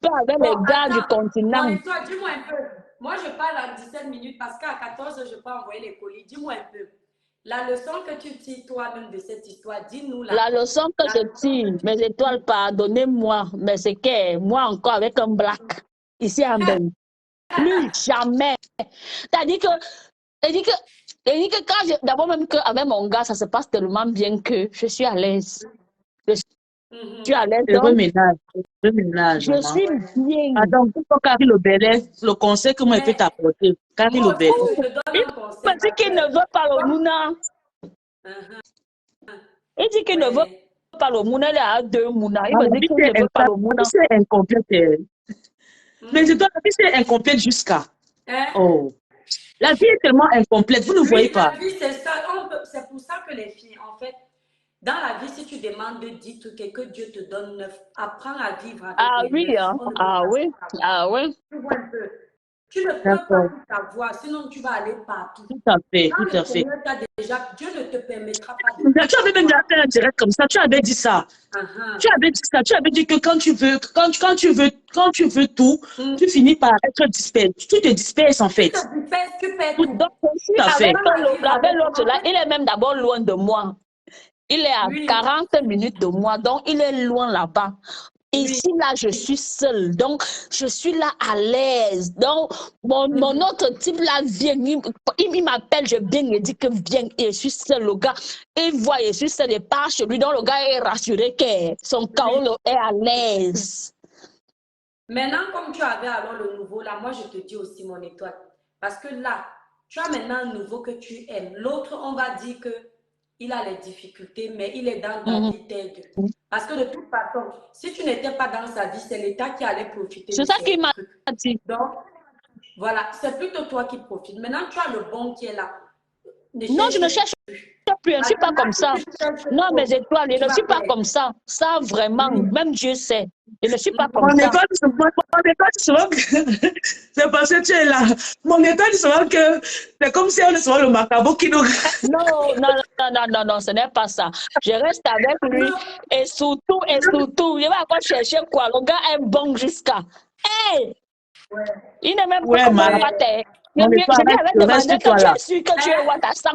Avec les gars du continent. Dis-moi un peu. Moi, je parle en 17 minutes parce qu'à 14, je peux envoyer les colis. Dis-moi un peu. La leçon que tu tires toi-même de cette histoire, dis-nous là. La leçon que je tire, mes étoiles, pardonnez-moi, mais c'est que moi encore avec un black, ici en Belgique, plus jamais. C'est-à-dire que quand d'abord même qu'avec mon gars, ça se passe tellement bien que je suis à l'aise. Je suis à l'aise. Heureux ménage. Je suis bien. Attends, pour Carrie le Bellet, le conseil que moi je peux t'apporter. Carrie le Bellet. Il dit qu'il ne veut pas le mouna. Il dit qu'il ne veut pas le mouna. Il a 2 mouna. Il me dit qu'il ne veut pas le mouna. C'est incomplète. Mais je dois la vie, c'est incomplète jusqu'à. Oh. La vie est tellement incomplète, vous ne voyez pas. La vie, c'est ça. C'est pour ça que les filles, en fait, dans la vie, si tu demandes 10 trucs et que Dieu te donne 9, apprends à vivre avec les 9. Ah oui. Tu vois un peu. Tu ne peux pas tout avoir, sinon tu vas aller partout. Tout à fait. Dieu ne te permettra pas de... Tu avais même déjà fait un direct comme ça, tu avais dit ça. Tu avais dit que quand tu veux tout, tu finis par être dispersé. Tu te disperses en fait. Tu perds tout. Donc, avec l'autre là, il est même d'abord loin de moi. Il est à 40 minutes de moi, donc il est loin là-bas. Ici, là, je suis seule, donc je suis là à l'aise. Donc, mon autre type là vient, il m'appelle, je viens, il dit que viens, et je suis seule, le gars. Il voit, je suis seule, et part chez lui, donc le gars est rassuré que son chaos est à l'aise. Maintenant, comme tu avais alors le nouveau, là, moi, je te dis aussi, mon étoile, parce que là, tu as maintenant un nouveau que tu aimes. L'autre, on va dire que il a les difficultés, mais il est dans ta vie t'aide. Parce que de toute façon, si tu n'étais pas dans sa vie, c'est l'État qui allait profiter. C'est ça qu'il m'a dit. Donc, voilà, c'est plutôt toi qui profites. Maintenant, tu as le bon qui est là. Non, je ne cherche plus, je ne suis pas comme ça. Non, mes étoiles, je ne suis pas comme ça. Ça, vraiment, même Dieu sait. Je ne suis pas comme ça. Mon étoile, souvent que c'est parce que tu es là. Mon étoile, souvent que c'est comme si on est souvent le macabre qui nous... Non, ce n'est pas ça. Je reste avec lui et surtout, je vais encore chercher quoi. Le gars est bon jusqu'à. Hey! Il n'est même pas comme moi. Je vais demander que tu es sûr que tu es what à 100%.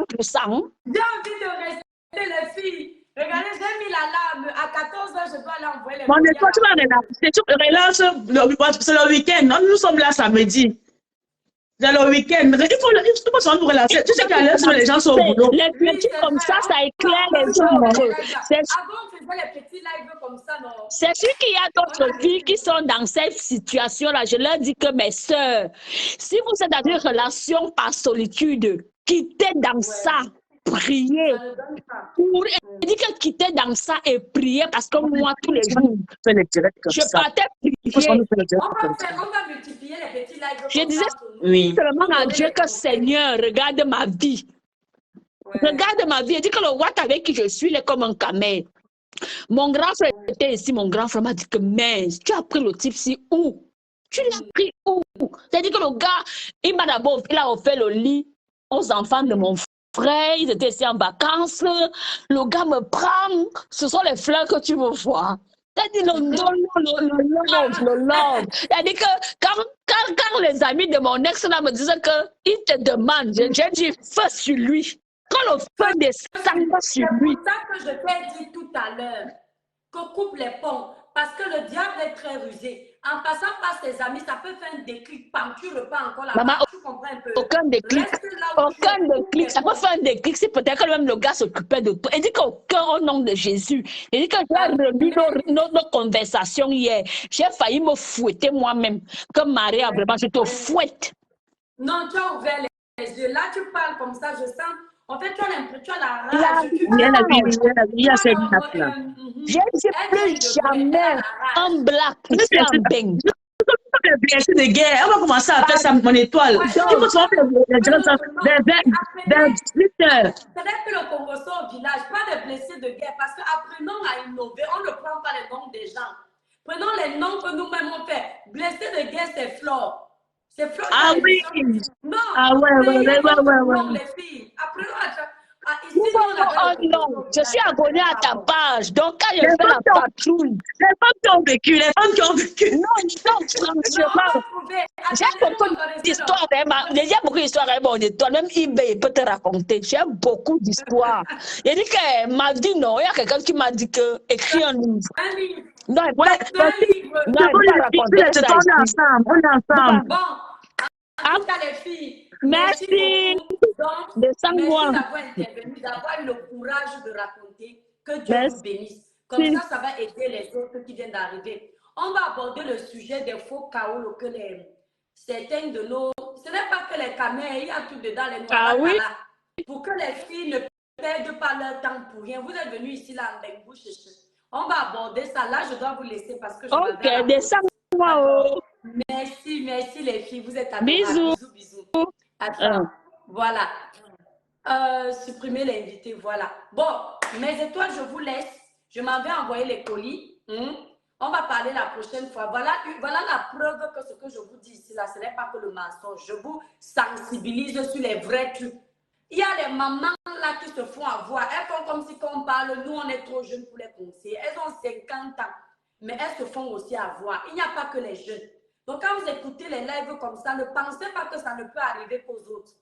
J'ai envie de rester les filles. Regardez, j'ai mis l'alarme. À 14h, je dois aller envoyer les... Mon étoile, tu vas relancer. C'est le week-end. Nous sommes là samedi. C'est le week-end. Il faut nous relancer. Tu sais qu'à l'heure, les gens sont au boulot. Les petits comme ça éclaire les autres. Avant, on faisait les petits lives comme ça, non? C'est sûr qu'il y a d'autres filles qui sont dans cette situation-là. Je leur dis que mes sœurs, si vous êtes dans une relation par solitude, quittez dans ça. Prier. Je dis que quitter dans ça et prier parce que moi, tous les jours, je partais prier. On va multiplier les petits lives. Je disais seulement à Dieu que Seigneur, regarde ma vie. Regarde ma vie. Je dis que le Watt avec qui je suis, il est comme un camel. Mon grand frère était ici. Mon grand frère m'a dit que, mais tu as pris le type-ci où? Tu l'as pris où? C'est-à-dire que le gars, il a offert le lit aux enfants de mon frère. Ils étaient ici en vacances. Le gars me prend. Ce sont les fleurs que tu veux voir. C'est-à-dire le love. C'est-à-dire que quand les amis de mon ex là me disaient qu'ils te demandent, j'ai dit feu sur lui. Quand le feu descend sur lui. C'est ça que je t'ai dit tout à l'heure. Que coupe les ponts. Parce que le diable est très rusé. En passant par ses amis, ça peut faire un déclic. Pam, tu repars encore Maman, là-bas. Tu comprends un peu. aucun déclic. Reste là où tu Aucun es. déclic. Ça peut faire un déclic si peut-être que même le gars s'occupait de toi. Il dit qu'aucun au nom de Jésus. Il dit que j'ai remis nos conversations hier. J'ai failli me fouetter moi-même. Comme Maria, vraiment, je te fouette. Non, tu as ouvert les yeux. Là, tu parles comme ça, je sens. En fait, tu as l'impression, tu as la La rage. Tu Il y a la vie, veux. il y a la vie, il y a cette nappe là. J'ai dit plus jamais un black ici en Beng. Les blessés de guerre, on va commencer à faire ça, mon étoile. Il faut se faire vers 18 heures. C'est-à-dire que le Congo sort au village, pas de blessés de guerre, parce qu'apprenons à innover, on ne prend pas les noms des gens. Prenons les noms que nous-mêmes on fait. Blessés de guerre, c'est Flore. C'est Flore. Ah oui. Non. Ah ouais. Non, les filles. Apprenons ici, non. Je suis abonnée à ta page. Donc, quand je fais la patrouille. Les femmes qui ont vécu, les femmes qui ont vécu. Non, franchement. J'ai beaucoup d'histoires. Il y a beaucoup d'histoires avec mon étoile. Même eBay peut te raconter. J'ai beaucoup d'histoires. Il dit que m'a dit non. Il y a quelqu'un qui m'a dit que écris un livre. Non, il Ouais, on est ensemble. Bon, en tout cas, les filles. Merci. Descends-moi. Merci d'avoir intervenu, d'avoir eu le courage de raconter. Que Dieu vous bénisse. Comme ça va aider les autres qui viennent d'arriver. On va aborder le sujet des faux chaos que certains de nos... Ce n'est pas que les caméras, il y a tout dedans, les noirs. Ah oui? Pour que les filles ne perdent pas leur temps pour rien. Vous êtes venus ici, là, en Bengou, on va aborder ça. Là, je dois vous laisser parce que je vais... Ok, descends-moi. Merci les filles. Vous êtes à bisous. Bisous. Attends. Voilà. Supprimer l'invité. Voilà. Bon, mes étoiles, je vous laisse. Je m'en vais envoyer les colis. On va parler la prochaine fois. Voilà la preuve que ce que je vous dis ici, là, ce n'est pas que le mensonge. Je vous sensibilise sur les vrais trucs. Il y a les mamans là qui se font avoir. Elles font comme si quand on parle, nous, on est trop jeunes pour les conseiller. Elles ont 50 ans, mais elles se font aussi avoir. Il n'y a pas que les jeunes. Donc, quand vous écoutez les lives comme ça, ne pensez pas que ça ne peut arriver qu'aux autres.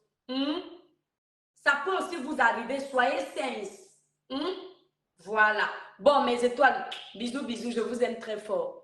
Ça peut aussi vous arriver. Soyez sains. Voilà. Bon, mes étoiles, bisous, je vous aime très fort.